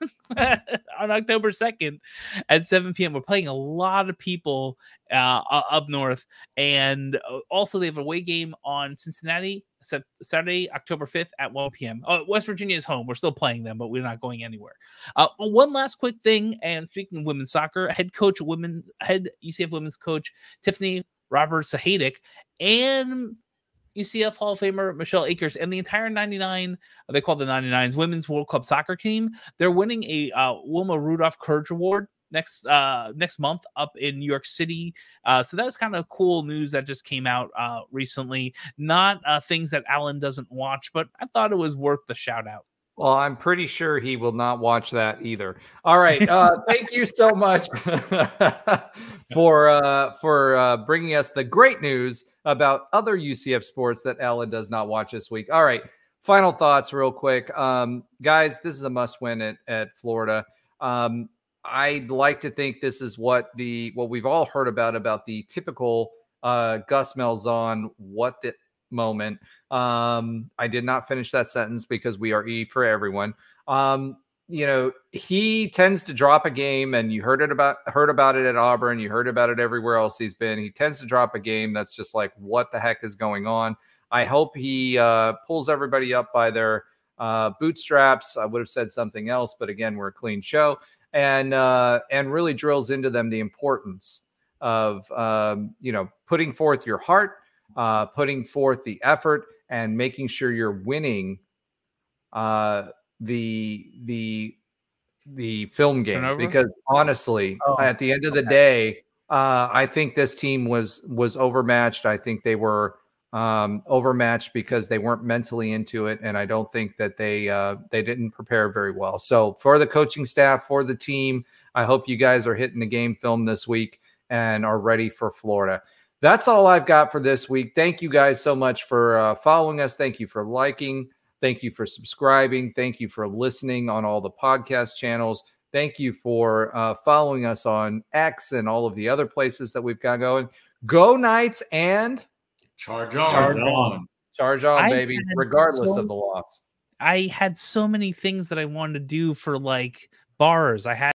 S6: On October 2nd at 7 p.m. We're playing a lot of people up north, and also they have a away game on Cincinnati Saturday, October 5th at 1 p.m. West Virginia is home. We're still playing them, but we're not going anywhere. One last quick thing, and speaking of women's soccer, head UCF women's coach Tiffany Roberts-Sahadic and UCF Hall of Famer Michelle Akers and the entire 99, they call the 99s, Women's World Club Soccer team. They're winning a Wilma Rudolph Courage Award next month up in New York City. So that's kind of cool news that just came out recently. Not things that Alan doesn't watch, but I thought it was worth the shout out.
S2: Well, I'm pretty sure he will not watch that either. All right. Thank you so much for bringing us the great news about other UCF sports that Alan does not watch this week. All right. Final thoughts real quick. Guys, this is a must win at Florida. I'd like to think this is what we've all heard about the typical Gus Malzahn what the moment. I did not finish that sentence because we are E for everyone. He tends to drop a game, and you heard about it at Auburn. You heard about it everywhere else he's been. He tends to drop a game that's just like, what the heck is going on? I hope he pulls everybody up by their bootstraps. I would have said something else, but again, we're a clean show, and really drills into them the importance of putting forth your heart, putting forth the effort, and making sure you're winning the film game.
S6: Turnover?
S2: Because honestly, at the end of the day, I think this team was overmatched. I think they were overmatched because they weren't mentally into it, and I don't think that they didn't prepare very well. So for the coaching staff, for the team, I hope you guys are hitting the game film this week and are ready for Florida. That's all I've got for this week. Thank you guys so much for following us. Thank you for liking. Thank you for subscribing. Thank you for listening on all the podcast channels. Thank you for following us on X and all of the other places that we've got going. Go Knights and
S7: Charge on.
S2: Charge on,
S6: I
S2: baby,
S6: had
S2: regardless of the loss.
S6: I had so many things that I wanted to do for like bars. I had